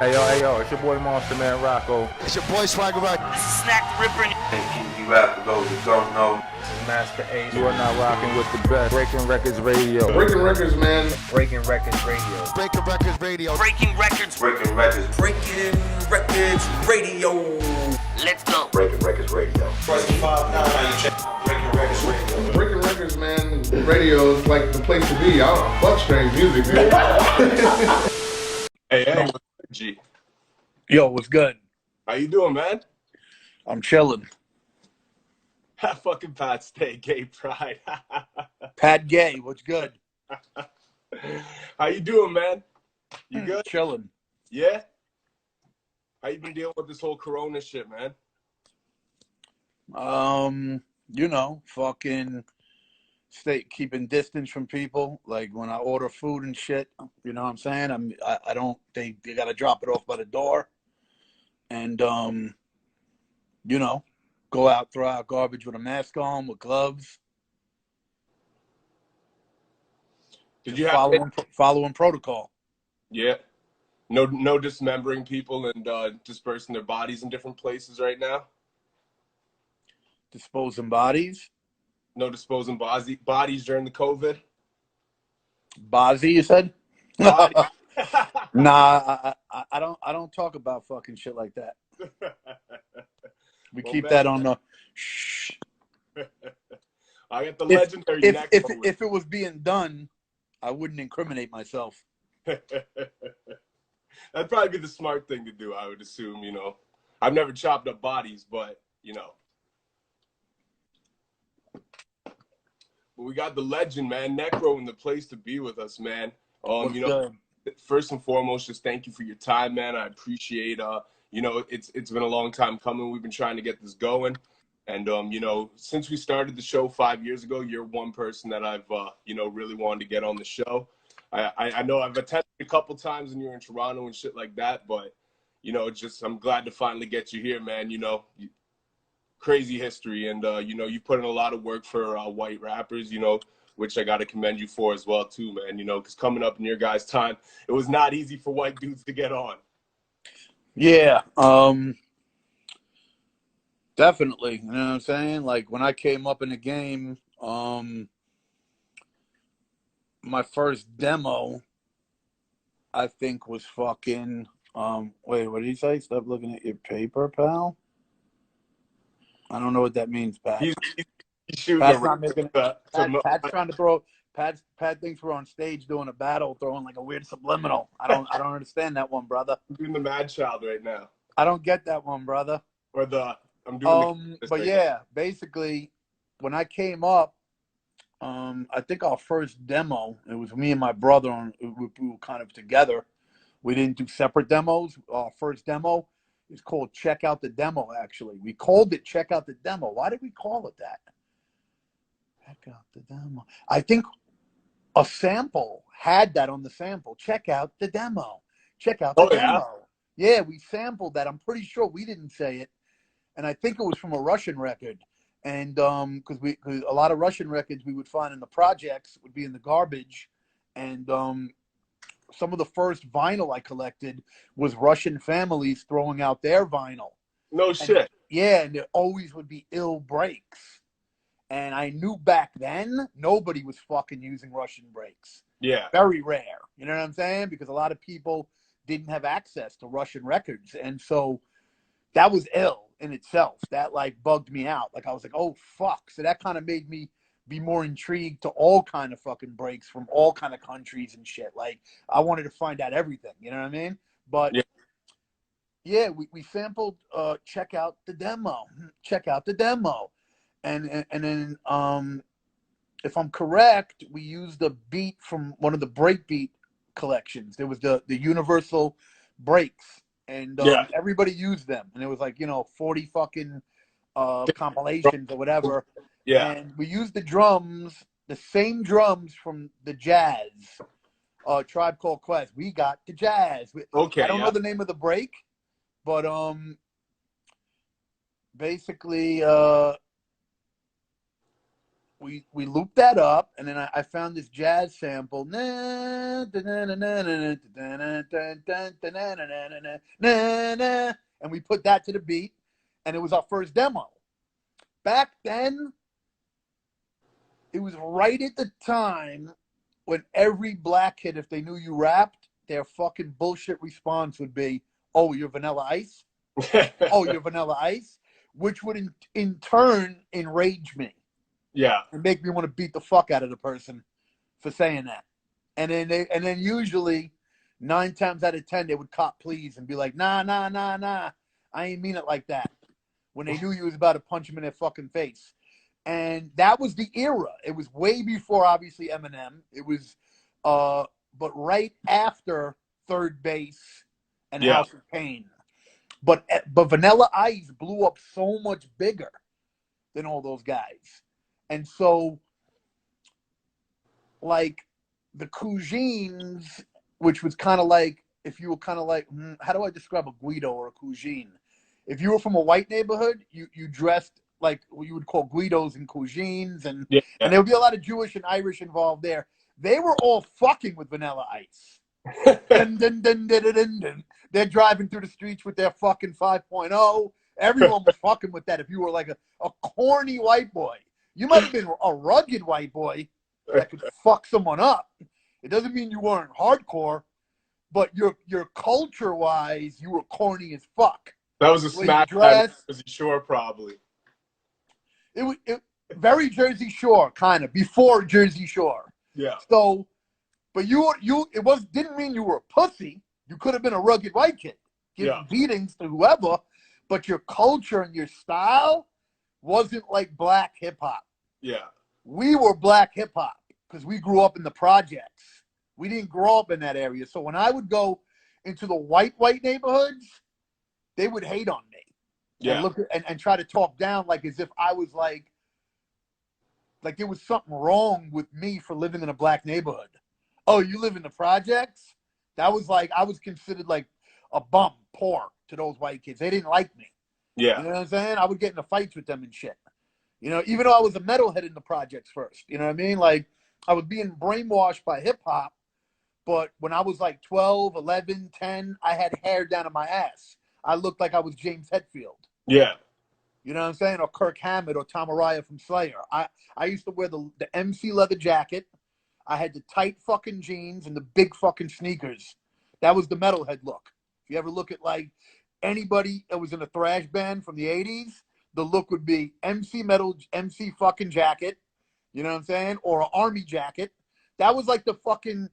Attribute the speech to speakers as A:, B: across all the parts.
A: Hey yo, it's your boy Monster Man Rocco.
B: It's your boy Swagger Rock.
C: This is Snack the Ripper.
D: Hey, rap for those who don't know.
A: This is Master Ace. You are now rocking with the best. Breaking Records Radio.
E: Breaking Records, man.
A: Breaking Records Radio.
B: Breaking Records Radio.
C: Breaking Records.
D: Breaking Records.
C: Breaking Records Radio. Let's go.
D: Breaking Records Radio.
F: Press 5 now. How you check Breaking Records Radio.
E: Breaking Records, man. Radio is like the place to be. I don't fuck strange music, dude.
F: Hey, what's good, G?
G: Yo, what's good?
F: How you doing, man?
G: I'm chilling.
F: Fucking Pat Stay Gay Pride.
G: Pat Gay, what's good?
F: How you doing, man? You good?
G: Chilling.
F: Yeah? How you been dealing with this whole corona shit, man?
G: You know, fucking keeping distance from people. Like when I order food and shit, you know what I'm saying? I don't, they gotta drop it off by the door. And, you know, go out, throw out garbage with a mask on, with gloves.
F: Did you have
G: following protocol?
F: Yeah. No dismembering people and dispersing their bodies in different places right now?
G: Disposing bodies?
F: No disposing bodies during the COVID?
G: Bozzy, you said?
F: Body.
G: Nah, I don't talk about fucking shit like that. We keep that on the shh.
F: I got the legendary Necro.
G: If it was being done, I wouldn't incriminate myself.
F: That'd probably be the smart thing to do, I would assume, you know. I've never chopped up bodies, but, you know. But we got the legend, man, Necro in the place to be with us, man. You know, first and foremost, just thank you for your time, man. I appreciate, you know, it's been a long time coming. We've been trying to get this going. And, you know, since we started the show 5 years ago, you're one person that I've, you know, really wanted to get on the show. I know I've attended a couple times when you're in Toronto and shit like that, but, you know, just I'm glad to finally get you here, man. You know, crazy history. And, you know, you put in a lot of work for white rappers, you know, which I got to commend you for as well, too, man, you know, because coming up in your guys' time, it was not easy for white dudes to get on.
G: Yeah, definitely. You know what I'm saying? Like when I came up in the game, my first demo, I think was fucking, wait, what did he say? Stop looking at your paper, pal? I don't know what that means, Pat.
F: He's shooting
G: Pat's
F: a
G: not making Pat's trying to throw. Pat thinks we're on stage doing a battle, throwing like a weird subliminal. I don't understand that one, brother.
F: I'm doing the Mad Child right now.
G: I don't get that one, brother.
F: Or I'm doing
G: but yeah, basically, when I came up, I think our first demo, it was me and my brother, we were kind of together. We didn't do separate demos. Our first demo is called Check Out the Demo, actually. We called it Check Out the Demo. Why did we call it that? Check Out the Demo. I think a sample had that on the sample. Check out the demo. Check out the demo. Yeah, we sampled that. I'm pretty sure we didn't say it. And I think it was from a Russian record. And because a lot of Russian records we would find in the projects would be in the garbage. And some of the first vinyl I collected was Russian families throwing out their vinyl.
F: No shit.
G: Yeah, and there always would be ill breaks. And I knew back then nobody was fucking using Russian breaks.
F: Yeah.
G: Very rare. You know what I'm saying? Because a lot of people didn't have access to Russian records. And so that was ill in itself. That like bugged me out. Like I was like, oh fuck. So that kind of made me be more intrigued to all kind of fucking breaks from all kind of countries and shit. Like I wanted to find out everything. You know what I mean? But yeah, we sampled Check Out the Demo. Check Out the Demo. And then if I'm correct, we used a beat from one of the breakbeat collections. There was the Universal breaks, and everybody used them. And it was like, you know, 40 fucking compilations or whatever.
F: Yeah.
G: And we used the drums, the same drums from the Jazz, Tribe Called Quest. We got the Jazz.
F: Okay.
G: I don't know the name of the break, but basically we looped that up, and then I found this jazz sample, and we put that to the beat, and it was our first demo. Back then, it was right at the time when every black kid, if they knew you rapped, their fucking bullshit response would be, "Oh, you're Vanilla Ice? Oh, you're Vanilla Ice?" Which would in turn enrage me.
F: Yeah.
G: And make me want to beat the fuck out of the person for saying that. And then usually 9 times out of 10 they would cop please and be like, nah, I ain't mean it like that. When they knew you was about to punch them in their fucking face. And that was the era. It was way before obviously Eminem. It was but right after Third Base and House of Pain. But Vanilla Ice blew up so much bigger than all those guys. And so, like, the Cousines, which was kind of like, if you were kind of like, how do I describe a Guido or a Cousine? If you were from a white neighborhood, you dressed like what you would call Guidos and Cousines, and there would be a lot of Jewish and Irish involved there. They were all fucking with Vanilla Ice. They're driving through the streets with their fucking 5.0. Everyone was fucking with that if you were like a corny white boy. You might have been a rugged white boy that could fuck someone up. It doesn't mean you weren't hardcore, but your culture-wise, you were corny as fuck.
F: That was a smash Jersey Shore, probably.
G: It was very Jersey Shore, kind of, before Jersey Shore.
F: Yeah.
G: So, but didn't mean you were a pussy. You could have been a rugged white kid, giving beatings to whoever, but your culture and your style wasn't like black hip hop.
F: Yeah.
G: We were black hip hop because we grew up in the projects. We didn't grow up in that area. So when I would go into the white neighborhoods, they would hate on me.
F: Yeah.
G: And try to talk down like as if I was like there was something wrong with me for living in a black neighborhood. Oh, you live in the projects? That was like, I was considered like a bum, poor to those white kids. They didn't like me.
F: Yeah.
G: You know what I'm saying? I would get into fights with them and shit. You know, even though I was a metalhead in the projects first. You know what I mean? Like, I was being brainwashed by hip-hop, but when I was like 12, 11, 10, I had hair down in my ass. I looked like I was James Hetfield.
F: Yeah.
G: You know what I'm saying? Or Kirk Hammett or Tom Araya from Slayer. I used to wear the MC leather jacket. I had the tight fucking jeans and the big fucking sneakers. That was the metalhead look. If you ever look at like anybody that was in a thrash band from the 80s, the look would be MC fucking jacket, you know what I'm saying? Or an army jacket. That was like the fucking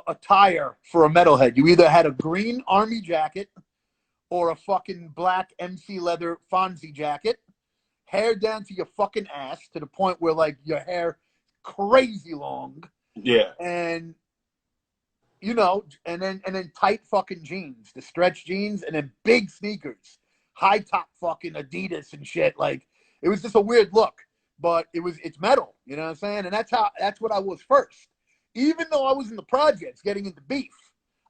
G: attire for a metalhead. You either had a green army jacket or a fucking black MC leather Fonzie jacket, hair down to your fucking ass to the point where like your hair crazy long.
F: Yeah.
G: And you know, and then tight fucking jeans, the stretch jeans, and then big sneakers, high top fucking Adidas and shit. Like, it was just a weird look, but it's metal, you know what I'm saying? And that's what I was first. Even though I was in the projects getting into beef,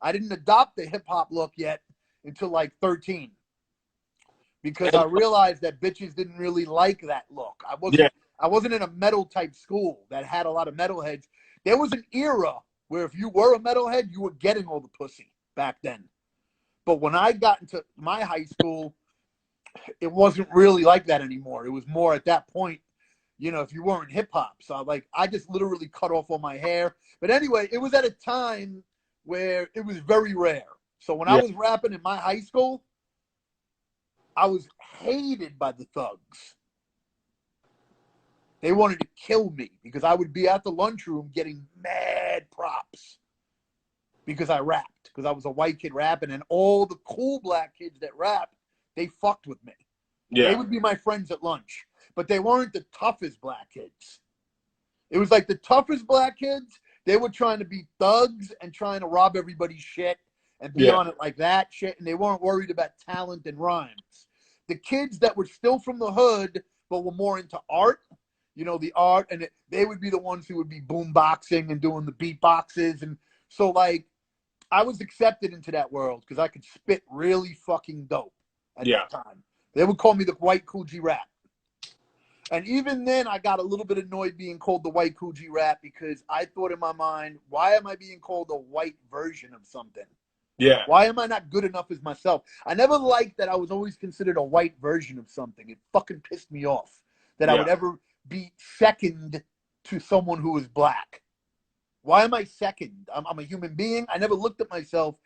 G: I didn't adopt the hip hop look yet until like 13, because I realized that bitches didn't really like that look. I wasn't in a metal type school that had a lot of metalheads. There was an era where if you were a metalhead, you were getting all the pussy back then. But when I got into my high school, it wasn't really like that anymore. It was more at that point, you know, if you weren't hip hop. So I just literally cut off all my hair. But anyway, it was at a time where it was very rare. So when I was rapping in my high school, I was hated by the thugs. They wanted to kill me because I would be at the lunchroom getting mad props because I rapped, because I was a white kid rapping, and all the cool black kids that rap, they fucked with me. Yeah. They would be my friends at lunch, but they weren't the toughest black kids. It was like the toughest black kids, they were trying to be thugs and trying to rob everybody's shit and be on it like that shit, and they weren't worried about talent and rhymes. The kids that were still from the hood but were more into art, you know, the art, and they would be the ones who would be boomboxing and doing the beatboxes. And so, like, I was accepted into that world because I could spit really fucking dope at that time. They would call me the white Coogee Rap. And even then, I got a little bit annoyed being called the white Coogee rap because I thought in my mind, why am I being called a white version of something?
F: Yeah.
G: Why am I not good enough as myself? I never liked that I was always considered a white version of something. It fucking pissed me off that I would ever be second to someone who was black. Why am I second? I'm a human being. I never looked at myself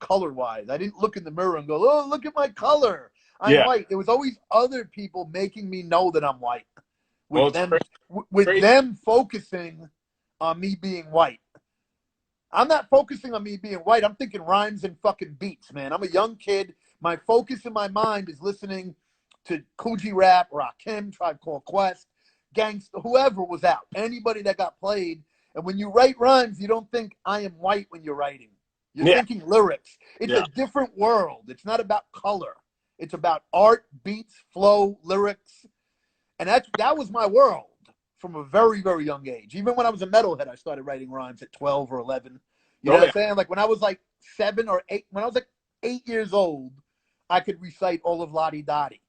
G: color-wise. I didn't look in the mirror and go, oh, look at my color. I'm white. There was always other people making me know that I'm white. With them focusing on me being white. I'm not focusing on me being white. I'm thinking rhymes and fucking beats, man. I'm a young kid. My focus in my mind is listening to Coogee rap, Rakim, Tribe Called Quest, Gangsta, whoever was out. Anybody that got played. And when you write rhymes, you don't think I am white when you're writing. You're thinking lyrics. It's a different world. It's not about color. It's about art, beats, flow, lyrics. And that was my world from a very, very young age. Even when I was a metalhead, I started writing rhymes at 12 or 11. You know what I'm saying? Like when I was like 7 or 8, when I was like 8 years old, I could recite all of Lottie Dottie.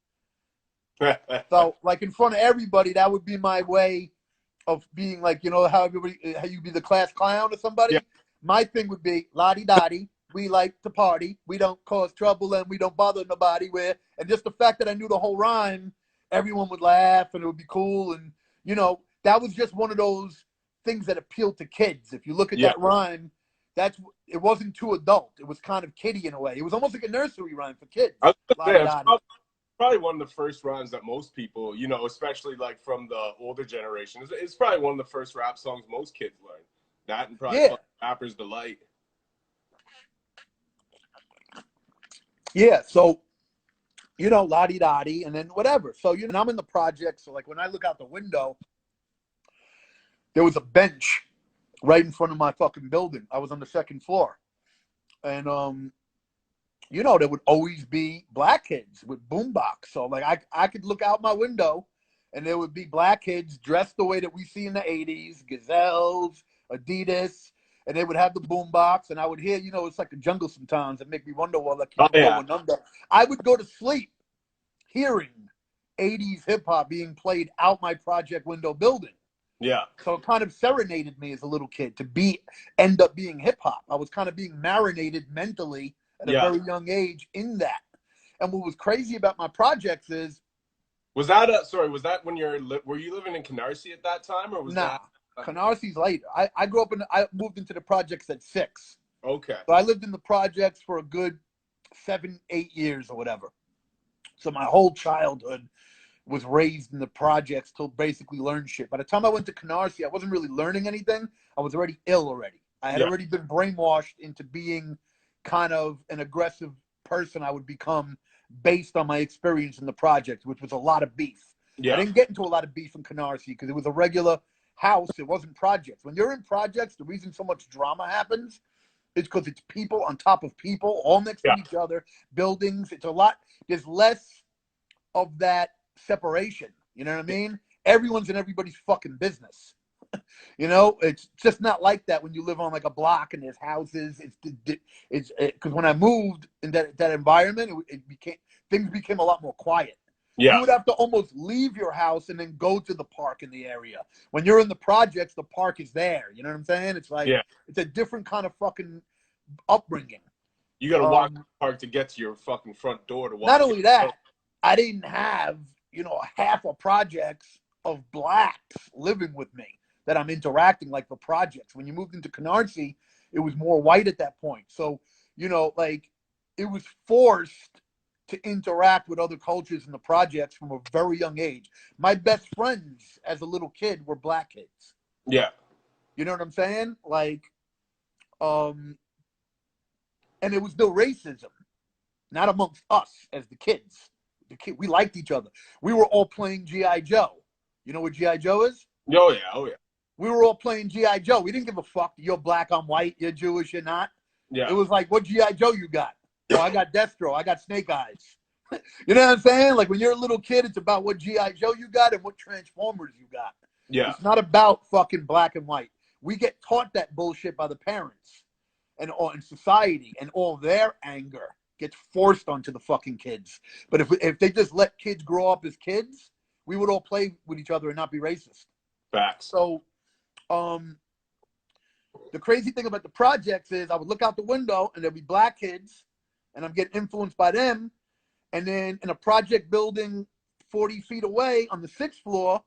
G: So like in front of everybody, that would be my way of being like, you know, how you be the class clown or somebody. Yeah. My thing would be Lottie Dottie. We like to party. We don't cause trouble and we don't bother nobody. And just the fact that I knew the whole rhyme, everyone would laugh and it would be cool. And, you know, that was just one of those things that appealed to kids. If you look at that rhyme, it wasn't too adult. It was kind of kiddie in a way. It was almost like a nursery rhyme for kids.
F: I was gonna say, probably one of the first rhymes that most people, you know, especially like from the older generation, it's probably one of the first rap songs most kids learn. That and probably Rapper's Delight. Yeah, so, you know, Lottie Dottie, and then whatever. So, you know, I'm in the project, so like when I look out the window, there was a bench right in front of my fucking building. I was on the 2nd floor. And, you know, there would always be black kids with boombox. So, like, I could look out my window, and there would be black kids dressed the way that we see in the 80s, Gazelles, Adidas, and they would have the boombox, and I would hear, you know, it's like a jungle sometimes. It make me wonder what like going under. I would go to sleep hearing 80s hip-hop being played out my project window building. Yeah. So it kind of serenaded me as a little kid to end up being hip-hop. I was kind of being marinated mentally at a very young age in that. And what was crazy about my projects is... Was that when were you living in Canarsie at that time, or was that... Canarsy's later. I grew up I moved into the projects at 6. Okay. So I lived in the projects for a good 7, 8 years or whatever. So my whole childhood was raised in the projects till basically learn shit. By the time I went to Canarsie, I wasn't really learning anything. I was already ill already. I had already been brainwashed into being kind of an aggressive person I would become based on my experience in the projects, which was a lot of beef. Yeah. I didn't get into a lot of beef in Canarsie because it was a regular house. It wasn't projects. When you're in projects, the reason so much drama happens is because it's people on top of people all next to each other, buildings. It's a lot. There's less of that separation. You know what I mean? Everyone's in everybody's fucking business. You know, it's just not like that when you live on like a block and there's houses. It's because when I moved in that environment, things became a lot more quiet. Yeah. You would have to almost leave your house and then go to the park in the area. When you're in the projects, the park is there. You know what I'm saying? It's like it's a different kind of fucking upbringing. You got to walk the park to get to your fucking front door to walk. Not only that, I didn't have, you know, half a projects of blacks living with me that I'm interacting like the projects. When you moved into Canarsie, it was more white at that point. So, you know, like it was forced to interact with other cultures in the projects from a very young age. My best friends as a little kid were black kids. Yeah. You know what I'm saying? Like, and it was no racism, not amongst us as the kids. We liked each other. We were all playing G.I. Joe. You know what G.I. Joe is? Oh, yeah. Oh, yeah. We were all playing G.I. Joe. We didn't give a fuck. You're black, I'm white. You're Jewish, you're not. Yeah. It was like, what G.I. Joe you got? Oh, I got Destro. I got Snake Eyes. You know what I'm saying? Like when you're a little kid, it's about what G.I. Joe you got and what Transformers you got. Yeah. It's not about fucking black and white. We get taught that bullshit by the parents and in society, and all their anger gets forced onto the fucking kids. But if they just let kids grow up as kids
G: we would all play with each other and not be racist.
F: Facts.
G: So, the crazy thing about the projects is I would look out the window and there'd be black kids, and I'm getting influenced by them. And then in a project building 40 feet away on the 6th floor,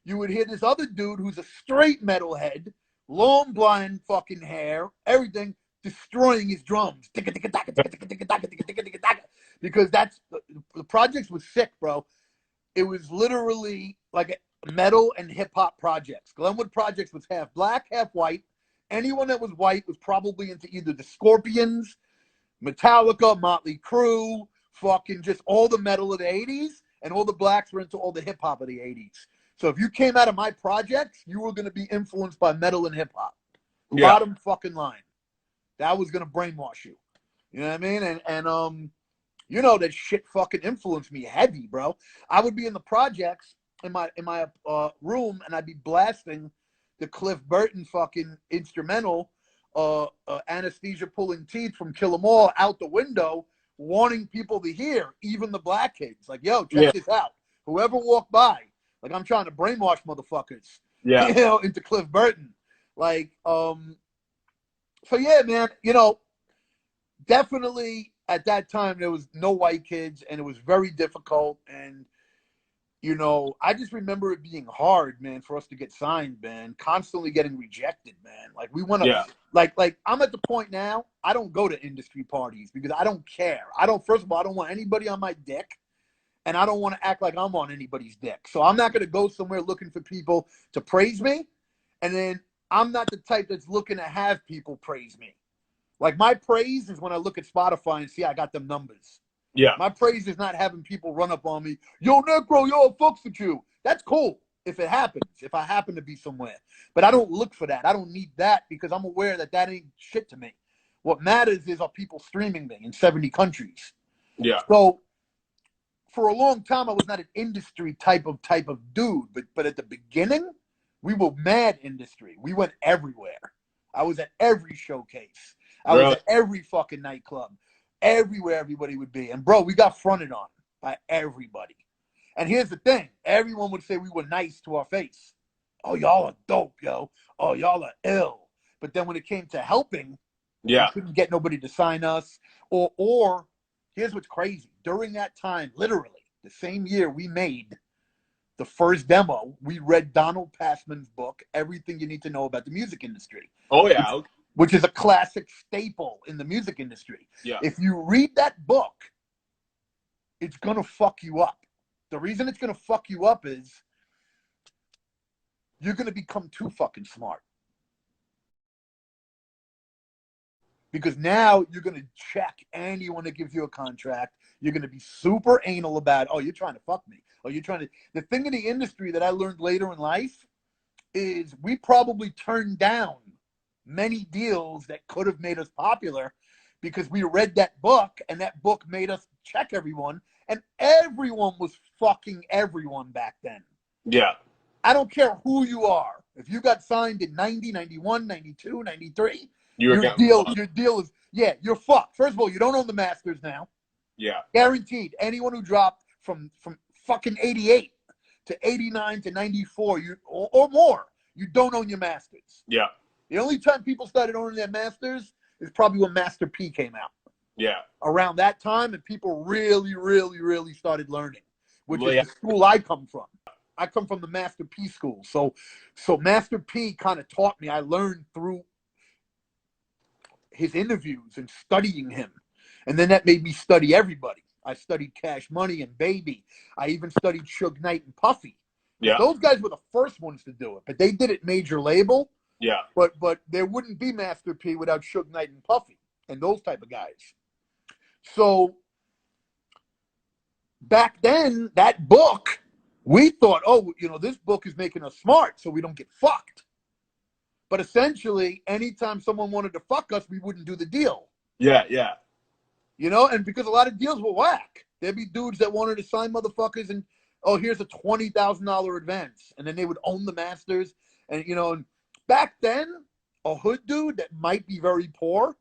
G: you would hear this other dude who's a straight metalhead, long blonde fucking hair, everything, destroying his drums. Because that's the projects was sick, bro. It was literally like metal and hip hop projects. Glenwood projects was half black, half white. Anyone that was white was probably into either the Scorpions, Metallica, Motley Crue, fucking just all the metal of the 80s, and all the blacks were into all the hip hop of the 80s. So if you came out of my projects, you were going to be influenced by metal and hip hop.
F: Yeah.
G: Bottom fucking line. That was going to brainwash you. You know what I mean? And you know, that shit fucking influenced me heavy, bro. I would be in the projects in my room, and I'd be blasting the Cliff Burton fucking instrumental, Anesthesia Pulling Teeth from Kill 'Em All, out the window, wanting people to hear, even the black kids. Like, yo, check this out. Whoever walked by, like, I'm trying to brainwash motherfuckers, you know, into Cliff Burton. Like, so yeah, man, you know, definitely at that time there was no white kids, and it was very difficult. And, you know, I just remember it being hard, man, for us to get signed, man, constantly getting rejected, man. Like, we want to, like I'm at the point now, I don't go to industry parties because I don't care. First of all, I don't want anybody on my dick, and I don't want to act like I'm on anybody's dick. So I'm not going to go somewhere looking for people to praise me, and then I'm not the type that's looking to have people praise me. Like, my praise is when I look at Spotify and see I got them numbers.
F: Yeah.
G: My praise is not having people run up on me, yo, Necro, yo, fucks with you. That's cool if it happens, if I happen to be somewhere. But I don't look for that. I don't need that because I'm aware that that ain't shit to me. What matters is, are people streaming me in 70 countries?
F: Yeah.
G: So for a long time, I was not an industry type of dude. But at the beginning, we were mad industry. We went everywhere. I was at every showcase. I was at every fucking nightclub. Everywhere everybody would be. And, bro, we got fronted on by everybody. And here's the thing. Everyone would say we were nice to our face. Oh, y'all are dope, yo. Oh, y'all are ill. But then when it came to helping, we couldn't get nobody to sign us. Or here's what's crazy. During that time, literally, the same year we made the first demo, we read Donald Passman's book, Everything You Need to Know About the Music Industry.
F: Oh, yeah.
G: Which is a classic staple in the music industry.
F: Yeah.
G: If you read that book, it's going to fuck you up. The reason it's going to fuck you up is you're going to become too fucking smart. Because now you're going to check anyone that gives you a contract. You're going to be super anal about, oh, you're trying to fuck me. Oh, you're trying to. The thing in the industry that I learned later in life is we probably turned down many deals that could have made us popular because we read that book, and that book made us check everyone, and everyone was fucking everyone back then.
F: Yeah.
G: I don't care who you are. If you got signed in 90, 91, 92, 93, your deal is, you're fucked. First of all, you don't own the masters now.
F: Yeah.
G: Guaranteed. Anyone who dropped from fucking 88 to 89 to 94 or more, you don't own your masters.
F: Yeah.
G: The only time people started owning their masters is probably when Master P came out.
F: Yeah.
G: Around that time, and people really, really, really started learning, which is the school I come from. I come from the Master P school. So Master P kind of taught me. I learned through his interviews and studying him. And then that made me study everybody. I studied Cash Money and Baby. I even studied Suge Knight and Puffy.
F: Yeah.
G: Those guys were the first ones to do it, but they did it major label.
F: Yeah.
G: But there wouldn't be Master P without Suge Knight and Puffy and those type of guys. So back then, that book, we thought, oh, you know, this book is making us smart so we don't get fucked. But essentially, anytime someone wanted to fuck us, we wouldn't do the deal.
F: Yeah, yeah.
G: You know, and because a lot of deals were whack. There'd be dudes that wanted to sign motherfuckers and, oh, here's a $20,000 advance. And then they would own the masters. And, you know, back then, a hood dude that might be very poor,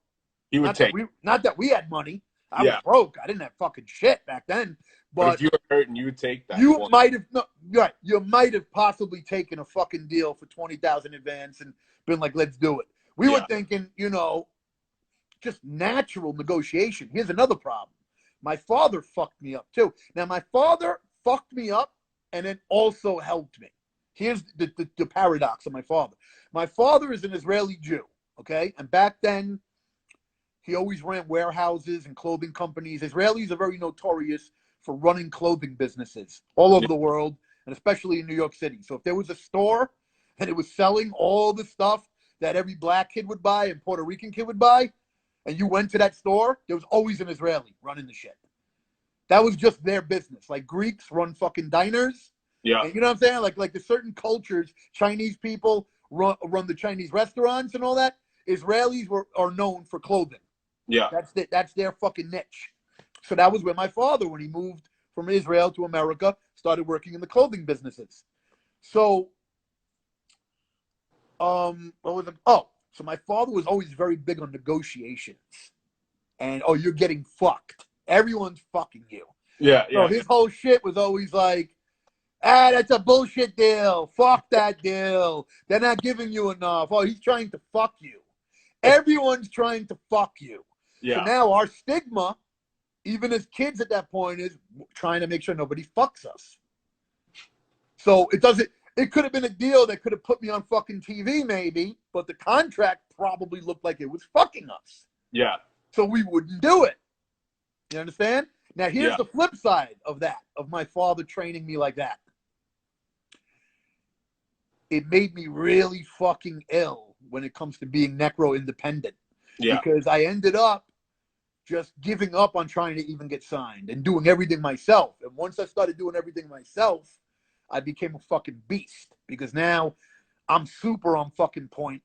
F: he would take.
G: Not that we had money, I was broke. I didn't have fucking shit back then.
F: But if you were hurting, you would take that.
G: You might have right. You might have possibly taken a fucking deal for $20,000 advance and been like, let's do it. We were thinking, you know, just natural negotiation. Here's another problem. My father fucked me up too. Now, my father fucked me up and then also helped me. Here's the paradox of my father. My father is an Israeli Jew, okay? And back then, he always ran warehouses and clothing companies. Israelis are very notorious for running clothing businesses all over the world, and especially in New York City. So if there was a store and it was selling all the stuff that every black kid would buy and Puerto Rican kid would buy, and you went to that store, there was always an Israeli running the shit. That was just their business. Like Greeks run fucking diners.
F: Yeah.
G: And you know what I'm saying? Like the certain cultures, Chinese people run the Chinese restaurants and all that. Israelis are known for clothing.
F: Yeah.
G: That's their fucking niche. So that was where my father, when he moved from Israel to America, started working in the clothing businesses. So, so my father was always very big on negotiations. And, you're getting fucked. Everyone's fucking you.
F: Yeah,
G: So his whole shit was always like, that's a bullshit deal. Fuck that deal. They're not giving you enough. Oh, he's trying to fuck you. Everyone's trying to fuck you.
F: Yeah.
G: So now our stigma, even as kids at that point, is trying to make sure nobody fucks us. So it could have been a deal that could have put me on fucking TV maybe, but the contract probably looked like it was fucking us.
F: Yeah.
G: So we wouldn't do it. You understand? Now here's the flip side of that, of my father training me like that. It made me really fucking ill when it comes to being necro independent.
F: Yeah.
G: Because I ended up just giving up on trying to even get signed and doing everything myself. And once I started doing everything myself, I became a fucking beast, because now I'm super on fucking point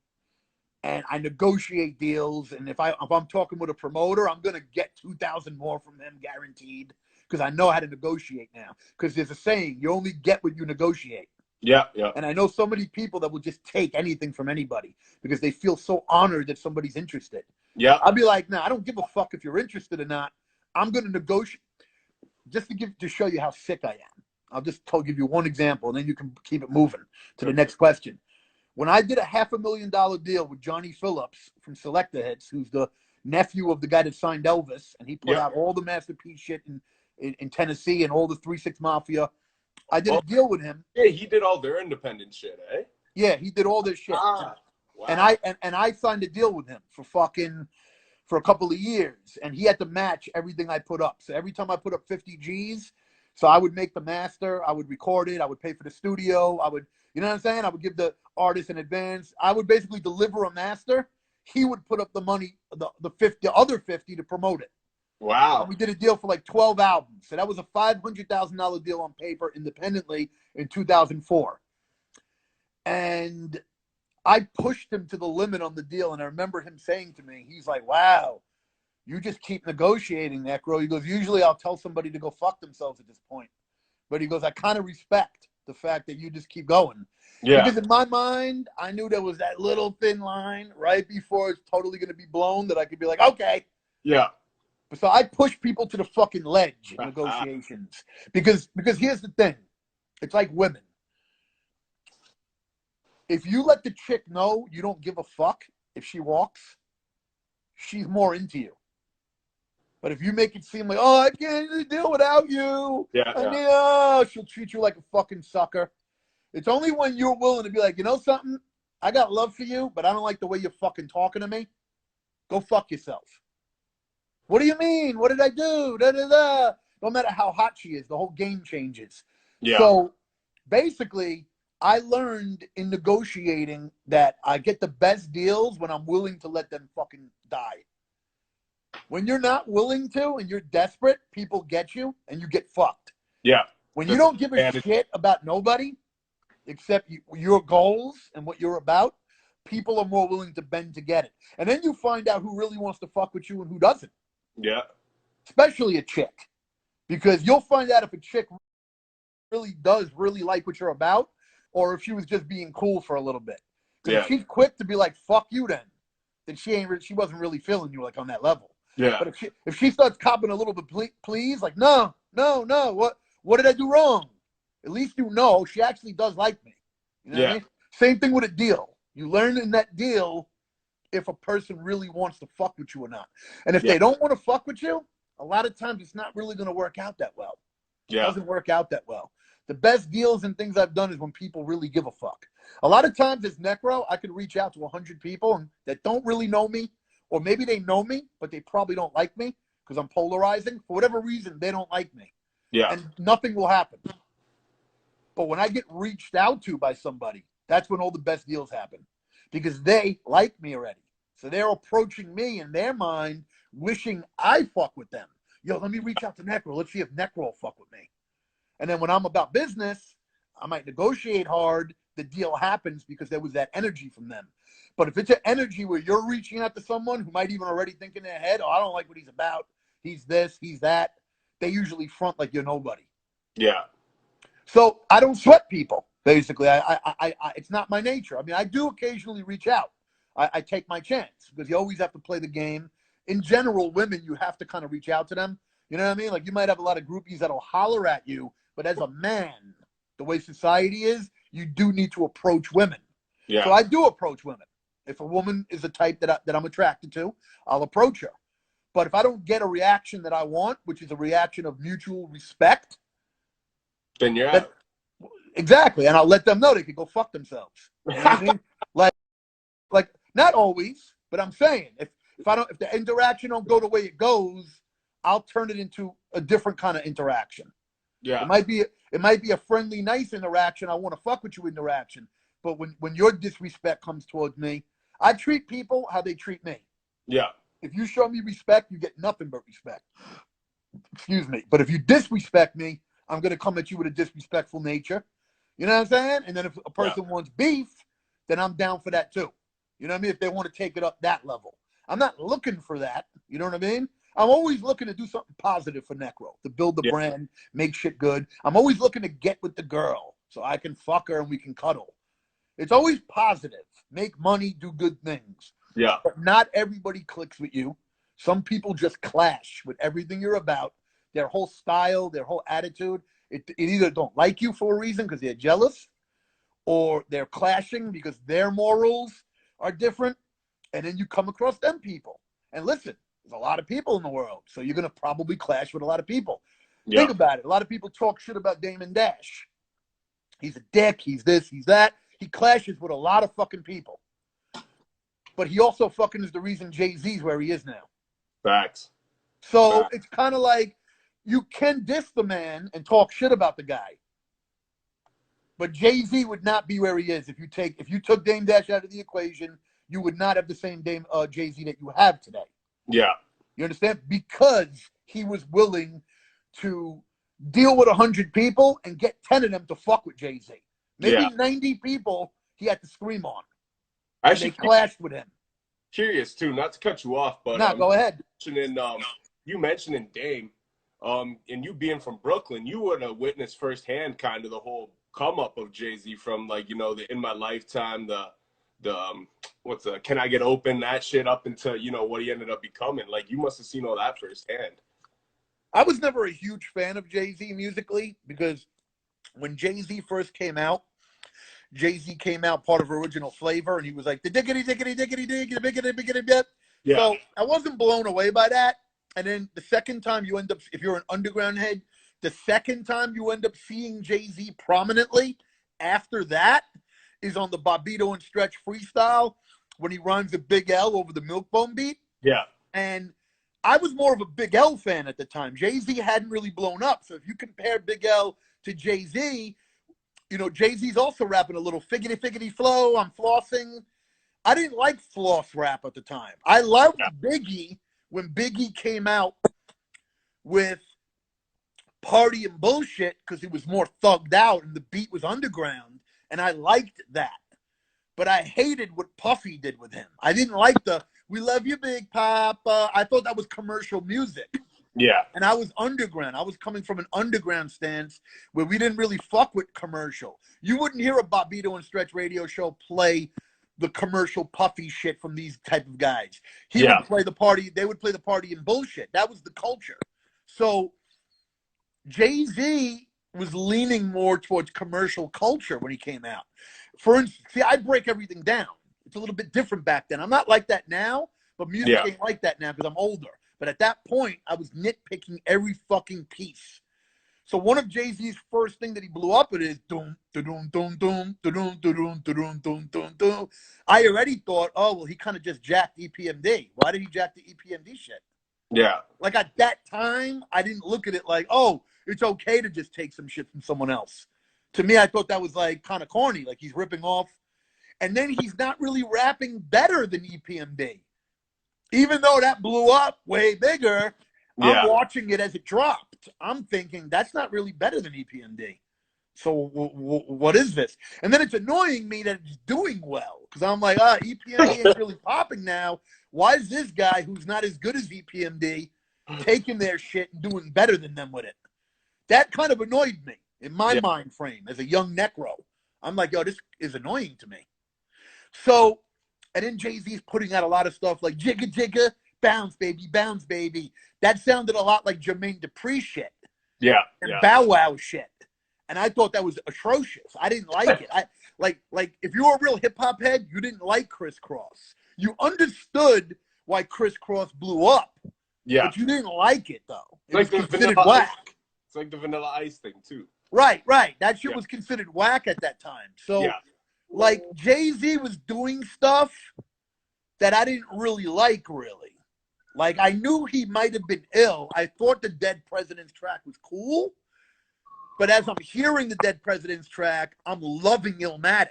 G: and I negotiate deals. And if I'm talking with a promoter, I'm going to get 2,000 more from him guaranteed, because I know how to negotiate now. Because there's a saying, you only get what you negotiate.
F: Yeah, yeah.
G: And I know so many people that will just take anything from anybody because they feel so honored that somebody's interested.
F: Yeah.
G: I'll be like, nah, I don't give a fuck if you're interested or not. I'm going to negotiate. Just to show you how sick I am, I'll just give you one example, and then you can keep it moving to the next question. When I did a $500,000 deal with Johnny Phillips from Selector Hits, who's the nephew of the guy that signed Elvis, and he put out all the Masterpiece shit in Tennessee and all the 3-6 Mafia, I did a deal with him.
F: Yeah, he did all their independent shit, eh?
G: Yeah, he did all this shit.
F: Wow.
G: And I signed a deal with him for a couple of years, and he had to match everything I put up. So every time I put up 50 G's, so I would make the master, I would record it, I would pay for the studio, I would, you know what I'm saying? I would give the artist an advance. I would basically deliver a master. He would put up the money, the other 50 to promote it.
F: Wow.
G: And we did a deal for like 12 albums. So that was a $500,000 deal on paper independently in 2004. And I pushed him to the limit on the deal. And I remember him saying to me, he's like, wow, you just keep negotiating, Necro. He goes, usually I'll tell somebody to go fuck themselves at this point. But he goes, I kind of respect the fact that you just keep going.
F: Yeah.
G: Because in my mind, I knew there was that little thin line right before it's totally going to be blown that I could be like, okay.
F: Yeah.
G: So I push people to the fucking ledge in negotiations. Because here's the thing. It's like women. If you let the chick know you don't give a fuck if she walks, she's more into you. But if you make it seem like, I can't deal without you. She'll treat you like a fucking sucker. It's only when you're willing to be like, you know something? I got love for you, but I don't like the way you're fucking talking to me. Go fuck yourself. What do you mean? What did I do? Da, da, da. No matter how hot she is, the whole game changes.
F: Yeah.
G: So basically, I learned in negotiating that I get the best deals when I'm willing to let them fucking die. When you're not willing to and you're desperate, people get you and you get fucked.
F: Yeah.
G: When you don't give a shit about nobody except your goals and what you're about, people are more willing to bend to get it. And then you find out who really wants to fuck with you and who doesn't.
F: Yeah.
G: Especially a chick. Because you'll find out if a chick really does like what you're about, or if she was just being cool for a little bit. Because if she's quick to be like, fuck you then she wasn't really feeling you like on that level.
F: Yeah.
G: But if she starts copping a little bit, please, like, no, what did I do wrong? At least you know she actually does like me. You know what I mean? Same thing with a deal. You learn in that deal if a person really wants to fuck with you or not. And if they don't want to fuck with you, a lot of times it's not really going to work out that well. It doesn't work out that well. The best deals and things I've done is when people really give a fuck. A lot of times as Necro, I could reach out to 100 people that don't really know me, or maybe they know me, but they probably don't like me because I'm polarizing. For whatever reason, they don't like me. Yeah. And nothing will happen. But when I get reached out to by somebody, that's when all the best deals happen because they like me already. So they're approaching me in their mind, wishing I fuck with them. Yo, let me reach out to Necro. Let's see if Necro will fuck with me. And then when I'm about business, I might negotiate hard. The deal happens because there was that energy from them. But if it's an energy where you're reaching out to someone who might even already think in their head, oh, I don't like what he's about. He's this, he's that. They usually front like you're nobody. Yeah. So I don't sweat people, basically. It's not my nature. I mean, I do occasionally reach out. I take my chance because you always have to play the game. In general, women, you have to kind of reach out to them. You know what I mean? Like you might have a lot of groupies that'll holler at you, but as a man, the way society is, you do need to approach women. Yeah. So I do approach women. If a woman is a type that I'm attracted to, I'll approach her. But if I don't get a reaction that I want, which is a reaction of mutual respect,
F: then you're out.
G: Exactly. And I'll let them know they can go fuck themselves. You know what I mean? Like not always, but I'm saying if the interaction don't go the way it goes, I'll turn it into a different kind of interaction. Yeah. It might be a friendly, nice interaction. I want to fuck with you interaction. But when your disrespect comes towards me, I treat people how they treat me. Yeah. If you show me respect, you get nothing but respect. Excuse me. But if you disrespect me, I'm going to come at you with a disrespectful nature. You know what I'm saying? And then if a person wants beef, then I'm down for that too. You know what I mean? If they want to take it up that level. I'm not looking for that. You know what I mean? I'm always looking to do something positive for Necro, to build the brand, make shit good. I'm always looking to get with the girl so I can fuck her and we can cuddle. It's always positive. Make money, do good things. Yeah. But not everybody clicks with you. Some people just clash with everything you're about. Their whole style, their whole attitude. It either don't like you for a reason because they're jealous, or they're clashing because their morals are different. And then you come across them people. And listen, there's a lot of people in the world. So you're going to probably clash with a lot of people. Yeah. Think about it. A lot of people talk shit about Damon Dash. He's a dick. He's this, he's that. He clashes with a lot of fucking people. But he also fucking is the reason Jay-Z's where he is now. Facts. So it's kind of like you can diss the man and talk shit about the guy. But Jay-Z would not be where he is if you took Dame Dash out of the equation. You would not have the same Jay-Z that you have today. Yeah. You understand? Because he was willing to deal with 100 people and get 10 of them to fuck with Jay-Z. Maybe 90 people he had to scream on. Actually, they clashed with him.
F: Curious, too, not to cut you off, but
G: go ahead.
F: You mentioning Dame, and you being from Brooklyn, you would have witnessed firsthand kind of the whole come up of Jay-Z from like, you know, the In My Lifetime, the Can I Get Open, that shit up into, you know, what he ended up becoming. Like, you must have seen all that firsthand.
G: I was never a huge fan of Jay-Z musically because when Jay-Z first came out, Jay-Z came out part of Original Flavor, and he was like, the diggity, diggity, diggity, diggity, diggity, diggity, diggity. Yeah. So I wasn't blown away by that. And then the second time you end up, if you're an underground head, the second time you end up seeing Jay-Z prominently after that is on the Bobbito and Stretch freestyle when he rhymes a Big L over the Milk Bone beat. Yeah. And I was more of a Big L fan at the time. Jay-Z hadn't really blown up. So if you compare Big L to Jay-Z, you know, Jay-Z's also rapping a little figgity flow. I'm flossing. I didn't like floss rap at the time. I loved Biggie when Biggie came out with Party and Bullshit because he was more thugged out and the beat was underground. And I liked that. But I hated what Puffy did with him. I didn't like the, we love you, Big Papa. I thought that was commercial music. Yeah. And I was underground. I was coming from an underground stance where we didn't really fuck with commercial. You wouldn't hear a Bobbito and Stretch radio show play the commercial puffy shit from these type of guys. He would play the party. They would play the party in bullshit. That was the culture. So Jay-Z was leaning more towards commercial culture when he came out. For instance, see, I break everything down. It's a little bit different back then. I'm not like that now, but music ain't like that now because I'm older. But at that point, I was nitpicking every fucking piece. So one of Jay-Z's first thing that he blew up with is doom, doom, doom, doom, doom, doom, doom, doom, doom, doom. I already thought, oh, well, he kind of just jacked EPMD. Why did he jack the EPMD shit?
F: Yeah.
G: Like at that time, I didn't look at it like, oh, it's okay to just take some shit from someone else. To me, I thought that was like kind of corny. Like he's ripping off. And then he's not really rapping better than EPMD. Even though that blew up way bigger, I'm watching it as it dropped. I'm thinking that's not really better than EPMD. So what is this? And then it's annoying me that it's doing well because I'm like, EPMD ain't really popping now. Why is this guy who's not as good as EPMD taking their shit and doing better than them with it? That kind of annoyed me in my mind frame as a young Necro. I'm like, yo, this is annoying to me. So, and then Jay-Z's putting out a lot of stuff like Jigga Jigga, Bounce Baby, Bounce Baby. That sounded a lot like Jermaine Dupri shit.
F: Yeah.
G: And Bow Wow shit. And I thought that was atrocious. I didn't like it. I like if you were a real hip-hop head, you didn't like Criss Cross. You understood why Criss Cross blew up. Yeah. But you didn't like it, though. It was considered whack.
F: It's like the Vanilla Ice thing, too.
G: Right. That shit was considered whack at that time. So, like, Jay-Z was doing stuff that I didn't really like, really. Like, I knew he might have been ill. I thought the Dead President's track was cool. But as I'm hearing the Dead President's track, I'm loving Illmatic.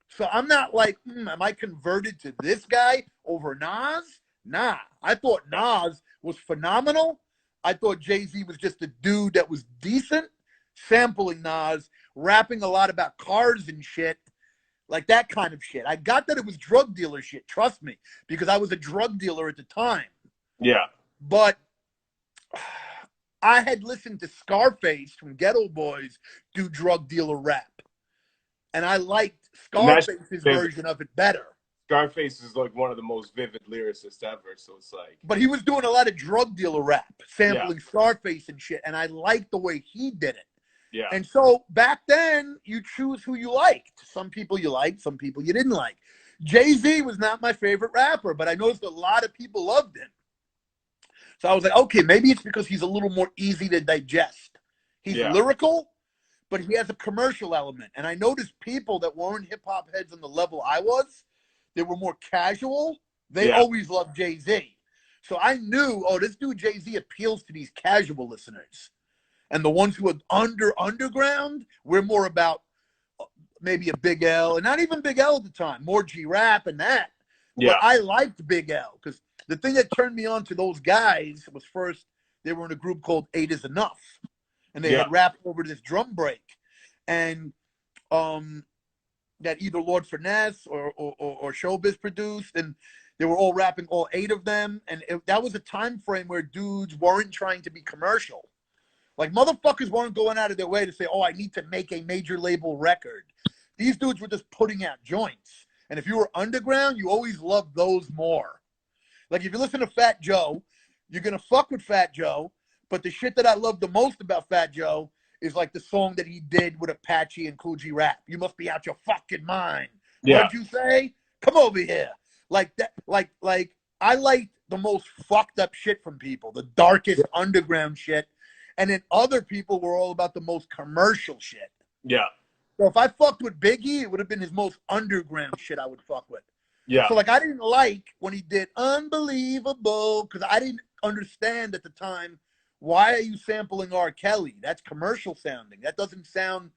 G: So I'm not like, am I converted to this guy over Nas? Nah. I thought Nas was phenomenal. I thought Jay-Z was just a dude that was decent, sampling Nas, rapping a lot about cars and shit, like that kind of shit. I got that it was drug dealer shit, trust me, because I was a drug dealer at the time. Yeah. But I had listened to Scarface from Ghetto Boys do drug dealer rap. And I liked Scarface's version of it better.
F: Scarface is like one of the most vivid lyricists ever, so it's like...
G: But he was doing a lot of drug dealer rap, sampling Scarface and shit, and I liked the way he did it. Yeah. And so back then, you choose who you liked. Some people you liked, some people you didn't like. Jay-Z was not my favorite rapper, but I noticed a lot of people loved him. So I was like, okay, maybe it's because he's a little more easy to digest. He's lyrical, but he has a commercial element. And I noticed people that weren't hip-hop heads on the level I was, they were more casual. They always loved Jay-Z. So I knew, oh, this dude Jay-Z appeals to these casual listeners. And the ones who are underground, we're more about maybe a Big L, and not even Big L at the time, more G-Rap and that. Yeah. But I liked Big L, because the thing that turned me on to those guys was first, they were in a group called 8 Is Enough. And they had rapped over this drum break. And that either Lord Finesse or Showbiz produced, and they were all rapping, all 8 of them. And that was a time frame where dudes weren't trying to be commercial. Like, motherfuckers weren't going out of their way to say, oh, I need to make a major label record. These dudes were just putting out joints. And if you were underground, you always loved those more. Like, if you listen to Fat Joe, you're going to fuck with Fat Joe. But the shit that I love the most about Fat Joe is like the song that he did with Apache and Cool G Rap. You must be out your fucking mind. Yeah. What'd you say? Come over here. Like that. Like I like the most fucked up shit from people, the darkest underground shit. And then other people were all about the most commercial shit. Yeah. So if I fucked with Biggie, it would have been his most underground shit I would fuck with. Yeah. So like I didn't like when he did Unbelievable, because I didn't understand at the time, why are you sampling R. Kelly? That's commercial sounding. That doesn't sound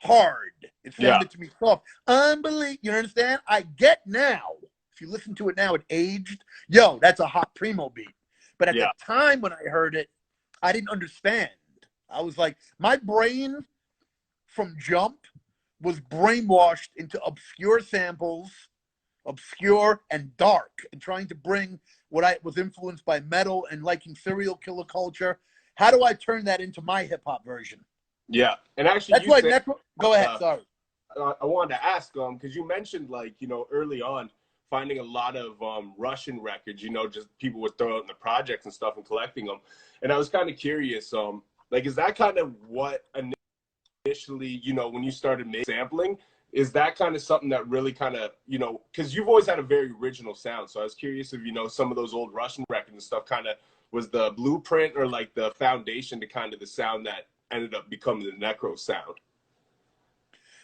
G: hard. It sounded to me soft. You understand? I get now. If you listen to it now, it aged. Yo, that's a hot primo beat. But at the time when I heard it, I didn't understand. I was like, my brain from Jump was brainwashed into obscure samples, obscure and dark, and trying to bring what I was influenced by metal and liking serial killer culture. How do I turn that into my hip hop version?
F: Yeah, and actually,
G: that's why Necro. Go ahead. Sorry.
F: I wanted to ask, because you mentioned, like, you know, early on finding a lot of Russian records, you know, just people would throw out in the projects and stuff and collecting them. And I was kind of curious, like, is that kind of what initially, you know, when you started sampling, is that kind of something that really kind of, you know, because you've always had a very original sound. So I was curious if, you know, some of those old Russian records and stuff kind of was the blueprint or like the foundation to kind of the sound that ended up becoming the Necro sound.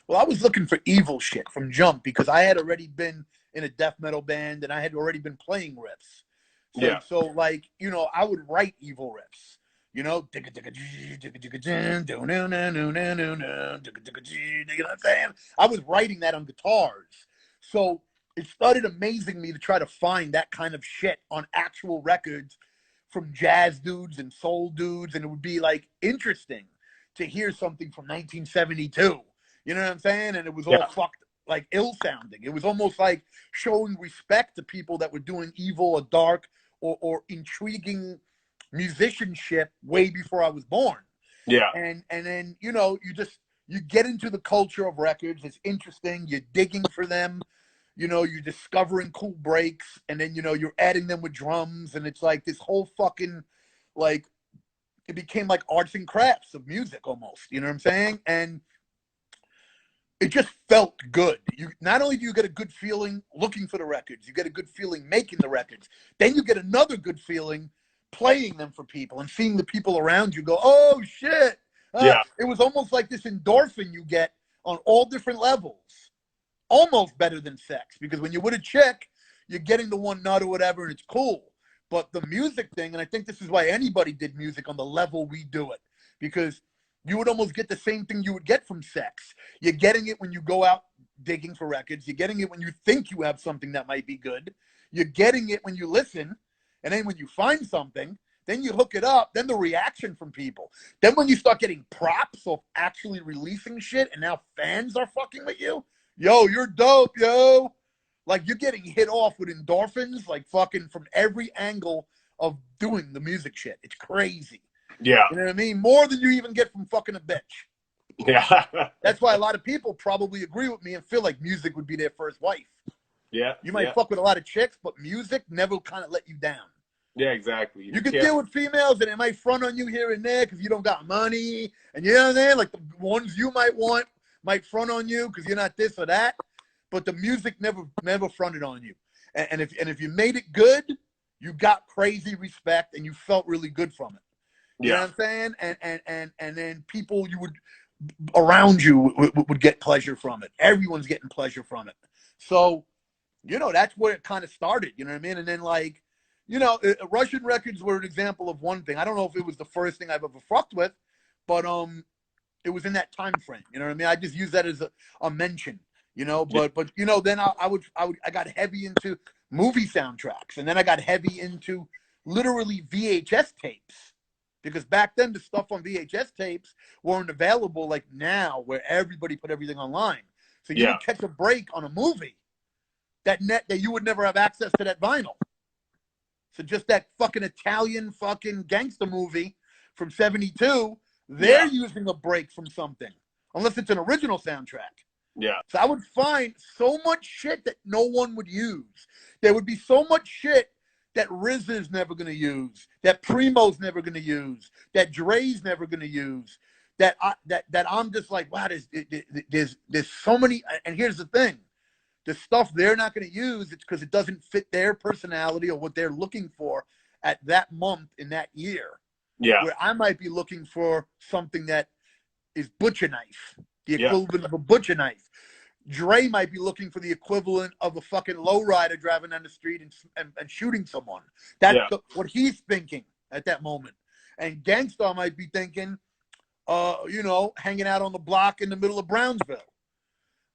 G: Well, I was looking for evil shit from jump because I had already been in a death metal band and I had already been playing riffs. So,
F: Yeah.
G: So like, you know, I would write evil riffs. You know, I was writing that on guitars. So it started amazing me to try to find that kind of shit on actual records from jazz dudes and soul dudes. And it would be like interesting to hear something from 1972. You know what I'm saying? And it was all fucked, like ill sounding. It was almost like showing respect to people that were doing evil or dark or intriguing musicianship way before I was born.
F: Yeah.
G: And then, you know, you get into the culture of records. It's interesting. You're digging for them. You know, you're discovering cool breaks. And then, you know, you're adding them with drums. And it's like this whole fucking, like, it became like arts and crafts of music almost. You know what I'm saying? And it just felt good. You not only do you get a good feeling looking for the records, you get a good feeling making the records. Then you get another good feeling playing them for people and seeing the people around you go, oh shit. It was almost like this endorphin you get on all different levels. Almost better than sex, because when you're with a chick, you're getting the one nut or whatever, and it's cool. But the music thing, and I think this is why anybody did music on the level we do it, because you would almost get the same thing you would get from sex. You're getting it when you go out digging for records. You're getting it when you think you have something that might be good. You're getting it when you listen. And then when you find something, then you hook it up. Then the reaction from people. Then when you start getting props of actually releasing shit and now fans are fucking with you. Yo, you're dope, yo. Like you're getting hit off with endorphins, like fucking from every angle of doing the music shit. It's crazy.
F: Yeah.
G: You know what I mean? More than you even get from fucking a bitch.
F: Yeah.
G: That's why a lot of people probably agree with me and feel like music would be their first wife.
F: Yeah.
G: You might fuck with a lot of chicks, but music never kind of let you down.
F: Yeah, exactly.
G: You can deal with females and it might front on you here and there because you don't got money. And you know what I'm saying? Like the ones you might want might front on you because you're not this or that. But the music never fronted on you. And if you made it good, you got crazy respect and you felt really good from it. You know what I'm saying? And then people you would around you would get pleasure from it. Everyone's getting pleasure from it. So, you know, that's where it kind of started. You know what I mean? And then like, you know, Russian records were an example of one thing. I don't know if it was the first thing I've ever fucked with, but it was in that time frame. You know what I mean? I just use that as a mention. You know, but you know, then I got heavy into movie soundtracks, and then I got heavy into literally VHS tapes. Because back then, the stuff on VHS tapes weren't available like now, where everybody put everything online. So you would catch a break on a movie that you would never have access to that vinyl. So just that fucking Italian fucking gangster movie from '72, they're using a break from something, unless it's an original soundtrack.
F: Yeah.
G: So I would find so much shit that no one would use. There would be so much shit that RZA's never going to use, that Primo's never going to use, that Dre's never going to use, that I'm just like, wow, there's so many. And here's the thing. The stuff they're not going to use, it's because it doesn't fit their personality or what they're looking for at that month in that year.
F: Yeah.
G: Where I might be looking for something that is butcher knife, the equivalent of a butcher knife. Dre might be looking for the equivalent of a fucking lowrider driving down the street and shooting someone. That's what he's thinking at that moment. And Gangstar might be thinking, you know, hanging out on the block in the middle of Brownsville.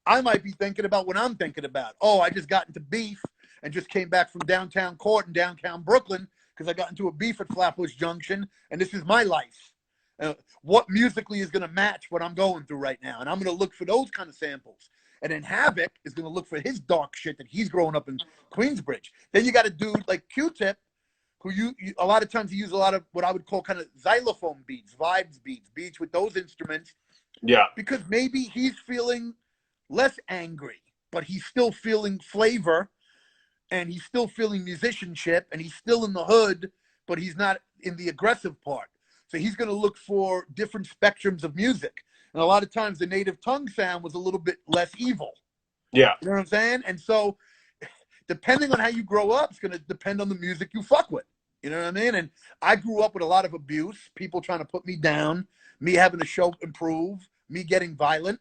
G: I might be thinking about what I'm thinking about. Oh, I just got into beef and just came back from downtown court in downtown Brooklyn because I got into a beef at Flatbush Junction, and this is my life. What musically is going to match what I'm going through right now? And I'm going to look for those kind of samples. And then Havoc is going to look for his dark shit that he's growing up in Queensbridge. Then you got a dude like Q-Tip, who you a lot of times he uses a lot of what I would call kind of xylophone beats, vibes beats with those instruments.
F: Yeah.
G: Because maybe he's feeling less angry, but he's still feeling flavor, and he's still feeling musicianship, and he's still in the hood, but he's not in the aggressive part. So he's going to look for different spectrums of music. And a lot of times the native tongue sound was a little bit less evil.
F: Yeah.
G: You know what I'm saying? And so depending on how you grow up, it's going to depend on the music you fuck with. You know what I mean? And I grew up with a lot of abuse, people trying to put me down, me having to show improve, me getting violent.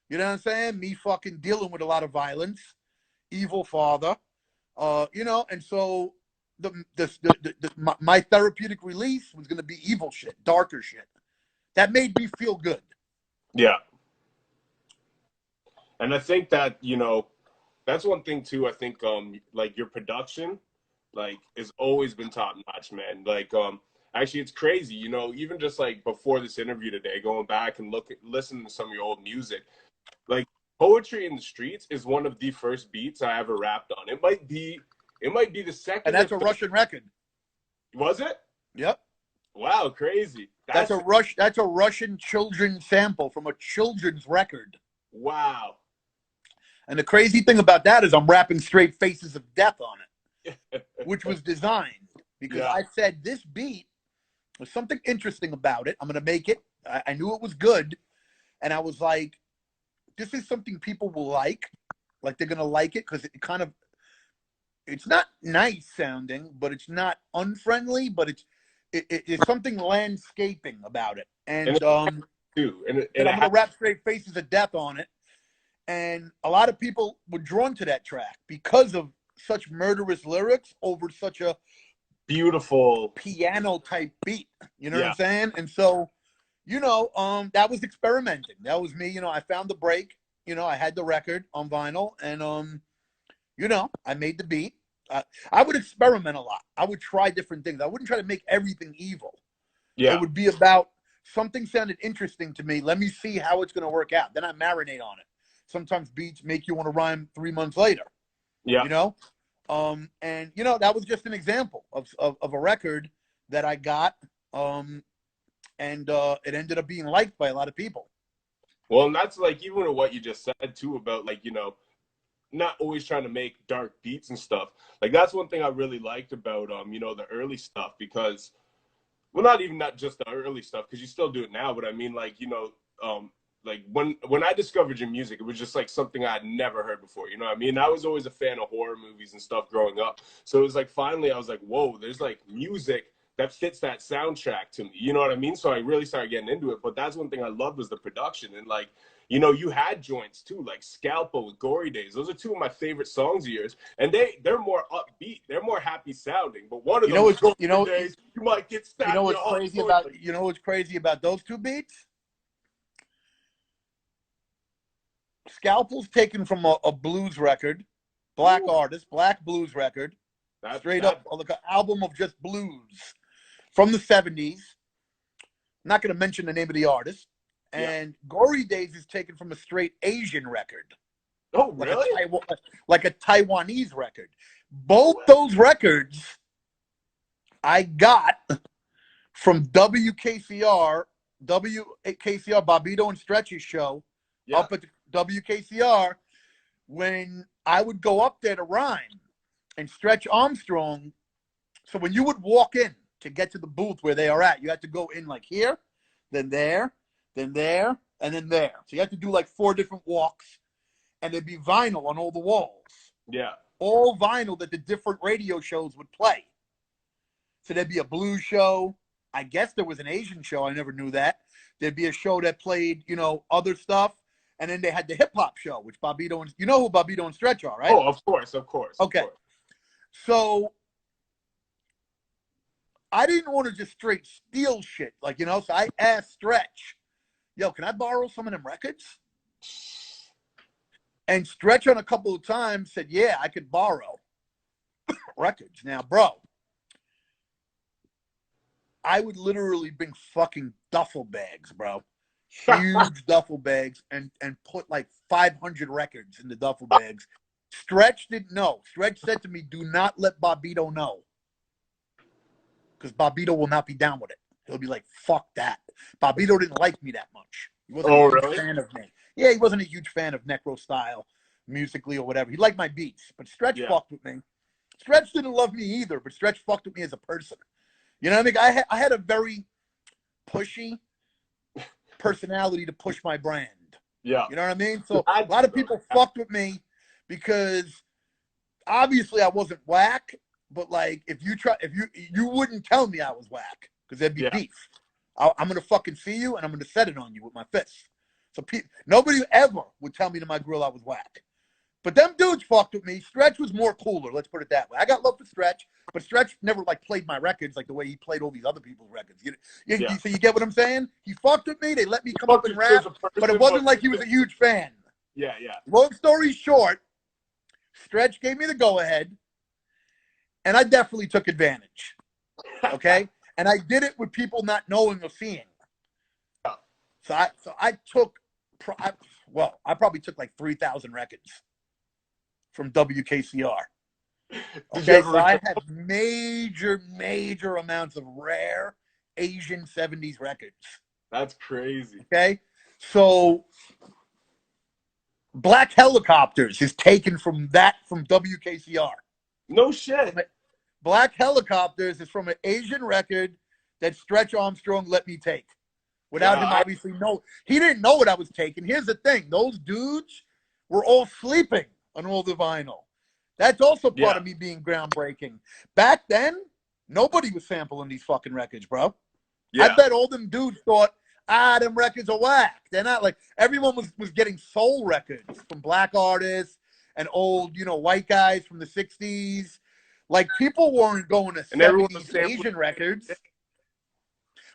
G: You know what I'm saying? Me fucking dealing with a lot of violence, evil father. You know, and so my therapeutic release was going to be evil shit, darker shit. That made me feel good.
F: Yeah. And I think that, you know, that's one thing too. I think, like your production, like, has always been top notch, man. Like, actually, it's crazy, you know, even just like before this interview today, going back and listening to some of your old music, like Poetry in the Streets is one of the first beats I ever rapped on. It might be the second.
G: And that's a Russian record.
F: Was it?
G: Yep.
F: Wow, crazy.
G: That's a Russian children's sample from a children's record.
F: Wow.
G: And the crazy thing about that is I'm rapping straight Faces of Death on it, which was designed because I said this beat, there's something interesting about it. I'm going to make it. I knew it was good. And I was like, this is something people will like. Like they're going to like it because it kind of, it's not nice sounding, but it's not unfriendly, but it's something landscaping about it. And I'm going to rap straight Faces of Death on it. And a lot of people were drawn to that track because of such murderous lyrics over such a
F: beautiful
G: piano type beat. You know what I'm saying? And so, you know, that was experimenting. That was me. You know, I found the break. You know, I had the record on vinyl, and you know, I made the beat. I would experiment a lot. I would try different things. I wouldn't try to make everything evil.
F: Yeah,
G: it would be about something sounded interesting to me. Let me see how it's going to work out. Then I marinate on it. Sometimes beats make you want to rhyme 3 months later. Yeah. You know? And, you know, that was just an example of a record that I got. And it ended up being liked by a lot of people.
F: Well, and that's like, even with what you just said, too, about, like, you know, not always trying to make dark beats and stuff. Like, that's one thing I really liked about, you know, the early stuff because, well, not just the early stuff, because you still do it now, but I mean, like, you know, like when I discovered your music, it was just like something I'd never heard before. You know what I mean? I was always a fan of horror movies and stuff growing up. So it was like, finally, I was like, whoa, there's like music that fits that soundtrack to me. You know what I mean? So I really started getting into it. But that's one thing I loved was the production. And like, you know, you had joints too, like Scalpel with Gory Days. Those are two of my favorite songs of yours. And they're more upbeat. They're more happy sounding. But one of them, Days, you might get stabbed.
G: You know what's crazy about those two beats? Scalpel's taken from a blues record, black artist, black blues record, straight up like an album of just blues from the 70s. I'm not going to mention the name of the artist. And Gory Days is taken from a straight Asian record.
F: Oh, really?
G: Like a Taiwanese record. Both those records I got from WKCR Bobbito and Stretch's show up at the WKCR when I would go up there to rhyme and Stretch Armstrong. So when you would walk in to get to the booth where they are at, you had to go in like here, then there, then there, and then there. So you had to do like 4 different walks, and there'd be vinyl on all the walls. Yeah. All vinyl that the different radio shows would play. So there'd be a blues show. I guess there was an Asian show. I never knew that. There'd be a show that played, you know, other stuff. And then they had the hip-hop show, which Bobbito and, you know who Bobbito and Stretch are, right?
F: Oh, of course.
G: Okay.
F: Of course.
G: So I didn't want to just straight steal shit. Like, you know, so I asked Stretch, yo, can I borrow some of them records? And Stretch on a couple of times said, yeah, I could borrow records. Now, bro, I would literally bring fucking duffel bags, bro. Huge duffel bags and put like 500 records in the duffel bags. Stretch didn't know. Stretch said to me, do not let Bobbito know. Because Bobbito will not be down with it. He'll be like, fuck that. Bobbito didn't like me that much. He wasn't a fan of me. Yeah, he wasn't a huge fan of Necro style musically or whatever. He liked my beats, but Stretch fucked with me. Stretch didn't love me either, but Stretch fucked with me as a person. You know what I mean? I had a very pushy personality to push my brand.
F: Yeah.
G: You know what I mean? So a lot of people fucked with me because obviously I wasn't whack, but like if you wouldn't tell me I was whack because there'd be beef. I'm gonna fucking see you and I'm gonna set it on you with my fists. So nobody ever would tell me to my grill I was whack. But them dudes fucked with me. Stretch was more cooler, let's put it that way. I got love for Stretch, but Stretch never like played my records like the way he played all these other people's records. So you get what I'm saying? He fucked with me. They let me come up and rap, but it wasn't like he was a huge fan.
F: Yeah, yeah.
G: Long story short, Stretch gave me the go-ahead, and I definitely took advantage. Okay? And I did it with people not knowing or seeing. So I took, I probably took like 3,000 records from WKCR. Okay, so I had major amounts of rare Asian 70s records.
F: That's crazy.
G: Okay, so Black Helicopters is taken from WKCR.
F: No shit.
G: Black Helicopters is from an Asian record that Stretch Armstrong let me take. Without him obviously he didn't know what I was taking. Here's the thing. Those dudes were all sleeping on all the vinyl. That's also part of me being groundbreaking. Back then, nobody was sampling these fucking records, bro. Yeah. I bet all them dudes thought, them records are whack. They're not like, everyone was getting soul records from black artists and old, white guys from the 60s. Like, people weren't going to 70s Asian records.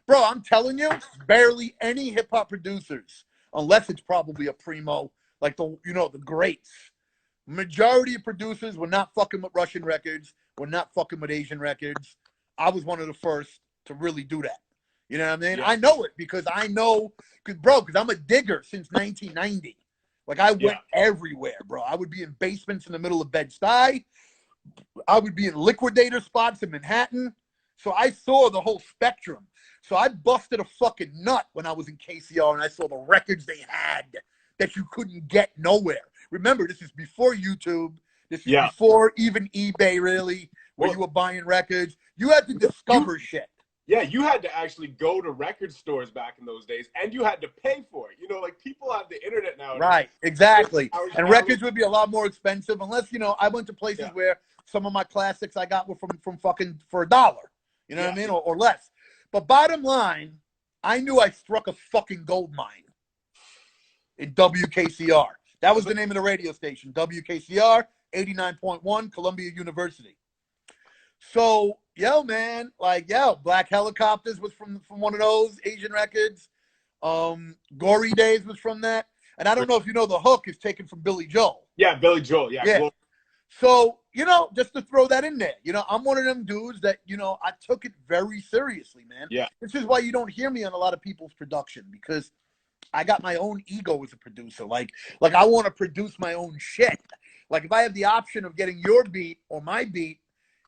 G: Bro, I'm telling you, barely any hip-hop producers, unless it's probably a primo, like the greats. Majority of producers were not fucking with Russian records, were not fucking with Asian records. I was one of the first to really do that. You know what I mean? Yeah. I know it because because I'm a digger since 1990. Like, I went everywhere, bro. I would be in basements in the middle of Bed-Stuy. I would be in liquidator spots in Manhattan. So I saw the whole spectrum. So I busted a fucking nut when I was in KCR and I saw the records they had that you couldn't get nowhere. Remember, this is before YouTube. This is before even eBay, really, where you were buying records. You had to discover shit.
F: Yeah, you had to actually go to record stores back in those days, and you had to pay for it. Like, people have the internet now.
G: Right, exactly. And records would be a lot more expensive unless, I went to places where some of my classics I got were from fucking for $1. You know what I mean? Or less. But bottom line, I knew I struck a fucking gold mine in WKCR. That was the name of the radio station, WKCR, 89.1, Columbia University. So, man, Black Helicopters was from one of those Asian records. Gory Days was from that. And I don't know if you know the hook is taken from Billy Joel.
F: Yeah, Billy Joel, yeah.
G: So, just to throw that in there, I'm one of them dudes that, I took it very seriously, man.
F: Yeah.
G: This is why you don't hear me on a lot of people's production, because I got my own ego as a producer. Like I want to produce my own shit. Like, if I have the option of getting your beat or my beat,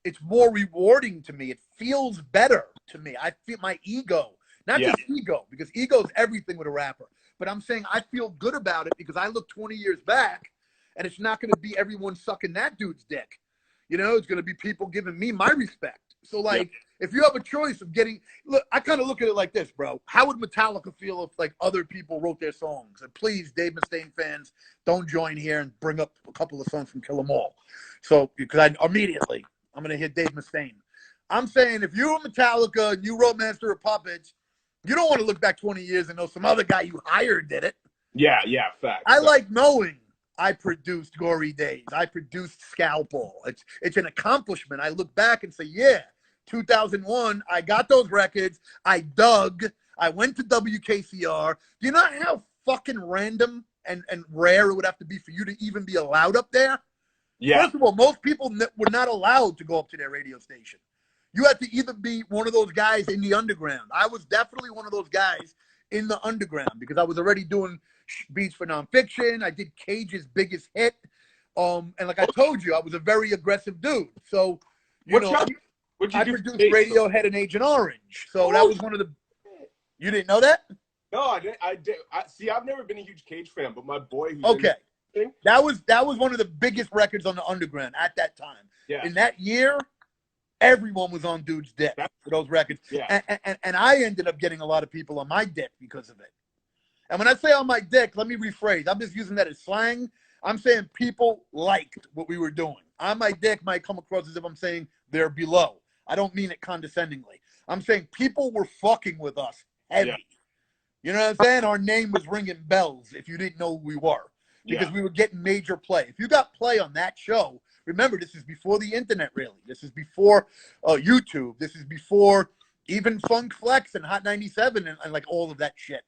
G: it's more rewarding to me. It feels better to me. I feel my ego, not just ego, because ego is everything with a rapper. But I'm saying I feel good about it because I look 20 years back, and it's not going to be everyone sucking that dude's dick. It's going to be people giving me my respect. So, if you have a choice of look, I kind of look at it like this, bro. How would Metallica feel if, like, other people wrote their songs? And please, Dave Mustaine fans, don't join here and bring up a couple of songs from Kill 'Em All. So, because I'm going to hit Dave Mustaine. I'm saying if you were Metallica and you wrote Master of Puppets, you don't want to look back 20 years and know some other guy you hired did it.
F: Yeah, facts.
G: I like knowing I produced Gory Days. I produced Scalpel. It's an accomplishment. I look back and say, 2001, I got those records. I dug. I went to WKCR. Do you know how fucking random and rare it would have to be for you to even be allowed up there?
F: Yeah.
G: First of all, most people were not allowed to go up to their radio station. You had to either be one of those guys in the underground. I was definitely one of those guys in the underground because I was already doing beats for Nonfiction. I did Cage's biggest hit. And like I told you, I was a very aggressive dude. So, I produced Radiohead and Agent Orange. So that was one of the... You didn't know that?
F: No, I didn't. See, I've never been a huge Cage fan, but my boy who's
G: Okay.
F: in
G: That was one of the biggest records on the underground at that time.
F: Yeah.
G: In that year, everyone was on dude's dick for those records.
F: Yeah.
G: And I ended up getting a lot of people on my dick because of it. And when I say on my dick, let me rephrase. I'm just using that as slang. I'm saying people liked what we were doing. On my dick might come across as if I'm saying they're below. I don't mean it condescendingly. I'm saying people were fucking with us heavy.
F: Yeah.
G: You know what I'm saying? Our name was ringing bells if you didn't know who we were. Because we were getting major play. If you got play on that show, remember, this is before the internet, really. This is before YouTube. This is before even Funk Flex and Hot 97 and like all of that shit.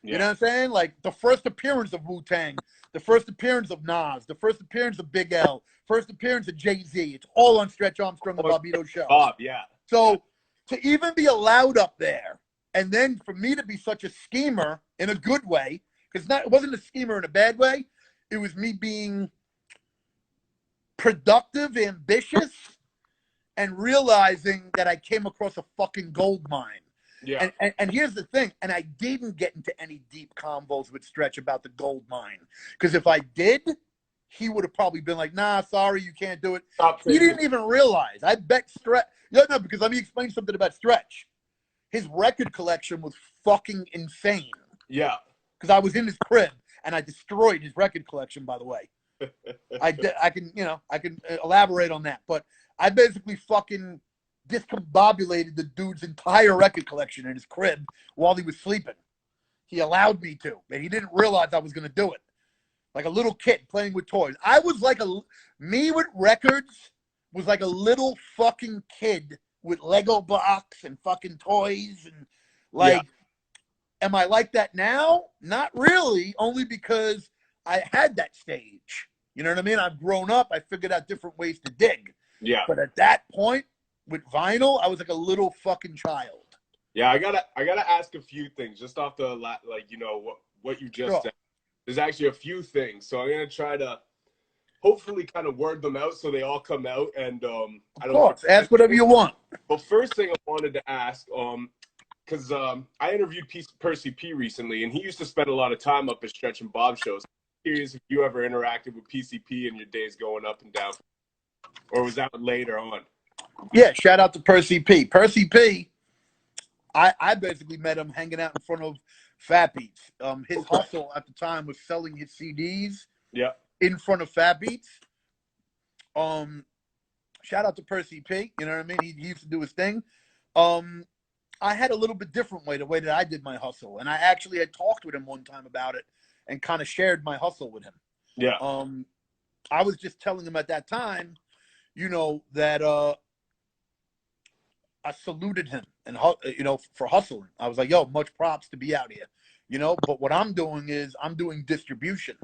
G: You know what I'm saying? Like the first appearance of Wu-Tang, the first appearance of Nas, the first appearance of Big L, first appearance of Jay-Z. It's all on Stretch Armstrong and Bobbito show. So to even be allowed up there, and then for me to be such a schemer in a good way, because it wasn't a schemer in a bad way. It was me being productive, ambitious, and realizing that I came across a fucking gold mine.
F: Yeah.
G: And here's the thing, and I didn't get into any deep convos with Stretch about the gold mine. Because if I did, he would have probably been like, nah, sorry, you can't do it. He didn't even realize. I bet Stretch. No, because let me explain something about Stretch. His record collection was fucking insane.
F: Yeah.
G: Because I was in his crib. And I destroyed his record collection, by the way. I can elaborate on that. But I basically fucking discombobulated the dude's entire record collection in his crib while he was sleeping. He allowed me to, but he didn't realize I was going to do it. Like a little kid playing with toys. I was like me with records was like a little fucking kid with Lego blocks and fucking toys and like. Yeah. Am I like that now? Not really, only because I had that stage. You know what I mean? I've grown up. I figured out different ways to dig.
F: Yeah.
G: But at that point, with vinyl, I was like a little fucking child.
F: Yeah, I gotta ask a few things just off the what you just said. There's actually a few things, so I'm gonna try to hopefully kind of word them out so they all come out. And I don't
G: ask whatever you want.
F: But first thing I wanted to ask, because I interviewed Percy P recently, and he used to spend a lot of time up at Stretch and Bob shows. I'm curious if you ever interacted with PCP in your days going up and down, or was that later on?
G: Yeah, shout out to Percy P. Percy P, I basically met him hanging out in front of Fat Beats. His hustle at the time was selling his CDs in front of Fat Beats. Shout out to Percy P. You know what I mean? He used to do his thing. I had a little bit different way, the way that I did my hustle. And I actually had talked with him one time about it and kind of shared my hustle with him.
F: Yeah.
G: I was just telling him at that time, you know, that I saluted him and, you know, for hustling. I was like, yo, much props to be out here, you know. But what I'm doing is I'm doing distribution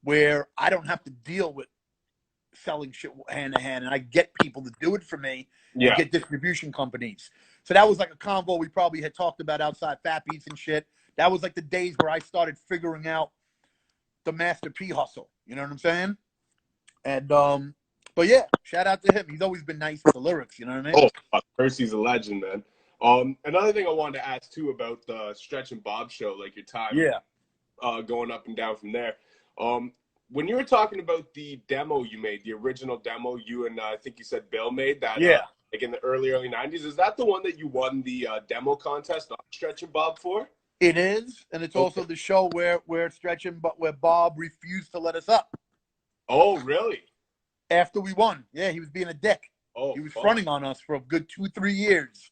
G: where I don't have to deal with selling shit hand to hand, and I get people to do it for me.
F: Yeah.
G: Get distribution companies. So that was like a convo we probably had talked about outside Fat Beats and shit. That was like the days where I started figuring out the Master P hustle. You know what I'm saying? And but yeah, shout out to him. He's always been nice with the lyrics. You know what I mean?
F: Oh, Percy's a legend, man. Another thing I wanted to ask too about the Stretch and Bob show, like your time, going up and down from there. When you were talking about the demo you made, the original demo you and I think you said Bill made that, like in the early 90s, is that the one that you won the demo contest on Stretch and Bob for?
G: It is, and it's also the show where Stretch and where Bob refused to let us up.
F: Oh, really?
G: After we won, yeah, he was being a dick.
F: Oh,
G: he was fronting on us for a good 2-3 years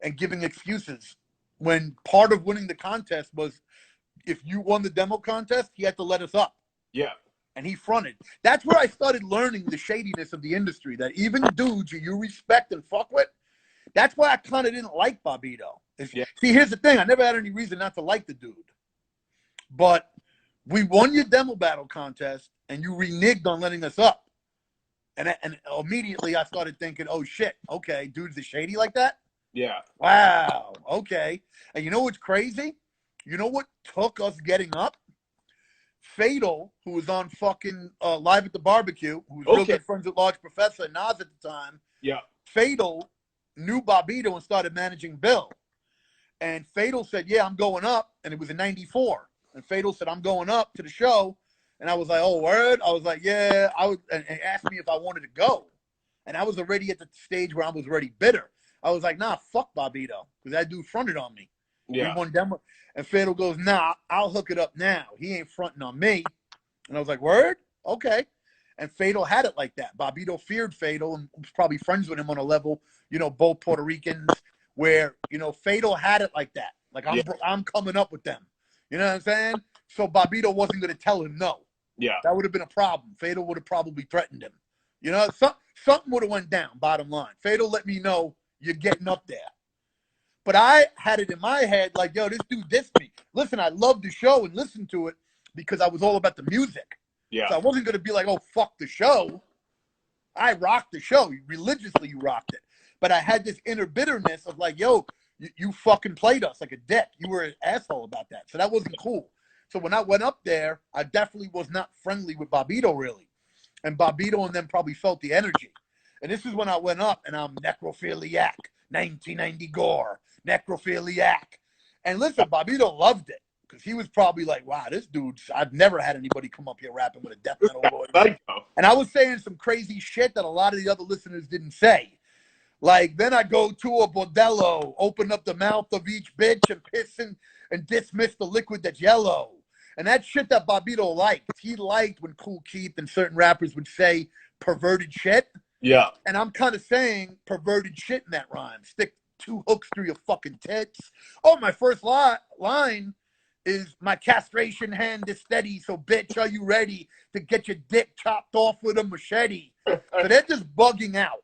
G: and giving excuses. When part of winning the contest was, if you won the demo contest, he had to let us up.
F: Yeah.
G: And he fronted. That's where I started learning the shadiness of the industry, that even dudes you respect and fuck with, that's why I kind of didn't like Bobbito. See, here's the thing. I never had any reason not to like the dude. But we won your demo battle contest, and you reneged on letting us up. And immediately I started thinking, oh, shit, okay, dudes are shady like that?
F: Yeah.
G: Wow, okay. And you know what's crazy? You know what took us getting up? Fatal, who was on fucking Live at the Barbecue, who was real good friends with Large Professor and Nas at the time.
F: Yeah.
G: Fatal knew Bobbito and started managing Bill. And Fatal said, yeah, I'm going up. And it was in 94. And Fatal said, I'm going up to the show. And I was like, oh, word? I was like, yeah. And asked me if I wanted to go. And I was already at the stage where I was already bitter. I was like, nah, fuck Bobbito. Because that dude fronted on me.
F: Yeah.
G: We won demo. And Fatal goes, nah, I'll hook it up now. He ain't fronting on me. And I was like, word? Okay. And Fatal had it like that. Bobbito feared Fatal and was probably friends with him on a level, you know, both Puerto Ricans, where, you know, Fatal had it like that. Like, I'm coming up with them. You know what I'm saying? So Bobbito wasn't going to tell him no.
F: Yeah.
G: That would have been a problem. Fatal would have probably threatened him. You know, something would have went down, bottom line. Fatal let me know you're getting up there. But I had it in my head like, yo, this dude dissed me. Listen, I loved the show and listened to it because I was all about the music.
F: Yeah.
G: So I wasn't going to be like, oh, fuck the show. I rocked the show. Religiously, you rocked it. But I had this inner bitterness of like, yo, you fucking played us like a dick. You were an asshole about that. So that wasn't cool. So when I went up there, I definitely was not friendly with Bobbito, really. And Bobbito and them probably felt the energy. And this is when I went up, and I'm necrophiliac, 1990 gore, necrophiliac. And listen, Bobbito loved it. Because he was probably like, wow, this dude, I've never had anybody come up here rapping with a death metal voice.
F: Psycho.
G: And I was saying some crazy shit that a lot of the other listeners didn't say. Like, then I go to a bordello, open up the mouth of each bitch and piss and dismiss the liquid that's yellow. And that shit that Bobbito liked. He liked when Kool Keith and certain rappers would say perverted shit.
F: Yeah.
G: And I'm kind of saying perverted shit in that rhyme. Stick 2 hooks through your fucking tits. Oh, my first line is my castration hand is steady, so bitch, are you ready to get your dick chopped off with a machete? So they're just bugging out.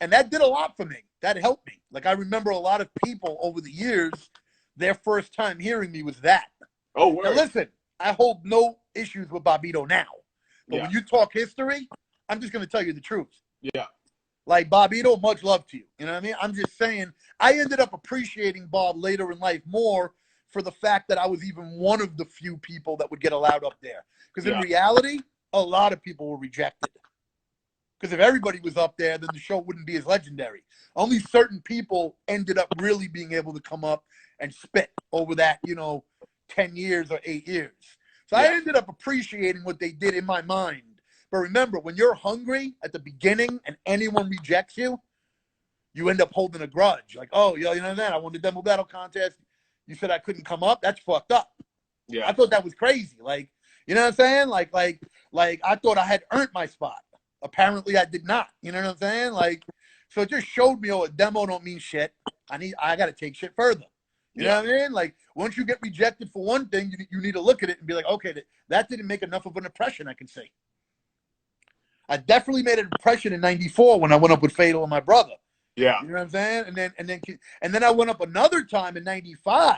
G: And that did a lot for me. That helped me. Like, I remember a lot of people over the years, their first time hearing me was that.
F: Oh, word.
G: Now, listen, I hold no issues with Bobbito now. But when you talk history, I'm just going to tell you the truth.
F: Yeah.
G: Like, Bobbito, much love to you. You know what I mean? I'm just saying, I ended up appreciating Bob later in life more for the fact that I was even one of the few people that would get allowed up there. Because in reality, a lot of people were rejected. Because if everybody was up there, then the show wouldn't be as legendary. Only certain people ended up really being able to come up and spit over that, 10 years or 8 years. So I ended up appreciating what they did in my mind. But remember, when you're hungry at the beginning and anyone rejects you, you end up holding a grudge. Like, oh, you know that? I won the demo battle contest. You said I couldn't come up? That's fucked up.
F: Yeah.
G: I thought that was crazy. Like, you know what I'm saying? Like I thought I had earned my spot. Apparently I did not. You know what I'm saying? Like, so it just showed me, a demo don't mean shit. I got to take shit further. You know what I mean? Like, once you get rejected for one thing, you need to look at it and be like, okay, that didn't make enough of an impression, I can see. I definitely made an impression in 94 when I went up with Fatal and my brother.
F: Yeah.
G: You know what I'm saying? And then I went up another time in 95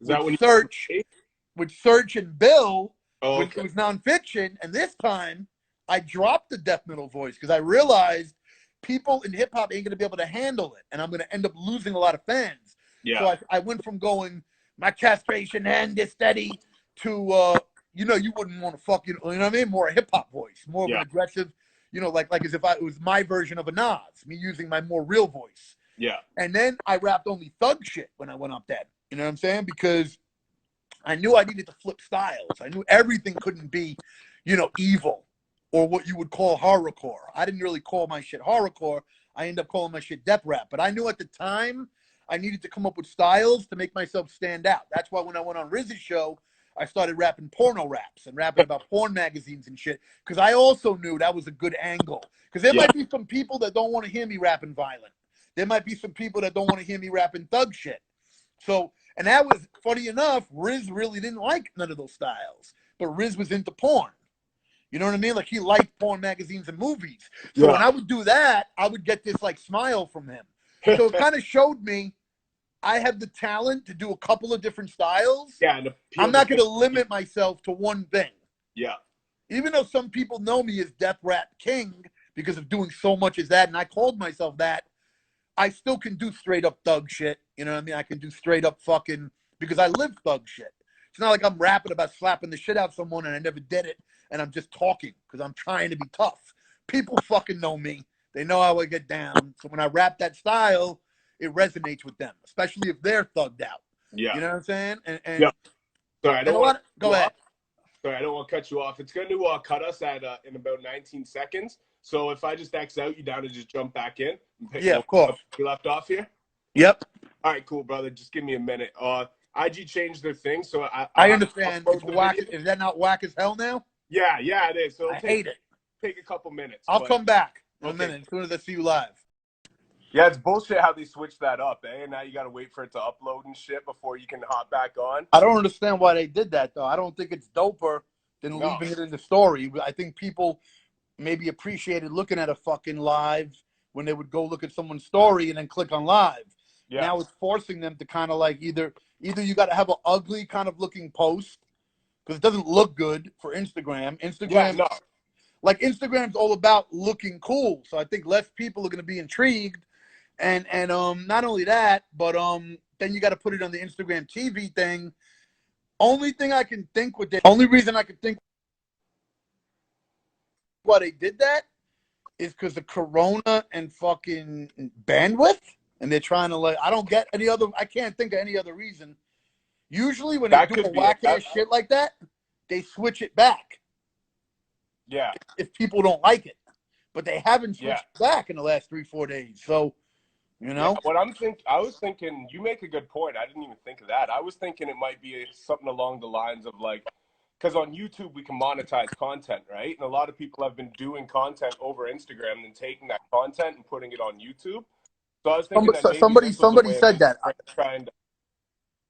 G: with Search and Bill, which was nonfiction. And this time I dropped the death metal voice because I realized people in hip hop ain't going to be able to handle it. And I'm going to end up losing a lot of fans.
F: Yeah.
G: So I went from going, my castration hand is steady, to, you wouldn't want to fuck, you know what I mean? More a hip hop voice, more of an aggressive, like as if it was my version of a Nas, me using my more real voice.
F: Yeah.
G: And then I rapped only thug shit when I went up that. You know what I'm saying? Because I knew I needed to flip styles. I knew everything couldn't be, evil or what you would call horrorcore. I didn't really call my shit horrorcore. I ended up calling my shit death rap. But I knew at the time I needed to come up with styles to make myself stand out. That's why when I went on Riz's show, I started rapping porno raps and rapping about porn magazines and shit. Because I also knew that was a good angle. Because there might be some people that don't want to hear me rapping violent. There might be some people that don't want to hear me rapping thug shit. So, and that was, funny enough, Riz really didn't like none of those styles. But Riz was into porn. You know what I mean? Like, he liked porn magazines and movies. So when I would do that, I would get this, smile from him. So it kind of showed me I have the talent to do a couple of different styles.
F: Yeah.
G: I'm not going to limit myself to one thing.
F: Yeah.
G: Even though some people know me as Death Rap King because of doing so much as that, and I called myself that, I still can do straight up thug shit. You know what I mean? I can do straight up fucking, because I live thug shit. It's not like I'm rapping about slapping the shit out of someone and I never did it and I'm just talking because I'm trying to be tough. People fucking know me. They know how I get down. So when I rap that style, it resonates with them, especially if they're thugged out.
F: Yeah.
G: You know what I'm saying? And
F: yeah. Sorry, I don't want to
G: go ahead.
F: Sorry, I don't want to cut you off. It's going to cut us at in about 19 seconds. So if I just X out, you down to just jump back in?
G: Yeah, of course.
F: You left off here?
G: Yep.
F: All right, cool, brother. Just give me a minute. IG changed their thing, so
G: I understand. It's whack. Is that not whack as hell now?
F: Yeah, it is. So
G: I hate it.
F: Take a couple minutes.
G: I'll come back in a minute as soon as I see you live.
F: Yeah, it's bullshit how they switched that up, eh? And now you got to wait for it to upload and shit before you can hop back on.
G: I don't understand why they did that, though. I don't think it's doper than leaving it in the story. I think people maybe appreciated looking at a fucking live when they would go look at someone's story and then click on live. Yeah. Now it's forcing them to kind of like either you got to have an ugly kind of looking post because it doesn't look good for Instagram. Like Instagram's all about looking cool. So I think less people are going to be intrigued. And not only that, but then you got to put it on the Instagram TV thing. Only reason I can think why they did that is because of Corona and fucking bandwidth. And they're trying to I can't think of any other reason. Usually when they do a whack ass shit like that, they switch it back.
F: Yeah.
G: If people don't like it. But they haven't switched it back in the last 3-4 days. So, you know?
F: Yeah, I was thinking, you make a good point. I didn't even think of that. I was thinking it might be something along the lines of like, because on YouTube we can monetize content, right? And a lot of people have been doing content over Instagram and taking that content and putting it on YouTube. So I was thinking
G: somebody said that.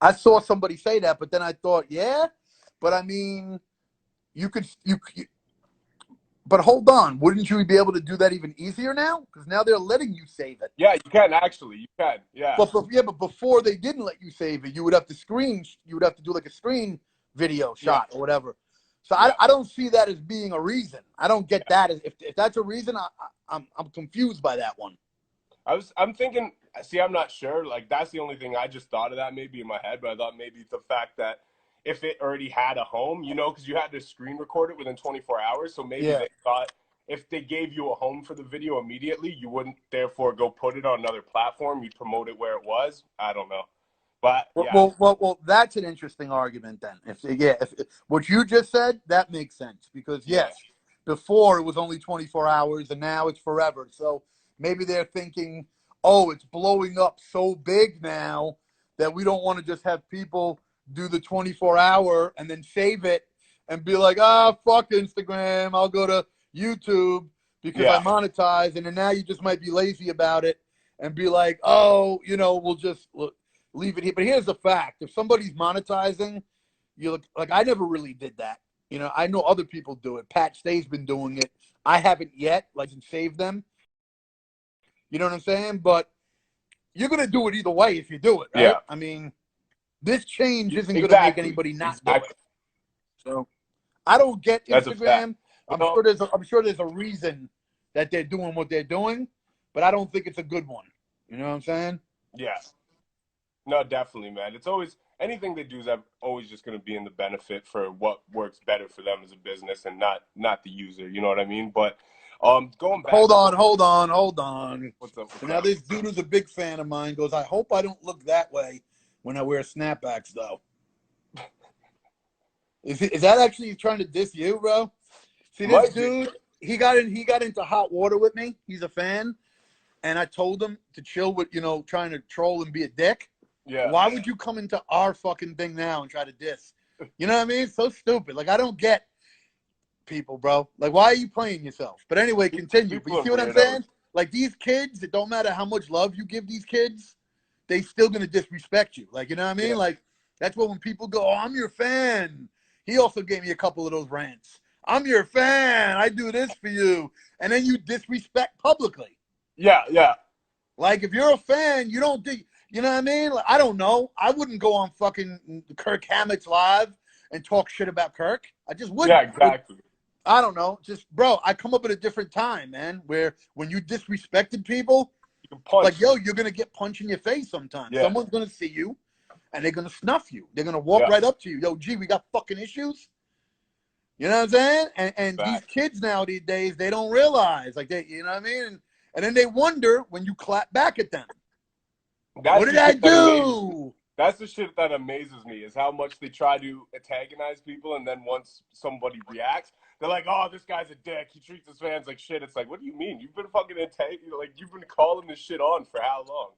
G: I saw somebody say that, but then I thought, but I mean, but hold on, wouldn't you be able to do that even easier now? Because now they're letting you save it.
F: Yeah, you can actually. You can. Yeah.
G: But before they didn't let you save it, you would have to do like a screen video shot or whatever. So I don't see that as being a reason. I don't get that. If that's a reason, I'm confused by that one.
F: I'm thinking, see, I'm not sure. Like, that's the only thing I just thought of that maybe in my head, but I thought maybe the fact that if it already had a home, you know, because you had to screen record it within 24 hours. So maybe they thought if they gave you a home for the video immediately, you wouldn't therefore go put it on another platform. You'd promote it where it was. I don't know. But
G: well, that's an interesting argument then. If what you just said, that makes sense because before it was only 24 hours and now it's forever. So maybe they're thinking, oh, it's blowing up so big now that we don't want to just have people do the 24-hour and then save it and be like, fuck Instagram, I'll go to YouTube because I monetize. And then now you just might be lazy about it and be like, oh, you know, we'll just leave it here. But here's the fact. If somebody's monetizing, you look like I never really did that. You know, I know other people do it. Pat Stay's been doing it. I haven't yet, like, save them. You know what I'm saying? But you're going to do it either way if you do it, right? Yeah. I mean, this change isn't going to make anybody not do it. So I don't get Instagram. I'm sure there's a reason that they're doing what they're doing, but I don't think it's a good one. You know what I'm saying?
F: Yeah. No, definitely, man. It's always anything they do is always just going to be in the benefit for what works better for them as a business and not the user. You know what I mean? But going back.
G: Hold on.
F: What's up?
G: Now this dude who's a big fan of mine goes, I hope I don't look that way when I wear snapbacks, though. Is that actually trying to diss you, bro? See, this dude, he got into hot water with me. He's a fan, and I told him to chill with, you know, trying to troll and be a dick.
F: Yeah.
G: Why would you come into our fucking thing now and try to diss? You know what I mean? So stupid. Like, I don't get people, bro. Like, why are you playing yourself? But anyway, continue. But you see what I'm saying? Like, these kids, it don't matter how much love you give these kids, they still gonna disrespect you. Like, you know what I mean? Yeah. Like, that's what when people go, oh, I'm your fan. He also gave me a couple of those rants. I'm your fan. I do this for you. And then you disrespect publicly.
F: Yeah.
G: Like, if you're a fan, you don't think, you know what I mean? Like, I don't know. I wouldn't go on fucking Kirk Hammett's live and talk shit about Kirk. I just wouldn't.
F: Yeah, exactly.
G: I don't know. Just, bro, I come up at a different time, man, where when you disrespected people, you can punch. Like, yo, you're going to get punched in your face sometimes. Yeah. Someone's going to see you, and they're going to snuff you. They're going to walk right up to you. Yo, G, we got fucking issues. You know what I'm saying? And these kids nowadays, they don't realize. Like, you know what I mean? And then they wonder when you clap back at them.
F: That's
G: What did
F: the
G: I
F: shit that amazes me.
G: do?
F: That's the shit that amazes me is how much they try to antagonize people, and then once somebody reacts, they're like, "Oh, this guy's a dick. He treats his fans like shit." It's like, what do you mean? You've been fucking you've been calling this shit on for how long?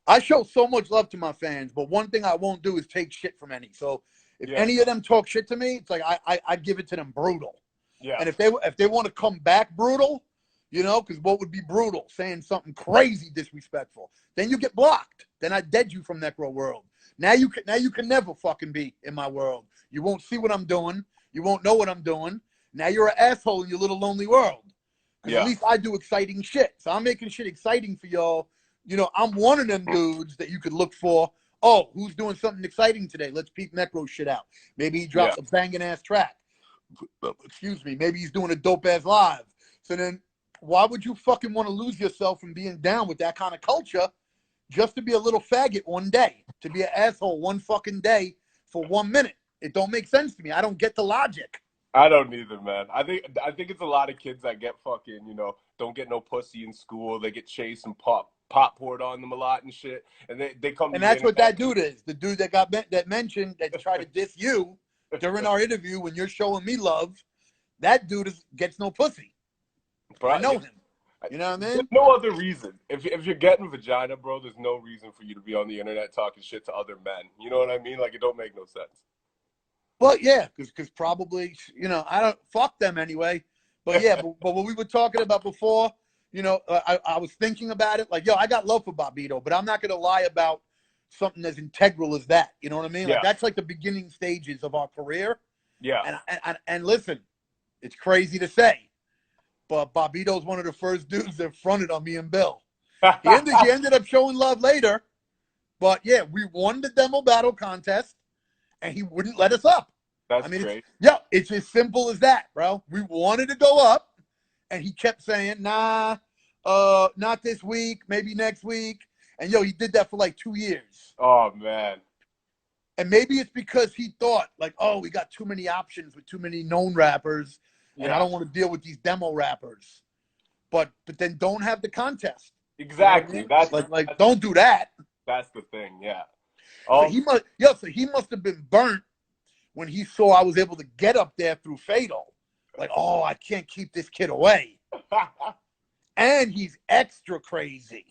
G: I show so much love to my fans, but one thing I won't do is take shit from any. So if
F: Yeah.
G: any of them talk shit to me, it's like I give it to them brutal.
F: Yeah.
G: And if they want to come back brutal, you know, because what would be brutal? Saying something crazy disrespectful. Then you get blocked. Then I dead you from Necro world. Now you can never fucking be in my world. You won't see what I'm doing. You won't know what I'm doing. Now you're an asshole in your little lonely world. Because at least I do exciting shit. So I'm making shit exciting for y'all. You know, I'm one of them dudes that you could look for. Oh, who's doing something exciting today? Let's peep Necro shit out. Maybe he drops a banging ass track. Excuse me. Maybe he's doing a dope ass live. So then why would you fucking want to lose yourself from being down with that kind of culture just to be a little faggot one day, to be an asshole one fucking day for 1 minute? It don't make sense to me. I don't get the logic.
F: I don't either, man. I think it's a lot of kids that get fucking, you know, don't get no pussy in school. They get chased and pop poured on them a lot and shit. And they come to
G: And that's what that dude is. The dude that mentioned that tried to diss you during our interview when you're showing me love. That dude gets no pussy. Bro, I know him. You know what I mean?
F: There's no other reason. If you're getting vagina, bro, there's no reason for you to be on the internet talking shit to other men. You know what I mean? Like, it don't make no sense.
G: Well, yeah, because probably, you know, I don't fuck them anyway. But yeah, but what we were talking about before, you know, I was thinking about it. Like, yo, I got love for Bobbito, but I'm not going to lie about something as integral as that. You know what I mean? Like, that's like the beginning stages of our career.
F: Yeah.
G: And listen, it's crazy to say, but Bobbito's one of the first dudes that fronted on me and Bill. He ended up showing love later. But yeah, we won the demo battle contest, and he wouldn't let us up.
F: That's great.
G: It's as simple as that, bro. We wanted to go up, and he kept saying, nah, not this week, maybe next week. And he did that for like 2 years.
F: Oh, man.
G: And maybe it's because he thought, like, oh, we got too many options with too many known rappers, and I don't want to deal with these demo rappers. But then don't have the contest.
F: Exactly.
G: You know what I mean? That's don't do that.
F: That's the thing, yeah.
G: So he must have been burnt when he saw I was able to get up there through Fatal. Like, oh, I can't keep this kid away. And he's extra crazy.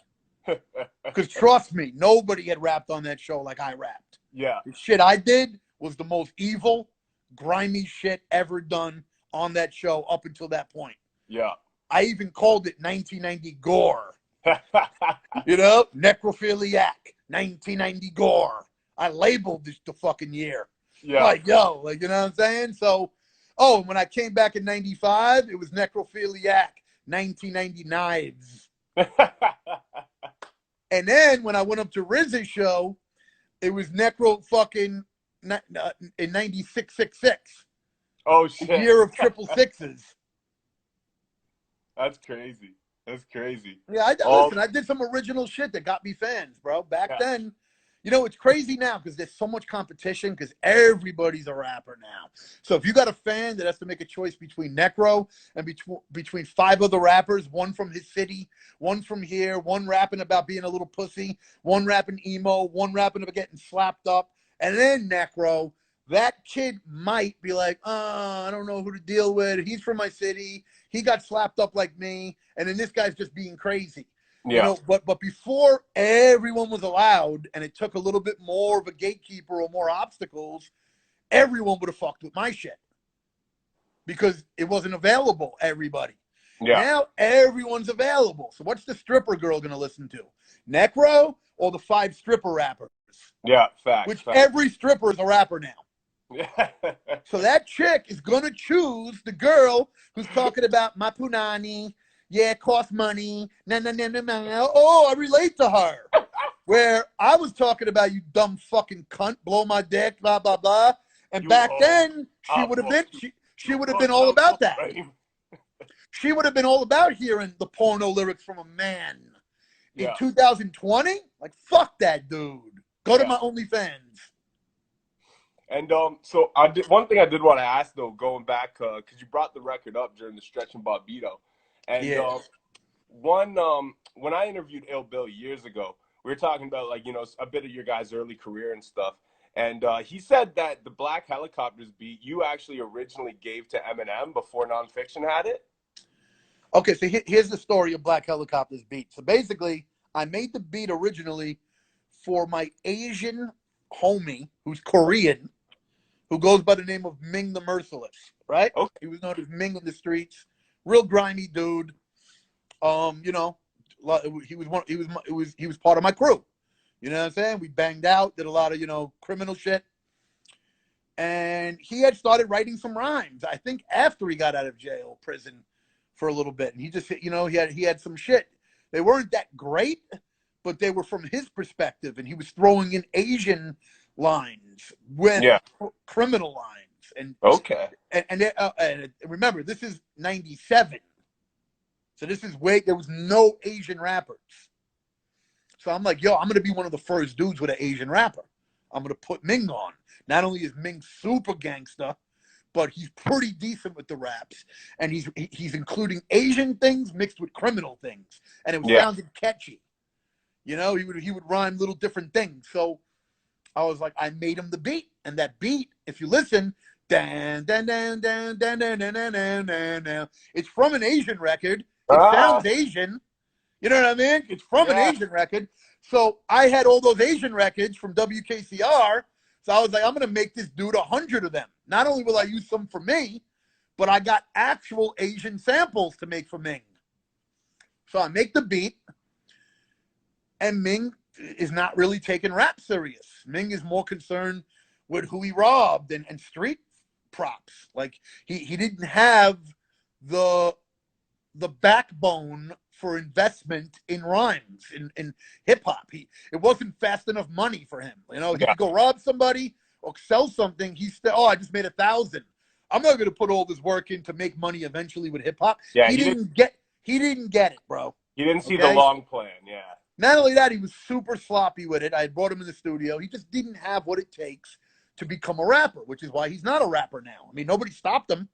G: Because trust me, nobody had rapped on that show like I rapped.
F: Yeah.
G: The shit I did was the most evil, grimy shit ever done on that show up until that point.
F: Yeah.
G: I even called it 1990 gore. You know? Necrophiliac, 1990 gore. I labeled the fucking year.
F: Yeah.
G: Like, yo, like, you know what I'm saying? So, when I came back in 95, it was Necrophiliac, 1990 Knives. And then when I went up to Riz's show, it was Necro fucking in 9666.
F: Oh, shit.
G: The year of triple sixes.
F: That's crazy. That's crazy.
G: Yeah, listen, I did some original shit that got me fans, bro. Back then, you know, it's crazy now because there's so much competition because everybody's a rapper now. So if you got a fan that has to make a choice between Necro and between 5 other rappers, one from his city, one from here, one rapping about being a little pussy, one rapping emo, one rapping about getting slapped up, and then Necro, that kid might be like, I don't know who to deal with. He's from my city. He got slapped up like me. And then this guy's just being crazy. Yeah. You know, but before everyone was allowed, and it took a little bit more of a gatekeeper or more obstacles, everyone would have fucked with my shit because it wasn't available. Everybody. Yeah. Now everyone's available. So what's the stripper girl gonna listen to? Necro or the 5 stripper rappers?
F: Yeah, fact.
G: Which every stripper is a rapper now. Yeah. So that chick is gonna choose the girl who's talking about my punani. Yeah, it costs money. No. Oh, I relate to her. Where I was talking about, you dumb fucking cunt, blow my dick, blah blah blah. And back then, she would have been all about that. She would have been all about hearing the porno lyrics from a man. In 2020, like fuck that dude. Go to my OnlyFans.
F: And so one thing I did want to ask though, going back, because you brought the record up during the Stretch and Bobbito. And when I interviewed Ill Bill years ago, we were talking about like, you know, a bit of your guys' early career and stuff. And he said that the Black Helicopters beat you actually originally gave to Eminem before Nonfiction had it.
G: Okay, so here's the story of Black Helicopters beat. So basically, I made the beat originally for my Asian homie who's Korean, who goes by the name of Ming the Merciless, right?
F: Okay.
G: He was known as Ming in the streets. Real grimy dude. You know, he was part of my crew. You know what I'm saying? We banged out, did a lot of, you know, criminal shit. And he had started writing some rhymes, I think after he got out of jail, prison for a little bit. And he just, you know, he had some shit. They weren't that great, but they were from his perspective. And he was throwing in Asian lines with criminal lines. And
F: okay.
G: And remember, this is 97. So this is there was no Asian rappers. So I'm like, yo, I'm going to be one of the first dudes with an Asian rapper. I'm going to put Ming on. Not only is Ming super gangster, but he's pretty decent with the raps. And he's including Asian things mixed with criminal things. And it sounded catchy. You know, he would rhyme little different things. So I was like, I made him the beat. And that beat, if you listen, dan, dan, dan, dan, dan, dan, dan, dan, dan, dan, dan. It's from an Asian record. It sounds Asian. You know what I mean? It's from an Asian record. So I had all those Asian records from WKCR. So I was like, I'm going to make this dude 100 of them. Not only will I use some for me, but I got actual Asian samples to make for Ming. So I make the beat, and Ming is not really taking rap serious. Ming is more concerned with who he robbed and street props. Like, he didn't have the backbone for investment in rhymes, in hip-hop. It wasn't fast enough money for him. You know, he could go rob somebody or sell something. He said, I just made 1,000. I'm not going to put all this work in to make money eventually with hip-hop. Yeah, he didn't get it, bro.
F: He didn't see the long plan,
G: Not only that, he was super sloppy with it. I brought him in the studio. He just didn't have what it takes to become a rapper, which is why he's not a rapper now. I mean, nobody stopped him.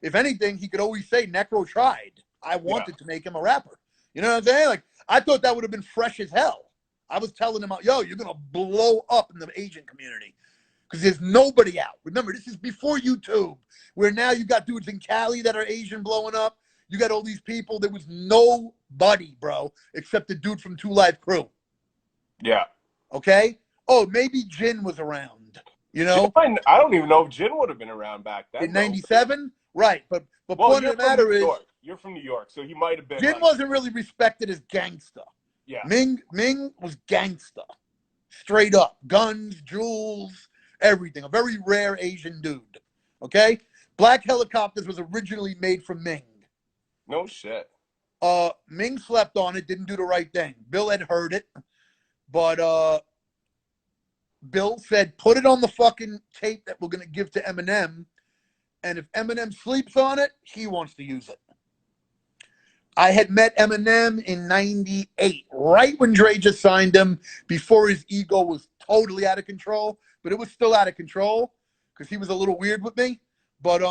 G: If anything, he could always say, Necro tried. I wanted to make him a rapper. You know what I'm saying? Like, I thought that would have been fresh as hell. I was telling him, yo, you're going to blow up in the Asian community because there's nobody out. Remember, this is before YouTube, where now you got dudes in Cali that are Asian blowing up. You got all these people. There was nobody, bro, except the dude from 2 Live Crew.
F: Yeah.
G: Okay? Oh, maybe Jin was around, you know?
F: I don't even know if Jin would have been around back then.
G: In 97? Right. But point of the matter is,
F: you're from New York, so he might have been.
G: Jin wasn't really respected as gangsta.
F: Yeah.
G: Ming was gangsta. Straight up. Guns, jewels, everything. A very rare Asian dude. Okay? Black Helicopters was originally made for Ming.
F: No shit.
G: Ming slept on it, didn't do the right thing. Bill had heard it, but Bill said, put it on the fucking tape that we're going to give to Eminem, and if Eminem sleeps on it, he wants to use it. I had met Eminem in 98, right when Dre just signed him, before his ego was totally out of control, but it was still out of control because he was a little weird with me. But,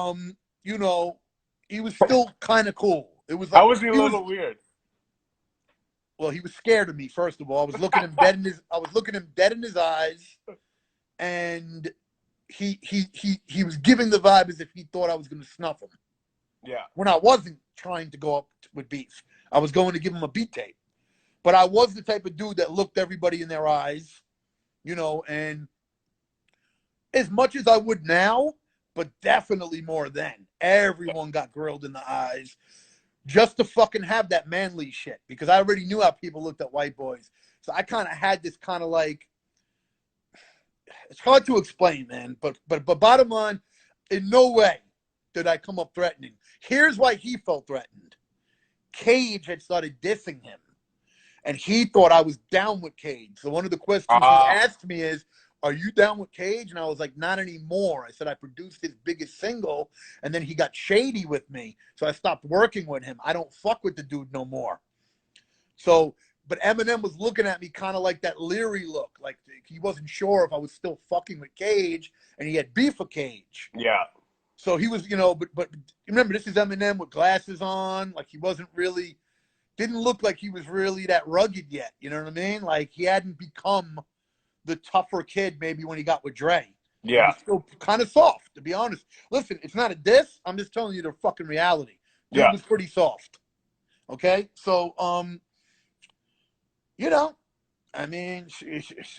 G: you know, he was still kind of cool. It was like,
F: how was he a little weird?
G: Well, he was scared of me, first of all. I was looking him dead in his eyes, and he was giving the vibe as if he thought I was going to snuff him.
F: Yeah.
G: When I wasn't trying to go up with beef. I was going to give him a beat tape. But I was the type of dude that looked everybody in their eyes, you know, and as much as I would now, but definitely more then. Everyone got grilled in the eyes just to fucking have that manly shit, because I already knew how people looked at white boys. So I kind of had this kind of like, it's hard to explain, man, but bottom line, in no way did I come up threatening. Here's why he felt threatened. Cage had started dissing him, and he thought I was down with Cage. So one of the questions he asked me is, are you down with Cage? And I was like, not anymore. I said, I produced his biggest single, and then he got shady with me, so I stopped working with him. I don't fuck with the dude no more. So, but Eminem was looking at me kind of like that leery look, like he wasn't sure if I was still fucking with Cage, and he had beef with Cage.
F: Yeah.
G: So he was, you know, but remember, this is Eminem with glasses on. Like, he wasn't really didn't look like he was really that rugged yet. You know what I mean? Like he hadn't become the tougher kid maybe when he got with Dre.
F: Yeah.
G: He was still kind of soft, to be honest. Listen, it's not a diss. I'm just telling you the fucking reality. Dude was pretty soft. Okay? So, you know, I mean,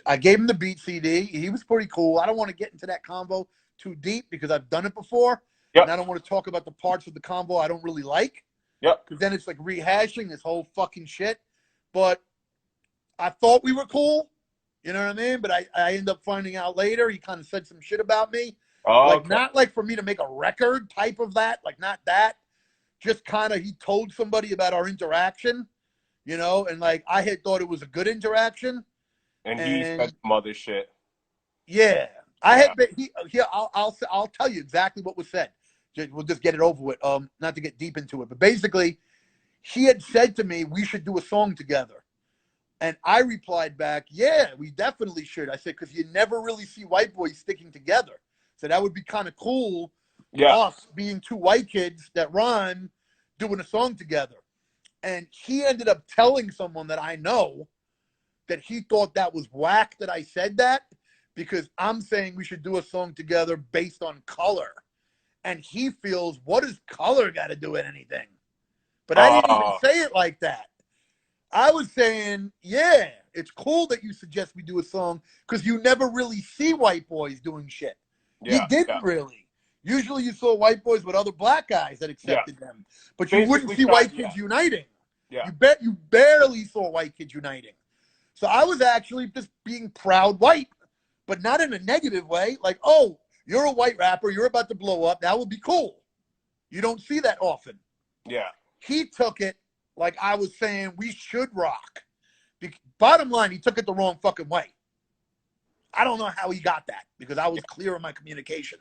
G: I gave him the beat CD. He was pretty cool. I don't want to get into that combo too deep because I've done it before.
F: Yep.
G: And I don't want to talk about the parts of the combo I don't really like.
F: Yep.
G: Because then it's like rehashing this whole fucking shit. But I thought we were cool. You know what I mean? But I end up finding out later he kind of said some shit about me.
F: Oh,
G: like,
F: okay.
G: not like for me to make a record type of that. Like, not that. Just kind of he told somebody about our interaction, you know? And, like, I had thought it was a good interaction.
F: And he said some other shit.
G: Yeah. I'll tell you exactly what was said. We'll just get it over with. Not to get deep into it. But basically, he had said to me, we should do a song together. And I replied back, yeah, we definitely should. I said, because you never really see white boys sticking together. So that would be kind of cool, us being two white kids that rhyme, doing a song together. And he ended up telling someone that I know that he thought that was whack that I said that, because I'm saying we should do a song together based on color. And he feels, what does color got to do with anything? But I didn't even say it like that. I was saying, yeah, it's cool that you suggest we do a song because you never really see white boys doing shit. You didn't really. Usually you saw white boys with other black guys that accepted them. But you wouldn't see white kids uniting.
F: Yeah.
G: You barely saw white kids uniting. So I was actually just being proud white, but not in a negative way. Like, oh, you're a white rapper. You're about to blow up. That would be cool. You don't see that often.
F: Yeah.
G: He took it like I was saying we should rock. Bottom line, he took it the wrong fucking way. I don't know how he got that because I was clear in my communication.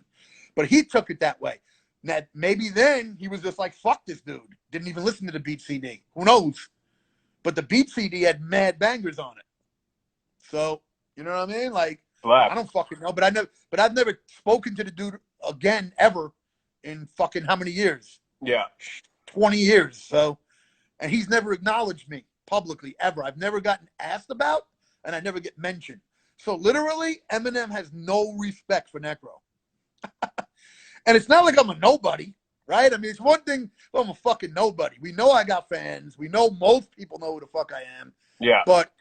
G: But he took it that way. That maybe then he was just like, fuck this dude. Didn't even listen to the beat CD. Who knows? But the beat CD had mad bangers on it. So, you know what I mean? Like, I don't fucking know. But I've never spoken to the dude again ever in fucking how many years?
F: Yeah.
G: 20 years. So, and he's never acknowledged me publicly ever. I've never gotten asked about, and I never get mentioned. So literally, Eminem has no respect for Necro. And it's not like I'm a nobody, right? I mean, it's one thing if I'm a fucking nobody. We know I got fans. We know most people know who the fuck I am.
F: Yeah.
G: But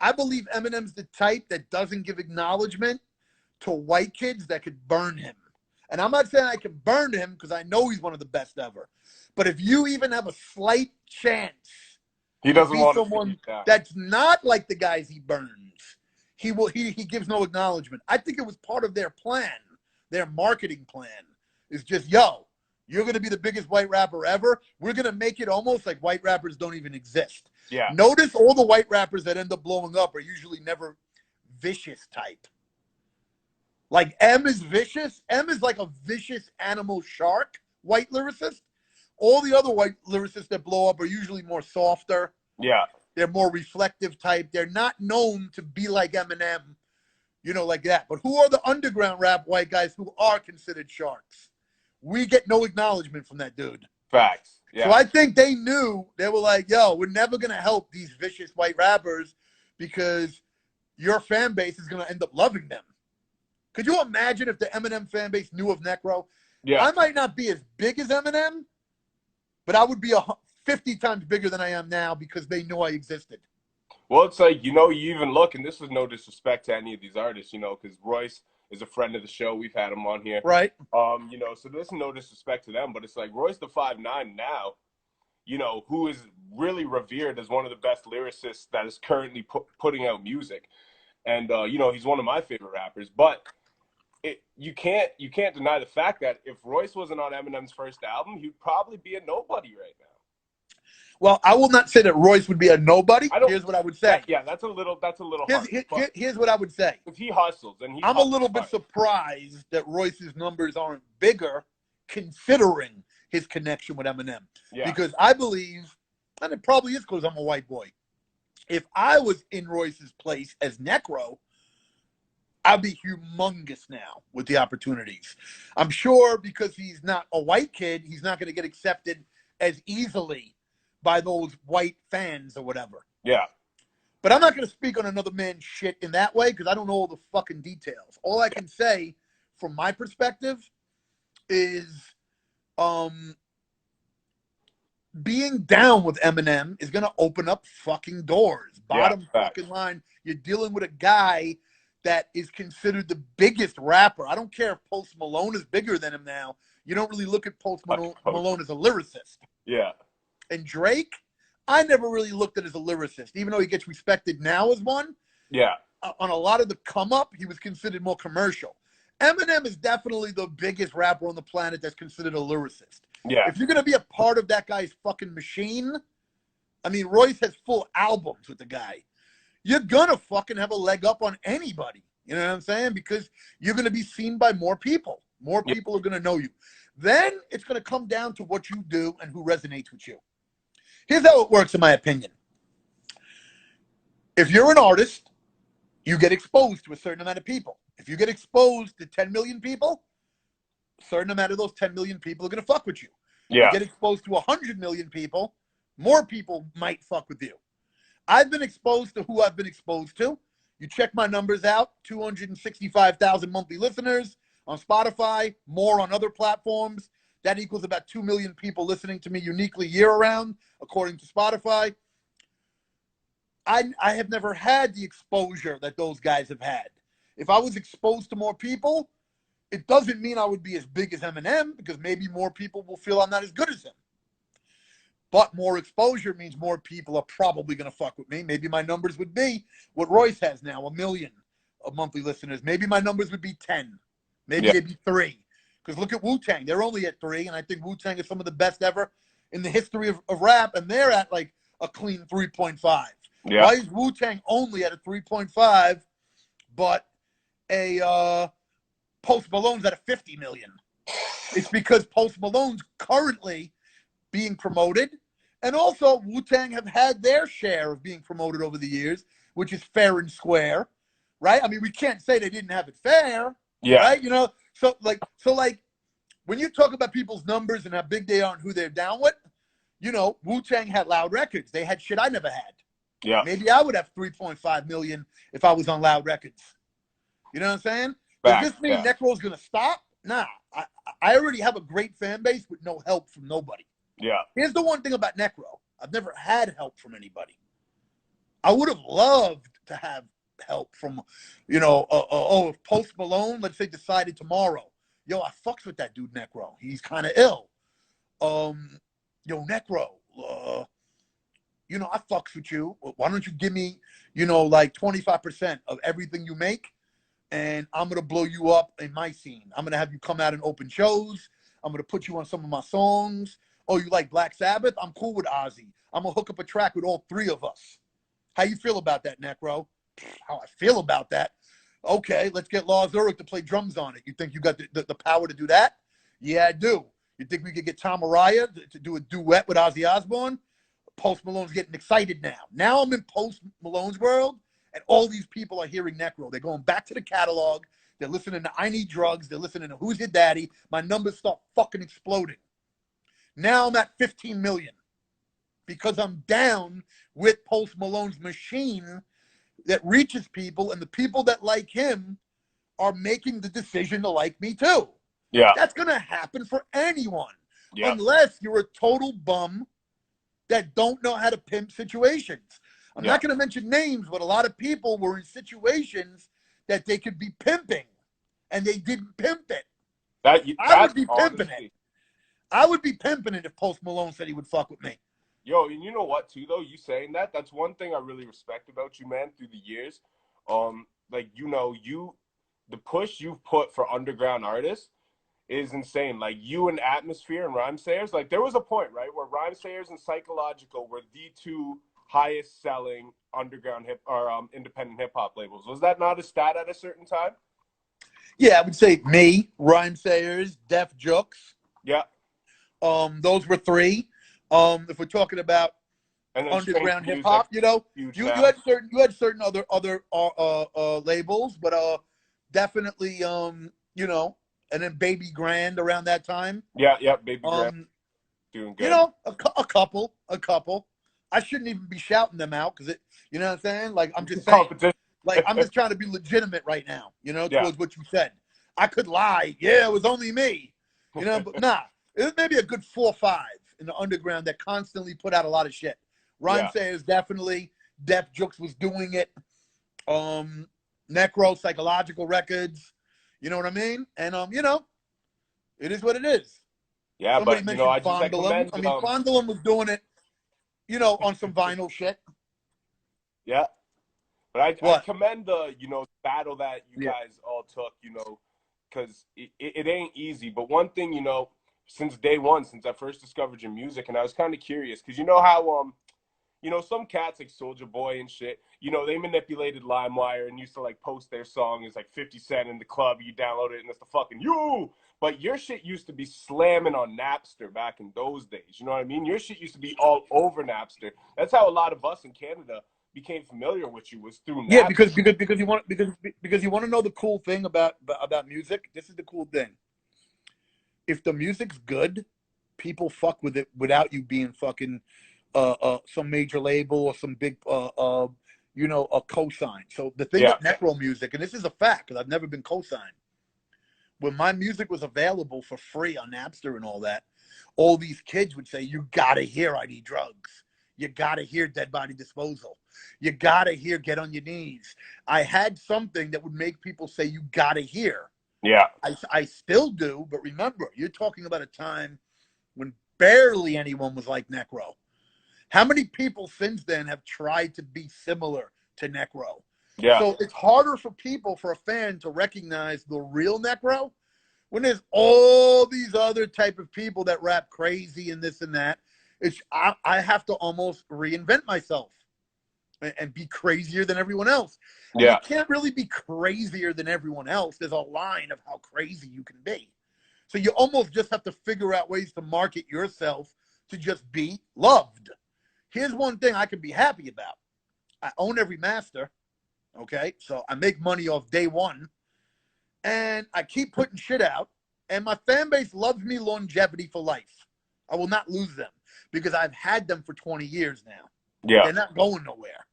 G: I believe Eminem's the type that doesn't give acknowledgement to white kids that could burn him. And I'm not saying I can burn him because I know he's one of the best ever. But if you even have a slight chance
F: he doesn't want
G: someone that's not like the guys he burns, he gives no acknowledgement. I think it was part of their plan, their marketing plan. Is just, yo, you're going to be the biggest white rapper ever. We're going to make it almost like white rappers don't even exist.
F: Yeah.
G: Notice all the white rappers that end up blowing up are usually never vicious type. Like M is vicious. M is like a vicious animal shark white lyricist. All the other white lyricists that blow up are usually more softer.
F: Yeah.
G: They're more reflective type. They're not known to be like Eminem, you know, like that. But who are the underground rap white guys who are considered sharks? We get no acknowledgement from that dude.
F: Facts. Yeah.
G: So I think they knew, they were like, yo, we're never going to help these vicious white rappers because your fan base is going to end up loving them. Could you imagine if the Eminem fan base knew of Necro?
F: Yeah.
G: I might not be as big as Eminem, but I would be 50 times bigger than I am now because they knew I existed.
F: Well, it's like, you know, you even look, and this is no disrespect to any of these artists, you know, because Royce is a friend of the show. We've had him on here.
G: Right.
F: You know, so there's no disrespect to them, but it's like Royce the 5'9" now, you know, who is really revered as one of the best lyricists that is currently putting out music. And, you know, he's one of my favorite rappers. But you can't deny the fact that if Royce wasn't on Eminem's first album, he'd probably be a nobody right now.
G: Well, I will not say that Royce would be a nobody. Here's what I would say.
F: Yeah, that's a little
G: here's what I would say.
F: If he hustles and
G: I'm a little bit surprised that Royce's numbers aren't bigger considering his connection with Eminem.
F: Yeah.
G: Because I believe, and it probably is because I'm a white boy, if I was in Royce's place as Necro, I'd be humongous now with the opportunities. I'm sure because he's not a white kid, he's not going to get accepted as easily by those white fans or whatever.
F: Yeah.
G: But I'm not going to speak on another man's shit in that way because I don't know all the fucking details. All I can say from my perspective is being down with Eminem is going to open up fucking doors. Bottom fucking line. You're dealing with a guy that is considered the biggest rapper. I don't care if Post Malone is bigger than him now. You don't really look at Post Malone as a lyricist.
F: Yeah.
G: And Drake, I never really looked at as a lyricist, even though he gets respected now as one.
F: Yeah.
G: On a lot of the come up, he was considered more commercial. Eminem is definitely the biggest rapper on the planet that's considered a lyricist.
F: Yeah.
G: If you're going to be a part of that guy's fucking machine, I mean, Royce has full albums with the guy. You're going to fucking have a leg up on anybody. You know what I'm saying? Because you're going to be seen by more people. More people are going to know you. Then it's going to come down to what you do and who resonates with you. Here's how it works, in my opinion. If you're an artist, you get exposed to a certain amount of people. If you get exposed to 10 million people, a certain amount of those 10 million people are going to fuck with you.
F: Yeah.
G: You get exposed to 100 million people, more people might fuck with you. I've been exposed to who I've been exposed to. You check my numbers out, 265,000 monthly listeners on Spotify, more on other platforms. That equals about 2 million people listening to me uniquely year-round, according to Spotify. I have never had the exposure that those guys have had. If I was exposed to more people, it doesn't mean I would be as big as Eminem, because maybe more people will feel I'm not as good as him. But more exposure means more people are probably going to fuck with me. Maybe my numbers would be what Royce has now, 1 million of monthly listeners. Maybe my numbers would be 10. Maybe they'd be 3. Because look at Wu-Tang. They're only at 3, and I think Wu-Tang is some of the best ever in the history of rap, and they're at like a clean 3.5.
F: Yeah.
G: Why is Wu-Tang only at a 3.5, but a Post Malone's at a 50 million? It's because Post Malone's currently being promoted, and also Wu-Tang have had their share of being promoted over the years, which is fair and square, right? I mean, we can't say they didn't have it fair, right? You know, so like when you talk about people's numbers and how big they are and who they're down with, you know, Wu-Tang had Loud Records. They had shit I never had.
F: Yeah.
G: Maybe I would have 3.5 million if I was on Loud Records. You know what I'm saying? Does this mean Necro's going to stop? Nah. I already have a great fan base with no help from nobody.
F: Yeah.
G: Here's the one thing about Necro. I've never had help from anybody. I would have loved to have help from, you know, if Post Malone, let's say, decided tomorrow, yo, I fucks with that dude Necro. He's kind of ill. Yo, Necro, you know, I fucks with you. Why don't you give me, you know, like 25% of everything you make, and I'm going to blow you up in my scene. I'm going to have you come out and open shows. I'm going to put you on some of my songs. Oh, you like Black Sabbath? I'm cool with Ozzy. I'm going to hook up a track with all 3 of us. How you feel about that, Necro? How I feel about that? Okay, let's get Lars Ulrich to play drums on it. You think you got the power to do that? Yeah, I do. You think we could get Tom Araya to do a duet with Ozzy Osbourne? Post Malone's getting excited now. Now I'm in Post Malone's world, and all these people are hearing Necro. They're going back to the catalog. They're listening to I Need Drugs. They're listening to Who's Your Daddy. My numbers start fucking exploding. Now I'm at 15 million because I'm down with Post Malone's machine that reaches people, and the people that like him are making the decision to like me too.
F: Yeah.
G: That's going to happen for anyone, unless you're a total bum that don't know how to pimp situations. I'm not going to mention names, but a lot of people were in situations that they could be pimping, and they didn't pimp it. I would be pimping it. I would be pimping it if Post Malone said he would fuck with me.
F: Yo, and you know what, too, though? You saying that's one thing I really respect about you, man, through the years. Like, you know, the push you've put for underground artists is insane. Like, you and Atmosphere and Rhymesayers, like, there was a point, right, where Rhymesayers and Psycho+Logical were the 2 highest selling underground independent hip-hop labels. Was that not a stat at a certain time?
G: Yeah, I would say me, Rhymesayers, Def Jux.
F: Yeah.
G: Those were 3. If we're talking about underground hip hop, you know, you had certain other labels, but definitely you know, and then Baby Grand around that time.
F: Yeah, Baby Grand. Doing good.
G: You know, a couple. I shouldn't even be shouting them out because you know what I'm saying? Like, I'm just saying, like, I'm just trying to be legitimate right now, you know, towards what you said. I could lie. Yeah, it was only me, you know, but nah, it was maybe a good 4 or 5 in the underground that constantly put out a lot of shit. Rhyme Sayers definitely. Def Jux was doing it. Necro, Psycho+Logical Records. You know what I mean? And, you know, it is what it is.
F: Yeah,
G: Somebody
F: but, you know,
G: mentioned
F: I commend,
G: I mean, Fondulum was doing it, you know, on some vinyl shit.
F: Yeah. But I commend the, you know, battle that you guys all took, you know, because it ain't easy. But one thing, you know, since day one, since I first discovered your music, and I was kind of curious, because you know how, you know, some cats like Soulja Boy and shit, you know, they manipulated LimeWire and used to like post their song as like 50 Cent in the club. You download it and it's the fucking you. But your shit used to be slamming on Napster back in those days. You know what I mean? Your shit used to be all over Napster. That's how a lot of us in Canada became familiar with you, was through Napster.
G: Yeah, because you want to know the cool thing about music. This is the cool thing. If the music's good, people fuck with it without you being fucking some major label or some big you know, a cosign. So the thing with Necro music, and this is a fact because I've never been cosigned. When my music was available for free on Napster and all that, all these kids would say, "You gotta hear I Need Drugs. You gotta hear Dead Body Disposal. You gotta hear Get on Your Knees." I had something that would make people say, "You gotta hear."
F: Yeah.
G: I still do, but remember, you're talking about a time when barely anyone was like Necro. How many people since then have tried to be similar to Necro?
F: Yeah.
G: So it's harder for people, for a fan, to recognize the real Necro when there's all these other type of people that rap crazy and this and that. I have to almost reinvent myself and be crazier than everyone else. And you can't really be crazier than everyone else. There's a line of how crazy you can be. So you almost just have to figure out ways to market yourself to just be loved. Here's one thing I can be happy about. I own every master, okay? So I make money off day one, and I keep putting shit out, and my fan base loves me longevity for life. I will not lose them because I've had them for 20 years now.
F: Yeah.
G: They're not going nowhere.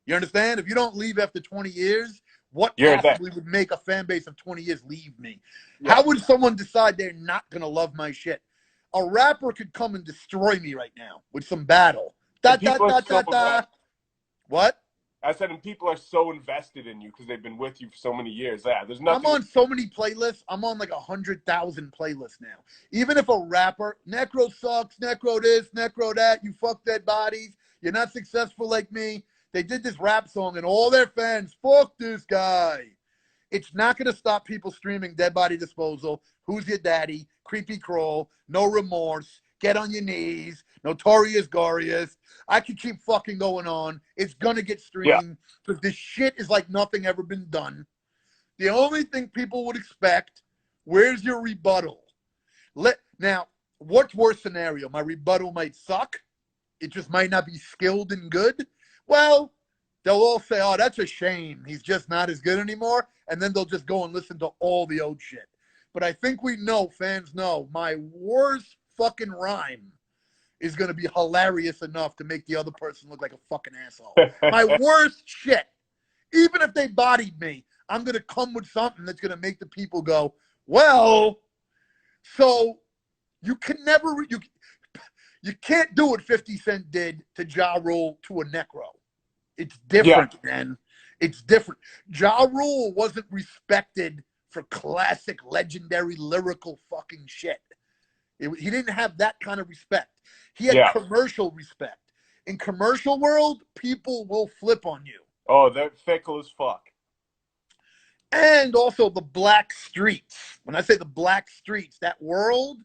G: You understand? If you don't leave after 20 years, what possibly would make a fan base of 20 years leave me? Yeah. How would someone decide they're not going to love my shit? A rapper could come and destroy me right now with some battle. What?
F: I said, and people are so invested in you because they've been with you for so many years. Yeah, there's nothing.
G: I'm on so many playlists. I'm on like 100,000 playlists now. Even if a rapper, Necro sucks, Necro this, Necro that, you fuck dead bodies, you're not successful like me. They did this rap song and all their fans, fuck this guy. It's not going to stop people streaming Dead Body Disposal, Who's Your Daddy, Creepy Crawl, No Remorse, Get on Your Knees, Notorious Glorious. I could keep fucking going on. It's going to get streamed because this shit is like nothing ever been done. The only thing people would expect, where's your rebuttal? Now, what's worst scenario? My rebuttal might suck. It just might not be skilled and good. Well, they'll all say, oh, that's a shame. He's just not as good anymore. And then they'll just go and listen to all the old shit. But I think we know, fans know, my worst fucking rhyme is going to be hilarious enough to make the other person look like a fucking asshole. My worst shit. Even if they bodied me, I'm going to come with something that's going to make the people go, well, so you can never, you can't do what 50 Cent did to Ja Rule to a Necro. It's different, man. It's different. Ja Rule wasn't respected for classic, legendary, lyrical fucking shit. He didn't have that kind of respect. He had commercial respect. In commercial world, people will flip on you.
F: Oh, they're fickle as fuck.
G: And also the black streets. When I say the black streets, that world,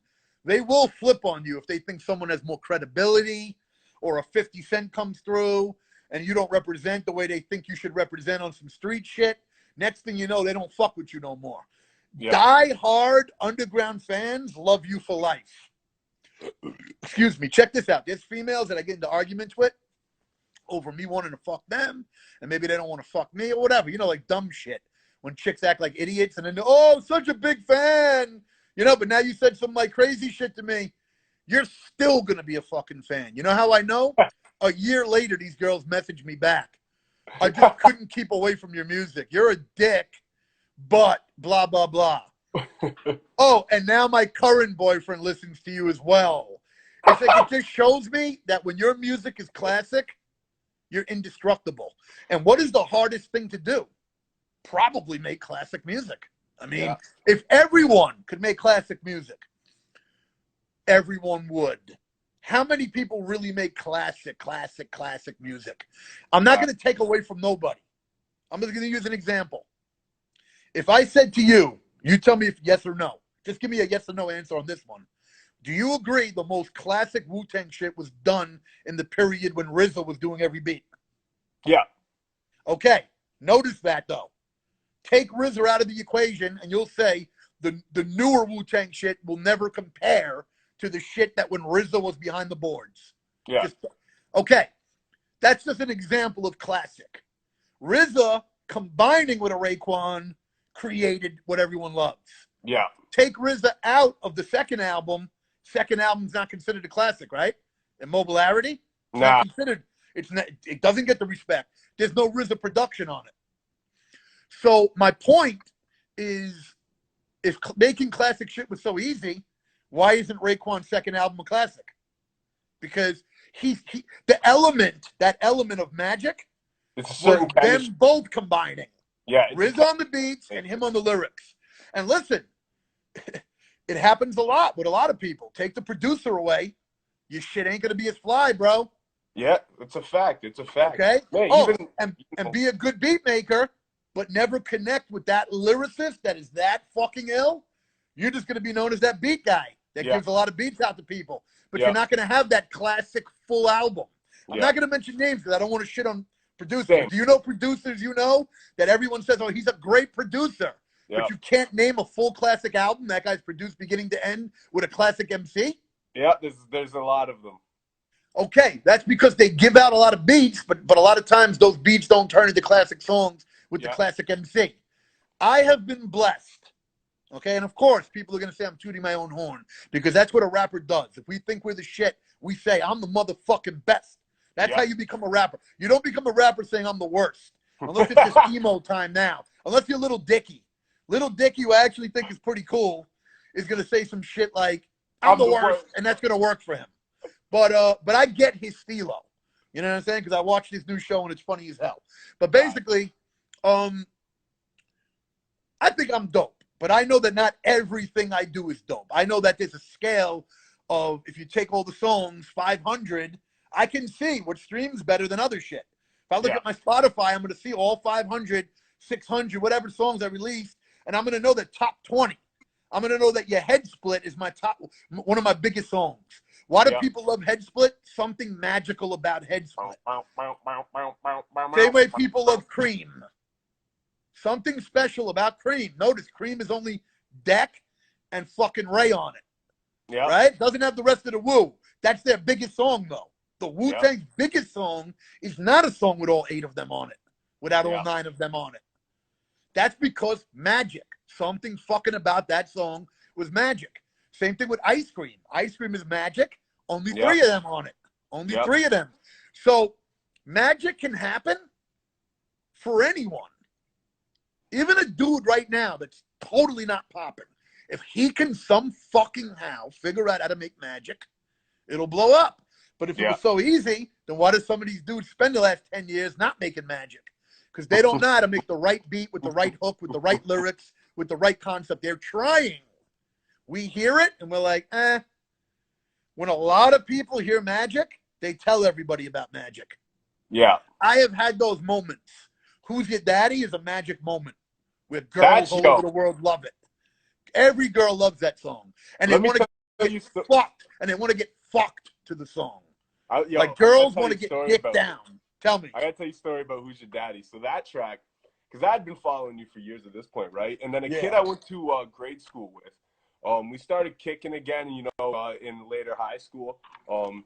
G: they will flip on you if they think someone has more credibility or a 50 Cent comes through and you don't represent the way they think you should represent on some street shit. Next thing you know, they don't fuck with you no more. Die-hard underground fans love you for life. Excuse me. Check this out. There's females that I get into arguments with over me wanting to fuck them, and maybe they don't want to fuck me or whatever. You know, like dumb shit. When chicks act like idiots and then, oh, such a big fan. You know, but now you said some like crazy shit to me. you're still going to be a fucking fan. You know how I know? A year later, these girls message me back. I just couldn't keep away from your music. You're a dick, but blah, blah, blah. Oh, and now my current boyfriend listens to you as well. It's like it just shows me that when your music is classic, you're indestructible. And what is the hardest thing to do? Probably make classic music. I mean, if everyone could make classic music, everyone would. How many people really make classic music? I'm not going to take away from nobody. I'm just going to use an example. If I said to you, you tell me if yes or no. Just give me a yes or no answer on this one. Do you agree the most classic Wu-Tang shit was done in the period when RZA was doing every beat?
F: Yeah.
G: Okay. Notice that, though. Take RZA out of the equation, and you'll say the newer Wu-Tang shit will never compare to the shit that when RZA was behind the boards.
F: Yeah.
G: Okay. That's just an example of classic. RZA combining with a Raekwon created what everyone loves.
F: Yeah.
G: Take RZA out of the second album. Second album's not considered a classic, right? Immobilarity? It's not considered. It doesn't get the respect. There's no RZA production on it. So my point is, if making classic shit was so easy, why isn't Raekwon's second album a classic? Because that element of magic was them both combining.
F: Yeah.
G: RZA on the beats and him on the lyrics. And listen, it happens a lot with a lot of people. Take the producer away, your shit ain't gonna be as fly, bro.
F: Yeah, it's a fact. It's a fact.
G: Okay.
F: Yeah,
G: and be a good beat maker, but never connect with that lyricist that is that fucking ill. You're just gonna be known as that beat guy that gives a lot of beats out to people. But you're not gonna have that classic full album. I'm not gonna mention names because I don't want to shit on producers. Do you know producers that everyone says, oh, he's a great producer? But you can't name a full classic album that guy's produced beginning to end with a classic MC?
F: Yeah, there's a lot of them.
G: Okay, that's because they give out a lot of beats, but a lot of times those beats don't turn into classic songs with the classic MC. I have been blessed, okay? And of course, people are going to say I'm tooting my own horn because that's what a rapper does. If we think we're the shit, we say, I'm the motherfucking best. That's how you become a rapper. You don't become a rapper saying I'm the worst, unless it's just emo time now. Unless you're Little Dicky. Little Dicky, who I actually think is pretty cool, is going to say some shit like, I'm the worst, and that's going to work for him. But I get his stilo. You know what I'm saying? Because I watched his new show, and it's funny as hell. But basically, I think I'm dope. But I know that not everything I do is dope. I know that there's a scale of, if you take all the songs, 500, I can see what streams better than other shit. If I look at my Spotify, I'm going to see all 500, 600, whatever songs I released, and I'm going to know the top 20. I'm going to know that your Head Split is one of my biggest songs. Why do people love Head Split? Something magical about Head Split. Same way people love Cream. Something special about Cream. Notice Cream is only Deck and fucking Ray on it.
F: Yeah.
G: Right? Doesn't have the rest of the Wu. That's their biggest song, though. The Wu-Tang's biggest song is not a song with all 8 of them on it. Without all 9 of them on it. That's because magic. Something fucking about that song was magic. Same thing with Ice Cream. Ice Cream is magic. Only 3 of them on it. Only 3 of them. So magic can happen for anyone. Even a dude right now that's totally not popping. If he can some fucking how figure out how to make magic, it'll blow up. But if it was so easy, then why do some of these dudes spend the last 10 years not making magic? Because they don't know how to make the right beat with the right hook, with the right lyrics, with the right concept. They're trying. We hear it, and we're like, eh. When a lot of people hear magic, they tell everybody about magic.
F: Yeah.
G: I have had those moments. Who's Your Daddy is a magic moment where girls all over the world love it. Every girl loves that song. And they want to get fucked. And they want to get fucked to the song. Like girls want to get dicked down. Tell me.
F: I got to tell you a story about Who's Your Daddy. So that track, because I'd been following you for years at this point, right? And then a kid I went to grade school with, we started kicking again, you know, in later high school,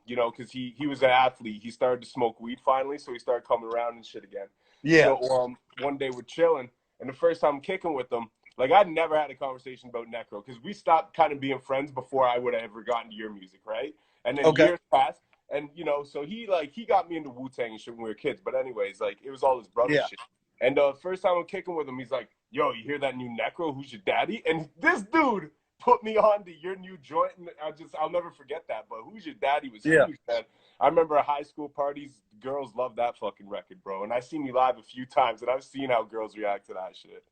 F: you know, because he was an athlete. He started to smoke weed finally, so he started coming around and shit again.
G: Yeah.
F: So one day we're chilling, and the first time I'm kicking with him, like I never had a conversation about Necro because we stopped kind of being friends before I would have ever gotten to your music, right? And then years passed, and you know, so he got me into Wu-Tang and shit when we were kids. But anyways, like it was all his brother shit. And first time I'm kicking with him, he's like, "Yo, you hear that new Necro? Who's your daddy?" And this dude put me on to your new joint, and I'll never forget that. But Who's Your Daddy was huge, man. I remember at high school parties, girls loved that fucking record, bro. And I've seen you live a few times, and I've seen how girls react to that shit.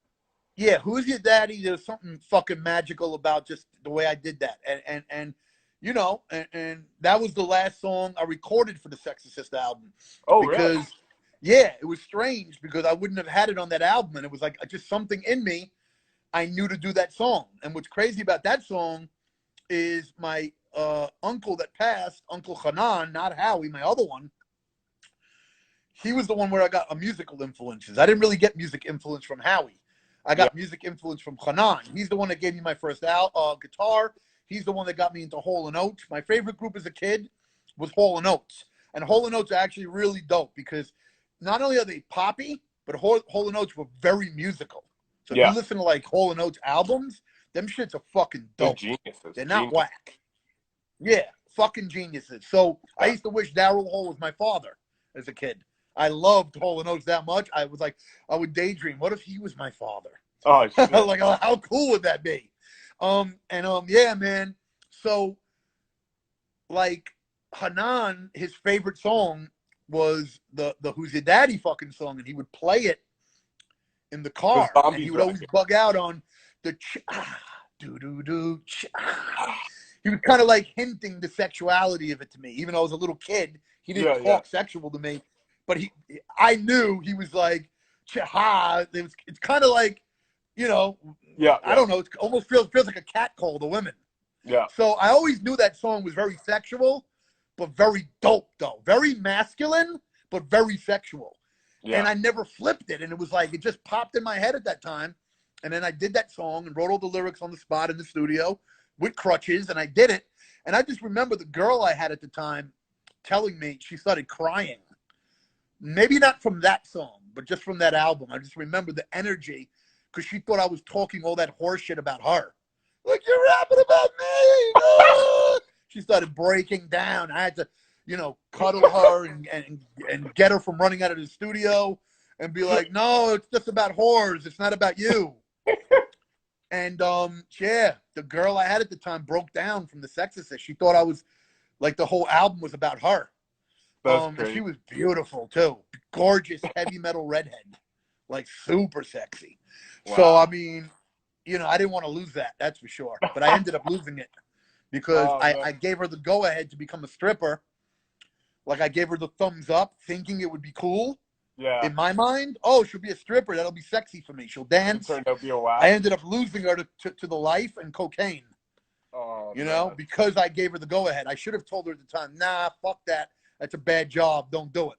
G: Yeah, Who's Your Daddy? There's something fucking magical about just the way I did that, and you know, and that was the last song I recorded for the Sexorcist album.
F: Oh,
G: because,
F: really?
G: Yeah, it was strange because I wouldn't have had it on that album, and it was like just something in me. I knew to do that song, and what's crazy about that song is my uncle that passed, Uncle Hanan, not Howie, my other one. He was the one where I got a musical influences. I didn't really get music influence from Howie. I got music influence from Hanan. He's the one that gave me my first guitar. He's the one that got me into Hall & Oates. My favorite group as a kid was Hall & Oates. And Hall & Oates are actually really dope because not only are they poppy, but Hall & Oates were very musical. So if you listen to like Hall & Oates albums, them shits are fucking dope.
F: They're geniuses.
G: They're not whack. Yeah, fucking geniuses. So I used to wish Daryl Hall was my father as a kid. I loved Hall & Oates that much. I was like, I would daydream, what if he was my father?
F: Oh, shit.
G: Like, how cool would that be? Yeah, man. So, like, Hanan, his favorite song was the Who's Your Daddy fucking song, and he would play it in the car, and he would always bug out on the do-do-do. He was kind of like hinting the sexuality of it to me, even though I was a little kid. He didn't talk sexual to me, but I knew he was like, it's kind of like, you know, I don't know. It almost feels like a cat call to women. Yeah. So I always knew that song was very sexual, but very dope, though. Very masculine, but very sexual. Yeah. And I never flipped it. And it was like, it just popped in my head at that time. And then I did that song and wrote all the lyrics on the spot in the studio with crutches. And I did it. And I just remember the girl I had at the time telling me she started crying. Maybe not from that song, but just from that album. I just remember the energy because she thought I was talking all that horse shit about her. Like, you're rapping about me. No! She started breaking down. I had to, you know, cuddle her and get her from running out of the studio and be like, no, it's just about whores. It's not about you. And, yeah, the girl I had at the time broke down from the Sexorcist. She thought I was, like, the whole album was about her. And she was beautiful, too. Gorgeous, heavy metal redhead. Like, super sexy. Wow. So, I mean, you know, I didn't want to lose that. That's for sure. But I ended up losing it because I gave her the go-ahead to become a stripper. Like, I gave her the thumbs up, thinking it would be cool. Yeah. In my mind, oh, she'll be a stripper. That'll be sexy for me. She'll dance. It turned out to be a wow. I ended up losing her to the life and cocaine. Oh, you know, because I gave her the go-ahead. I should have told her at the time, nah, fuck that. That's a bad job. Don't do it.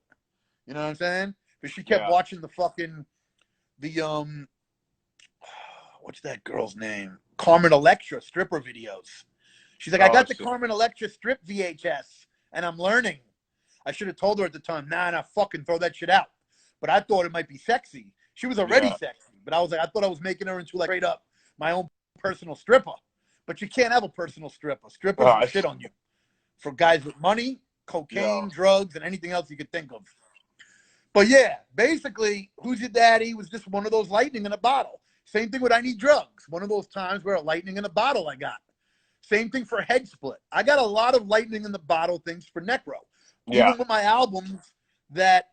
G: You know what I'm saying? But she kept watching the fucking, what's that girl's name? Carmen Electra stripper videos. She's like, I got the Carmen Electra strip VHS, and I'm learning. I should have told her at the time, nah, fucking throw that shit out. But I thought it might be sexy. She was already sexy. But I was like, I thought I was making her into, like, straight up my own personal stripper. But you can't have a personal stripper. Strippers will shit on you. For guys with money, cocaine, drugs, and anything else you could think of. But yeah, basically, Who's Your Daddy was just one of those lightning in a bottle. Same thing with I Need Drugs. One of those times where a lightning in a bottle I got. Same thing for Head Split. I got a lot of lightning in the bottle things for Necro. Yeah. Even with my albums that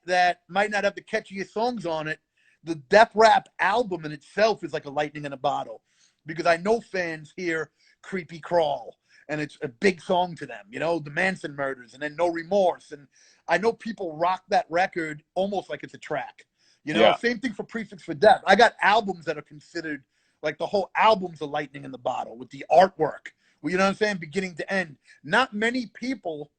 G: might not have the catchiest songs on it, the Death Rap album in itself is like a lightning in a bottle. Because I know fans hear Creepy Crawl, and it's a big song to them, you know, the Manson murders, and then No Remorse. And I know people rock that record almost like it's a track. You know, same thing for Prefix for Death. I got albums that are considered, like the whole album's a lightning in the bottle with the artwork. Well, you know what I'm saying? Beginning to end. Not many people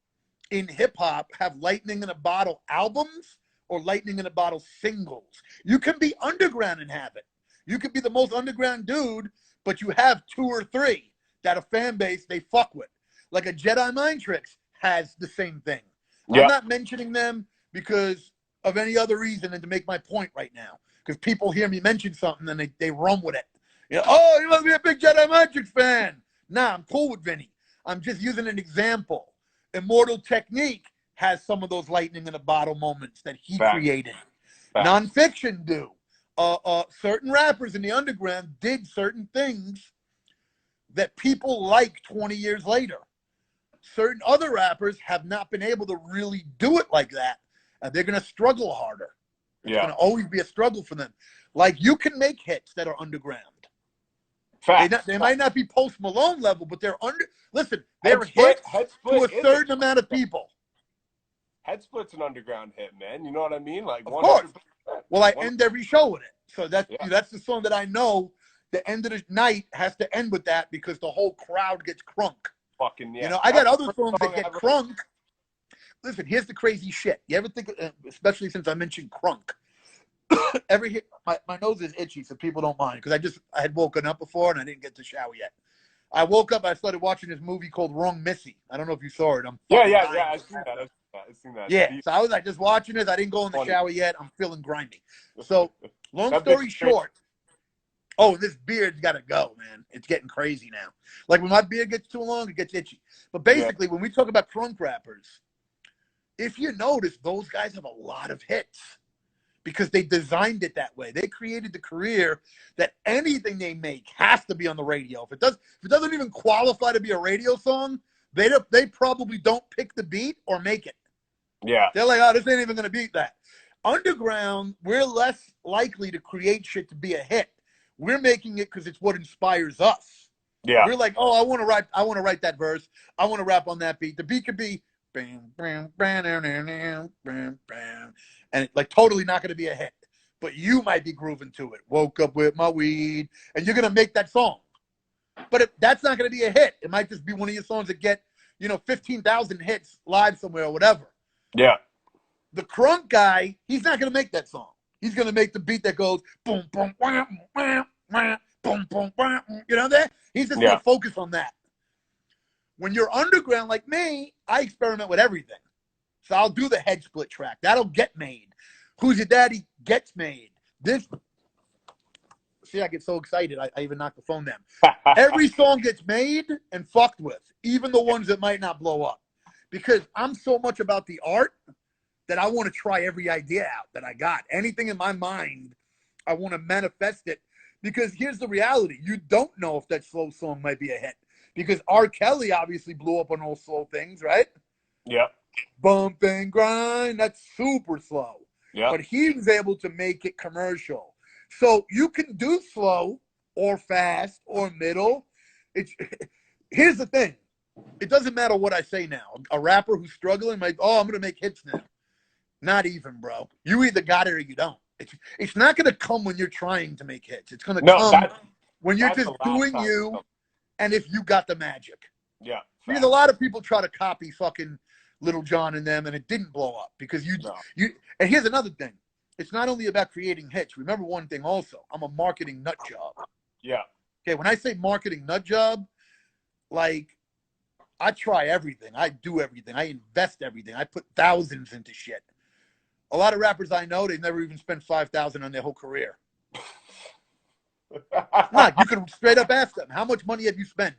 G: in hip-hop have lightning in a bottle albums or lightning in a bottle singles. You can be underground and have it. You could be the most underground dude, but you have 2 or 3 that a fan base they fuck with. Like a Jedi Mind Tricks has the same thing. Yeah. I'm not mentioning them because of any other reason than to make my point right now. Because people hear me mention something and they run with it. You know, oh, you must be a big Jedi Matrix fan. Nah, I'm cool with Vinny. I'm just using an example. Immortal Technique has some of those lightning in a bottle moments that he created. Nonfiction do. Certain rappers in the underground did certain things that people like 20 years later. Certain other rappers have not been able to really do it like that, and they're going to struggle harder. It's going to always be a struggle for them. Like, you can make hits that are underground. They might not be Post Malone level, but they're listen, they're hits to a certain amount of people.
F: Head Split's an underground hit, man. You know what I mean? Like,
G: of course. Well, I end every show with it. So that's the song that I know the end of the night has to end with that because the whole crowd gets crunk.
F: Fucking yeah.
G: You know, I got other songs that get crunk. Listen, here's the crazy shit. You ever think, especially since I mentioned crunk, my nose is itchy, so people don't mind, because I had woken up before and I didn't get to shower yet. I woke up, I started watching this movie called Wrong Missy. I don't know if you saw it.
F: I've seen that.
G: Yeah, so I was like just watching this. I didn't go in the shower yet. I'm feeling grimy. So, long story short, this beard's got to go, man. It's getting crazy now. Like, when my beard gets too long, it gets itchy. But basically, when we talk about crunk rappers, if you notice, those guys have a lot of hits because they designed it that way. They created the career that anything they make has to be on the radio. If it doesn't even qualify to be a radio song, they probably don't pick the beat or make it.
F: Yeah.
G: They're like, oh, this ain't even going to beat that. Underground, we're less likely to create shit to be a hit. We're making it because it's what inspires us.
F: Yeah.
G: We're like, oh, I want to write that verse. I want to rap on that beat. The beat could be bam, bam, bam, bam, bam, bam, and it's like totally not going to be a hit. But you might be grooving to it. Woke up with my weed, and you're going to make that song. But that's not going to be a hit. It might just be one of your songs that get, 15,000 hits live somewhere or whatever.
F: Yeah.
G: The crunk guy, he's not going to make that song. He's going to make the beat that goes boom, boom, wham, wham, wham, boom, boom, wham. You know that? He's just going to focus on that. When you're underground like me, I experiment with everything. So I'll do the head split track. That'll get made. Who's Your Daddy gets made. See, I get so excited. I even knocked the phone down. Every song gets made and fucked with, even the ones that might not blow up. Because I'm so much about the art that I want to try every idea out that I got. Anything in my mind, I want to manifest it. Because here's the reality. You don't know if that slow song might be a hit. Because R. Kelly obviously blew up on all slow things, right?
F: Yeah.
G: Bump and grind, that's super slow.
F: Yeah.
G: But he was able to make it commercial. So you can do slow or fast or middle. Here's the thing. It doesn't matter what I say now. A rapper who's struggling might, I'm going to make hits now. Not even, bro. You either got it or you don't. It's not going to come when you're trying to make hits. It's going to come when you're just doing you and if you got the magic.
F: Yeah.
G: Because a lot of people try to copy fucking Little John and them, and it didn't blow up because you. And here's another thing. It's not only about creating hits. Remember one thing also. I'm a marketing nut job.
F: Yeah.
G: Okay, when I say marketing nut job, like, I try everything. I do everything. I invest everything. I put thousands into shit. A lot of rappers I know, they've never even spent $5,000 on their whole career. Nah, you can straight up ask them, how much money have you spent?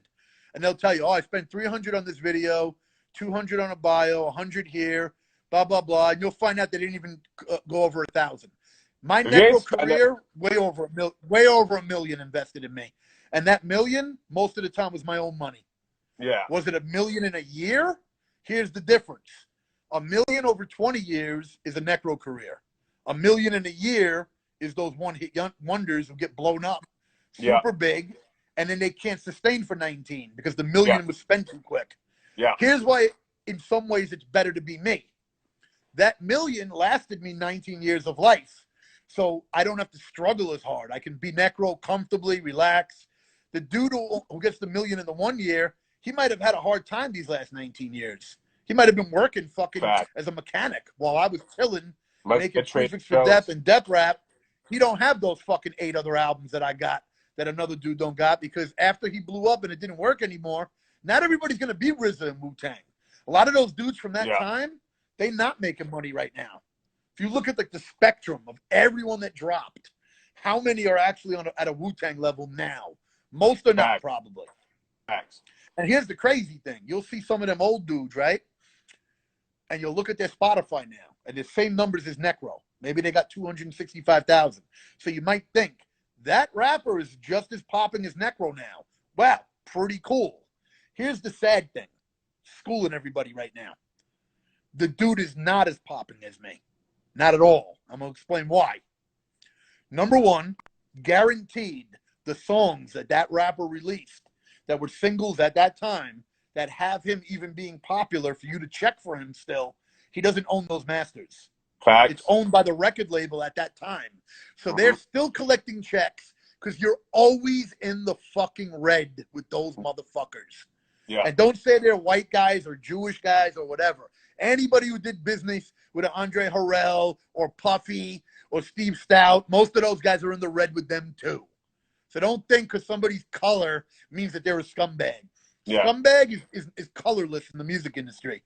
G: And they'll tell you, I spent $300 on this video, $200 on a bio, $100 here, blah, blah, blah. And you'll find out they didn't even go over $1,000. My Necro career, way over $1 million invested in me. And that $1 million, most of the time, was my own money.
F: Yeah.
G: Was it $1 million in a year? Here's the difference. $1 million over 20 years is a Necro career. $1 million in a year is those one-hit wonders who get blown up, super big, and then they can't sustain for 19 because the $1 million was spent too quick.
F: Yeah.
G: Here's why, in some ways, it's better to be me. That $1 million lasted me 19 years of life, so I don't have to struggle as hard. I can be Necro comfortably, relax. The dude who gets the $1 million in the 1 year, he might have had a hard time these last 19 years. He might have been working fucking as a mechanic while I was chilling, making prefix for Death and Death Rap. He don't have those fucking 8 other albums that I got that another dude don't got, because after he blew up and it didn't work anymore, not everybody's going to be RZA and Wu-Tang. A lot of those dudes from that time, they not making money right now. If you look at like the spectrum of everyone that dropped, How many are actually at a Wu-Tang level now? Most are not,
F: Facts.
G: probably.
F: Facts.
G: And here's the crazy thing. You'll see some of them old dudes, right? And you'll look at their Spotify now, and the same numbers as Necro. Maybe they got 265,000. So you might think, that rapper is just as popping as Necro now. Wow, pretty cool. Here's the sad thing. Schooling everybody right now. The dude is not as popping as me. Not at all. I'm going to explain why. Number one, guaranteed the songs that rapper released that were singles at that time that have him even being popular for you to check for him still, he doesn't own those masters.
F: Facts.
G: It's owned by the record label at that time. So they're still collecting checks because you're always in the fucking red with those motherfuckers.
F: Yeah.
G: And don't say they're white guys or Jewish guys or whatever. Anybody who did business with an Andre Harrell or Puffy or Steve Stout, most of those guys are in the red with them too. So don't think because somebody's color means that they're a scumbag.
F: Yeah.
G: Scumbag is colorless in the music industry.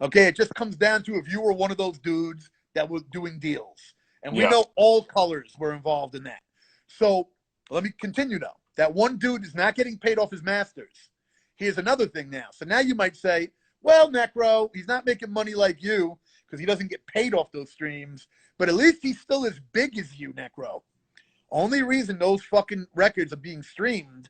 G: Okay, it just comes down to if you were one of those dudes that was doing deals. And we know all colors were involved in that. So let me continue though. That one dude is not getting paid off his masters. Here's another thing now. So now you might say, well, Necro, he's not making money like you because he doesn't get paid off those streams, but at least he's still as big as you, Necro. Only reason those fucking records are being streamed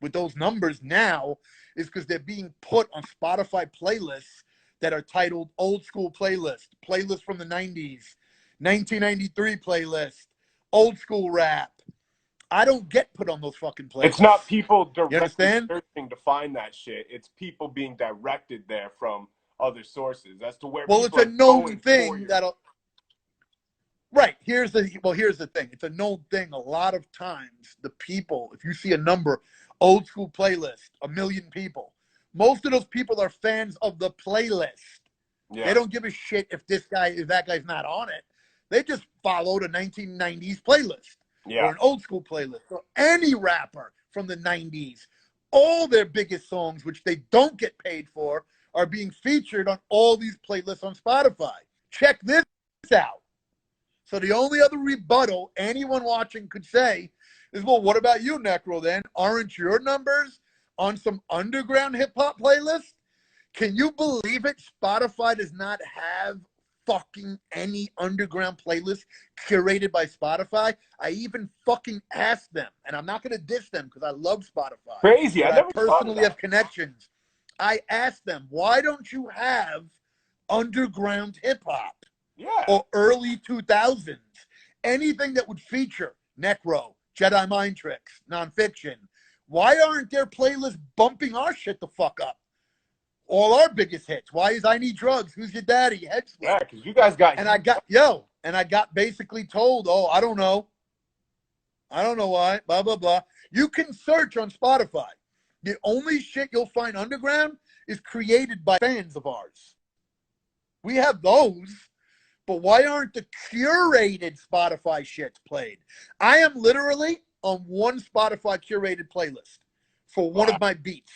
G: with those numbers now is because they're being put on Spotify playlists that are titled old school playlist from the 90s, 1993 playlist, old school rap. I don't get put on those fucking playlists.
F: It's not people
G: You
F: directly
G: understand?
F: searching to find that shit. It's people being directed there from other sources. That's to where.
G: Well,
F: people
G: it's a
F: are
G: known
F: going for
G: thing
F: you.
G: that'll. Right. Here's the thing. It's a known thing. A lot of times, the people, if you see a number, old school playlist, 1 million people, most of those people are fans of the playlist.
F: Yeah.
G: They don't give a shit if that guy's not on it. They just followed a 1990s playlist or an old school playlist. So any rapper from the 90s, all their biggest songs, which they don't get paid for, are being featured on all these playlists on Spotify. Check this out. So the only other rebuttal anyone watching could say is, well, what about you, Necro, then? Aren't your numbers on some underground hip-hop playlist? Can you believe it? Spotify does not have fucking any underground playlist curated by Spotify. I even fucking asked them, and I'm not going to diss them because I love Spotify.
F: Crazy. I never
G: personally have connections. I asked them, why don't you have underground hip-hop?
F: Yeah.
G: Or early 2000s, anything that would feature Necro, Jedi Mind Tricks, Nonfiction. Why aren't their playlists bumping our shit the fuck up? All our biggest hits. Why is I Need Drugs? Who's Your Daddy? Head Split.
F: Yeah, because you guys got.
G: And I got basically told, oh, I don't know why, blah, blah, blah. You can search on Spotify. The only shit you'll find underground is created by fans of ours. We have those. But why aren't the curated Spotify shits played? I am literally on one Spotify curated playlist for one of my beats.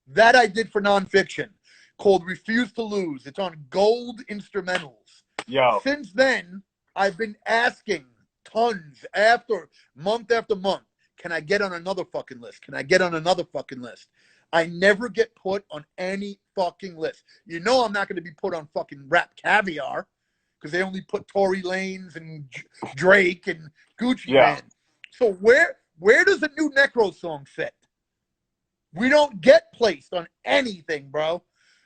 G: That I did for Nonfiction, called Refuse to Lose. It's on Gold Instrumentals.
F: Yo.
G: Since then, I've been asking tons month after month, can I get on another fucking list? Can I get on another fucking list? I never get put on any fucking list. You know I'm not going to be put on fucking Rap Caviar, because they only put Tory Lanez and Drake and Gucci Mane. So where does a new Necro song fit? We don't get placed on anything, bro.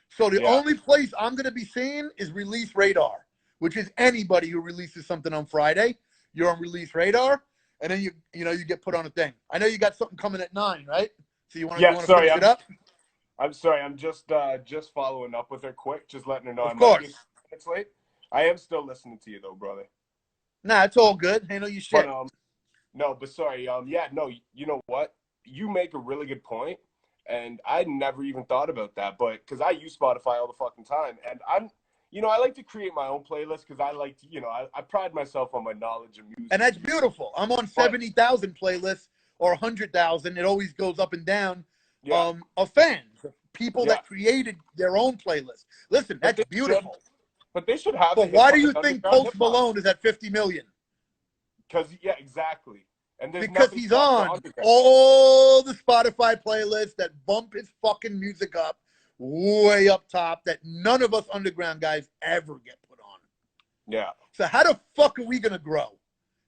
G: So the only place I'm going to be seen is Release Radar, which is anybody who releases something on Friday. You're on Release Radar, and then you get put on a thing. I know you got something coming at 9, right? So you want to finish it up?
F: I'm sorry. I'm just following up with her quick, just letting her know
G: Of course.
F: It's late. I am still listening to you though, brother.
G: Nah, it's all good. Handle your shit.
F: But sorry. You know what? You make a really good point, and I never even thought about that. But because I use Spotify all the fucking time, and I like to create my own playlist because I like to, I pride myself on my knowledge of music.
G: And that's beautiful. I'm on 70,000 playlists or 100,000. It always goes up and down. Of fans, people that created their own playlist. Listen, that's beautiful.
F: But they should have.
G: But why do you think Post Malone is at 50 million?
F: yeah, exactly. And there's
G: because
F: nothing
G: he's
F: called the
G: on
F: underground.
G: all the Spotify playlists that bump his fucking music up way up top that none of us underground guys ever get put on.
F: Yeah.
G: So how the fuck are we going to grow?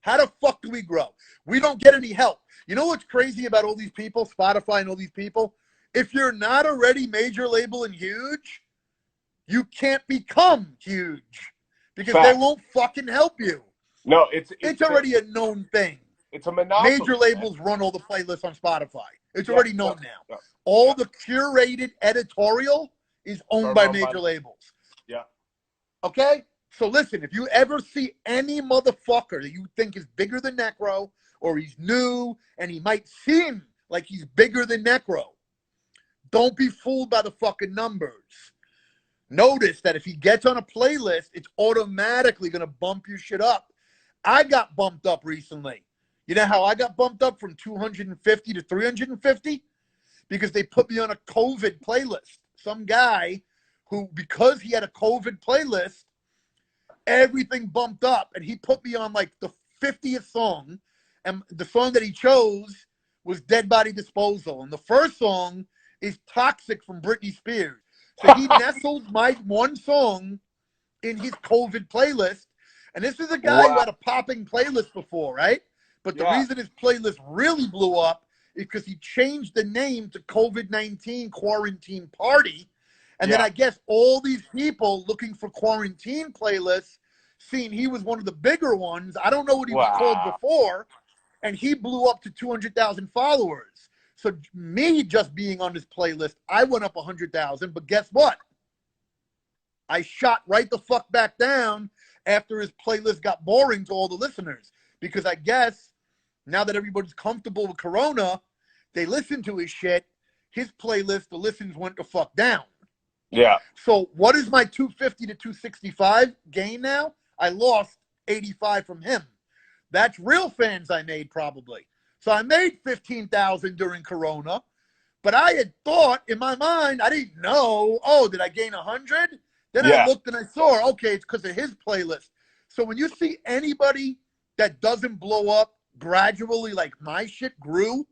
G: How the fuck do we grow? We don't get any help. You know what's crazy about all these people, Spotify and all these people? If you're not already major label and huge, you can't become huge because they won't fucking help you.
F: No,
G: it's already a known thing.
F: It's a monopoly.
G: Major labels run all the playlists on Spotify. It's already known now.
F: Yeah.
G: All the curated editorial is owned by major labels.
F: Yeah.
G: Okay? So listen, if you ever see any motherfucker that you think is bigger than Necro, or he's new, and he might seem like he's bigger than Necro, don't be fooled by the fucking numbers. Notice that if he gets on a playlist, it's automatically going to bump your shit up. I got bumped up recently. You know how I got bumped up from 250 to 350? Because they put me on a COVID playlist. Some guy who, because he had a COVID playlist, everything bumped up, and he put me on like the 50th song, and the song that he chose was Dead Body Disposal, and the first song is Toxic from Britney Spears. So he nestled my one song in his COVID playlist, and this is a guy who had a popping playlist before, right? But the reason his playlist really blew up is because he changed the name to COVID-19 Quarantine Party. And then I guess all these people looking for quarantine playlists, seeing he was one of the bigger ones. I don't know what he was called before. And he blew up to 200,000 followers. So me just being on this playlist, I went up 100,000. But guess what? I shot right the fuck back down after his playlist got boring to all the listeners. Because I guess now that everybody's comfortable with Corona, they listen to his shit. His playlist, the listens went the fuck down.
F: Yeah.
G: So what is my 250 to 265 gain now? I lost 85 from him. That's real fans I made probably. So I made 15,000 during Corona, but I had thought in my mind, I didn't know, oh, did I gain 100? Then I looked and I saw, okay, it's because of his playlist. So when you see anybody that doesn't blow up gradually like my shit grew,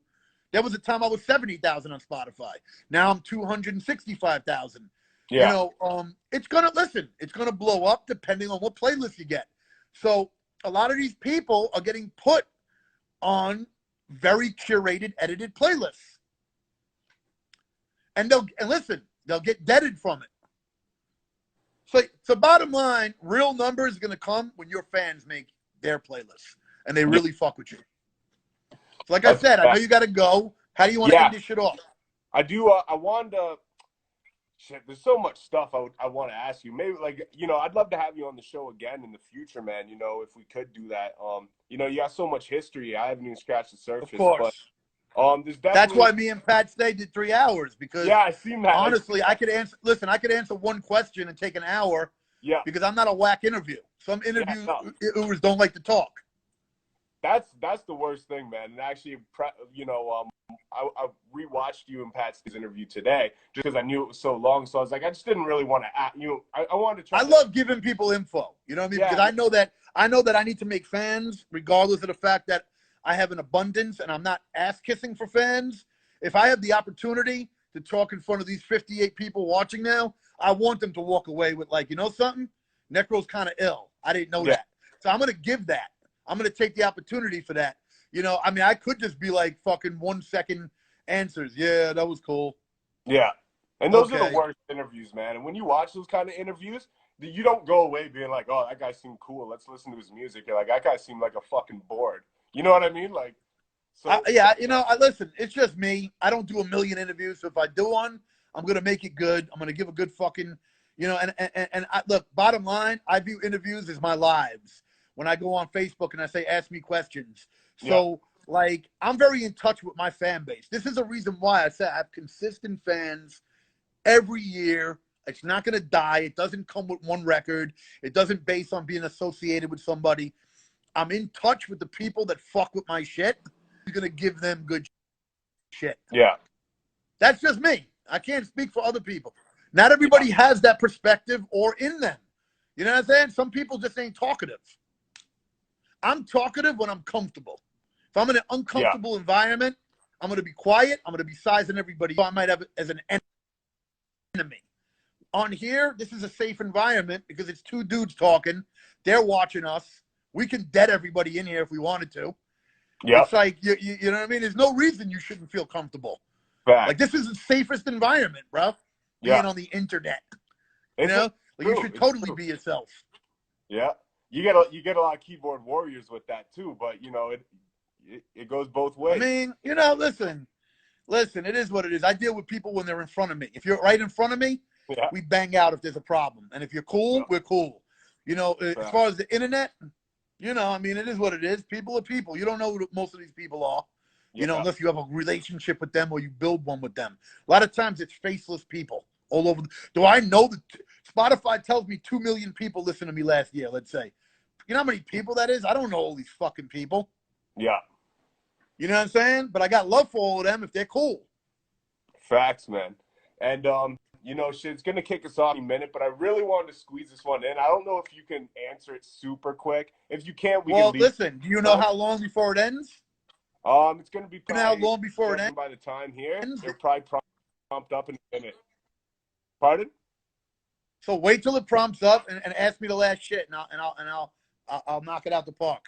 G: there was a time I was 70,000 on Spotify. Now I'm 265,000.
F: Yeah.
G: You know, it's going to blow up depending on what playlist you get. So a lot of these people are getting put on very curated, edited playlists. And they'll get deaded from it. So bottom line, real numbers are going to come when your fans make their playlists and they really fuck with you. So like I said, I know you got to go. How do you want to end this shit off?
F: I do. I wanted to. Shit, there's so much stuff I want to ask you. Maybe I'd love to have you on the show again in the future, man. You know, if we could do that. You got so much history. I haven't even scratched the surface.
G: Of course.
F: But there's definitely.
G: That's why me and Pat Stay did 3 hours because
F: I seen that.
G: Honestly, I could answer. Listen, I could answer one question and take an hour. Yeah. Because I'm not a whack interview. Some interviewers don't like to talk.
F: That's the worst thing, man. And actually, I rewatched you and Pat's interview today just because I knew it was so long. So I was like, I just didn't really want to I wanted to try.
G: I love giving people info. You know what I mean?
F: Yeah.
G: Because I know that I need to make fans, regardless of the fact that I have an abundance and I'm not ass kissing for fans. If I have the opportunity to talk in front of these 58 people watching now, I want them to walk away with like, you know something? Necro's kind of ill. I didn't know that. So I'm gonna give that. I'm going to take the opportunity for that. You know, I mean, I could just be like fucking 1 second answers. Yeah, that was cool.
F: Yeah. And those are the worst interviews, man. And when you watch those kind of interviews, you don't go away being like, oh, that guy seemed cool. Let's listen to his music. You're like, that guy seemed like a fucking bored. You know what I mean? Like, so.
G: Listen, it's just me. I don't do a million interviews. So if I do one, I'm going to make it good. I'm going to give a good fucking, look, bottom line, I view interviews as my lives. When I go on Facebook and I say, ask me questions. So, I'm very in touch with my fan base. This is a reason why I say I have consistent fans every year. It's not going to die. It doesn't come with one record. It doesn't base on being associated with somebody. I'm in touch with the people that fuck with my shit. I'm going to give them good shit.
F: Yeah.
G: That's just me. I can't speak for other people. Not everybody has that perspective or in them. You know what I'm saying? Some people just ain't talkative. I'm talkative when I'm comfortable. If I'm in an uncomfortable environment, I'm going to be quiet. I'm going to be sizing everybody. I might have it as an enemy. On here, this is a safe environment because it's two dudes talking. They're watching us. We can dead everybody in here if we wanted to.
F: Yeah.
G: It's like, you know what I mean? There's no reason you shouldn't feel comfortable.
F: Fact.
G: Like, this is the safest environment, bro. Being on the internet. You know? Like, you should totally be yourself.
F: Yeah. You get a lot of keyboard warriors with that too, but you know, it goes both ways.
G: I mean, you know, listen, it is what it is. I deal with people when they're in front of me. If you're right in front of me, we bang out if there's a problem. And if you're cool, we're cool. You know, as far as the internet, you know, I mean, it is what it is. People are people. You don't know who most of these people are, you know, unless you have a relationship with them or you build one with them. A lot of times it's faceless people all over. Do I know that Spotify tells me 2 million people listened to me last year, let's say. You know how many people that is? I don't know all these fucking people.
F: Yeah.
G: You know what I'm saying? But I got love for all of them if they're cool.
F: Facts, man. And, you know, shit's going to kick us off in a minute, but I really wanted to squeeze this one in. I don't know if you can answer it super quick. If you can't, we can leave. Well,
G: listen, do you know how long before it ends?
F: It's going to be probably,
G: how long before it ends?
F: By the time here, it'll probably prompt up in a minute. Pardon?
G: So wait till it prompts up and ask me the last shit, and I'll knock it out the park.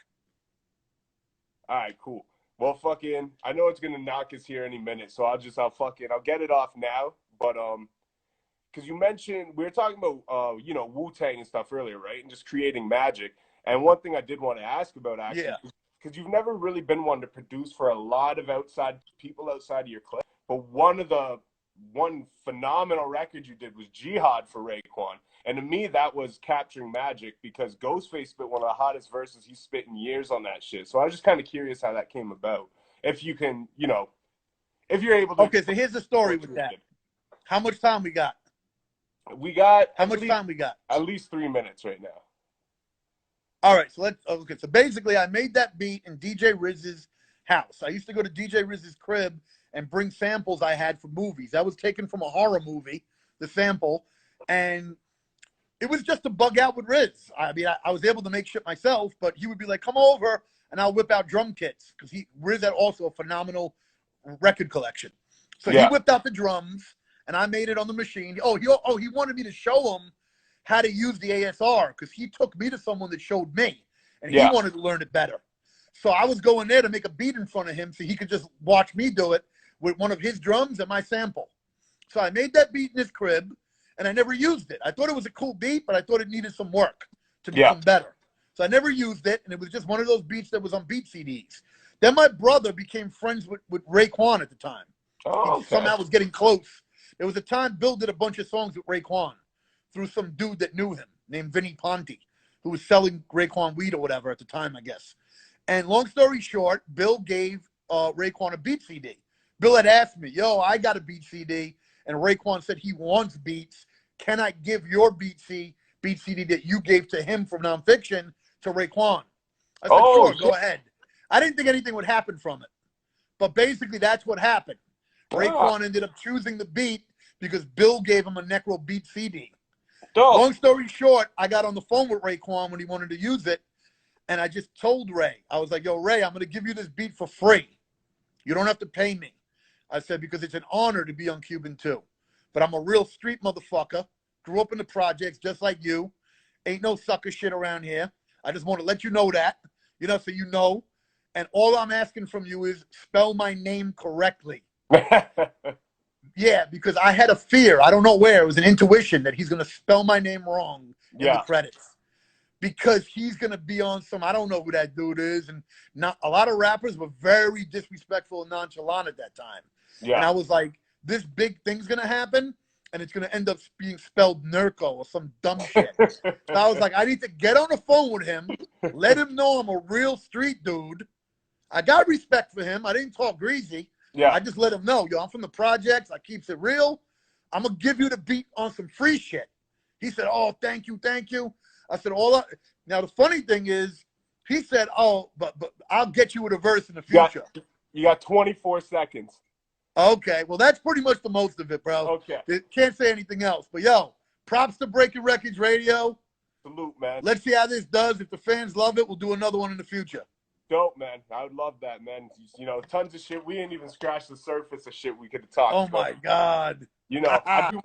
F: All right, cool. Well, fucking, I know it's gonna knock us here any minute, so I'll get it off now. But because you mentioned we were talking about you know, Wu-Tang and stuff earlier, right? And just creating magic. And one thing I did want to ask about actually, because you've never really been one to produce for a lot of people outside of your clique, but one phenomenal record you did was Jihad for Raekwon. And to me, that was capturing magic because Ghostface spit one of the hottest verses he's spit in years on that shit. So I was just kind of curious how that came about. If you can, you know, if you're able to.
G: Okay, so here's the story with that. How much time we got? How much time we got?
F: At least 3 minutes right now.
G: All right, so so basically I made that beat in DJ Riz's house. I used to go to DJ Riz's crib and bring samples I had for movies. That was taken from a horror movie, the sample, and it was just to bug out with Riz. I mean, I was able to make shit myself, but he would be like, come over, and I'll whip out drum kits, because Riz had also a phenomenal record collection. So he whipped out the drums, and I made it on the machine. He wanted me to show him how to use the ASR, because he took me to someone that showed me, and he wanted to learn it better. So I was going there to make a beat in front of him so he could just watch me do it with one of his drums and my sample. So I made that beat in his crib, and I never used it. I thought it was a cool beat, but I thought it needed some work to become better. So I never used it, and it was just one of those beats that was on beat CDs. Then my brother became friends with Raekwon at the time. He somehow was getting close. There was a time Bill did a bunch of songs with Raekwon through some dude that knew him named Vinnie Ponte, who was selling Raekwon weed or whatever at the time, I guess. And long story short, Bill gave Raekwon a beat CD. Bill had asked me, yo, I got a beat CD, and Raekwon said he wants beats. Can I give your beat CD that you gave to him from Nonfiction to Raekwon? I said, sure, go ahead. I didn't think anything would happen from it. But basically, that's what happened. Raekwon ended up choosing the beat because Bill gave him a Necro beat CD. Long story short, I got on the phone with Raekwon when he wanted to use it, and I just told Ray, I was like, yo, Ray, I'm going to give you this beat for free. You don't have to pay me. I said, because it's an honor to be on Cuban 2. But I'm a real street motherfucker. Grew up in the projects just like you. Ain't no sucker shit around here. I just want to let you know that, you know, so you know. And all I'm asking from you is spell my name correctly. Yeah, because I had a fear. I don't know where. It was an intuition that he's going to spell my name wrong in the credits. Because he's going to be on some, I don't know who that dude is. And not a lot of rappers were very disrespectful and nonchalant at that time. Yeah. And I was like, this big thing's going to happen, and it's going to end up being spelled Nerco or some dumb shit. So I was like, I need to get on the phone with him, let him know I'm a real street dude. I got respect for him. I didn't talk greasy. Yeah. I just let him know, yo, I'm from the projects. I keeps it real. I'm going to give you the beat on some free shit. He said, oh, thank you, thank you. I said, now the funny thing is, he said, oh, but I'll get you with a verse in the future.
F: You got 24 seconds.
G: Okay, well, that's pretty much the most of it, bro.
F: Okay.
G: Can't say anything else. But, yo, props to Breaking Records Radio.
F: Salute, man.
G: Let's see how this does. If the fans love it, we'll do another one in the future.
F: Dope, man. I would love that, man. You know, tons of shit. We didn't even scratch the surface of shit we could have talked
G: Oh
F: about.
G: my God.
F: You know, I do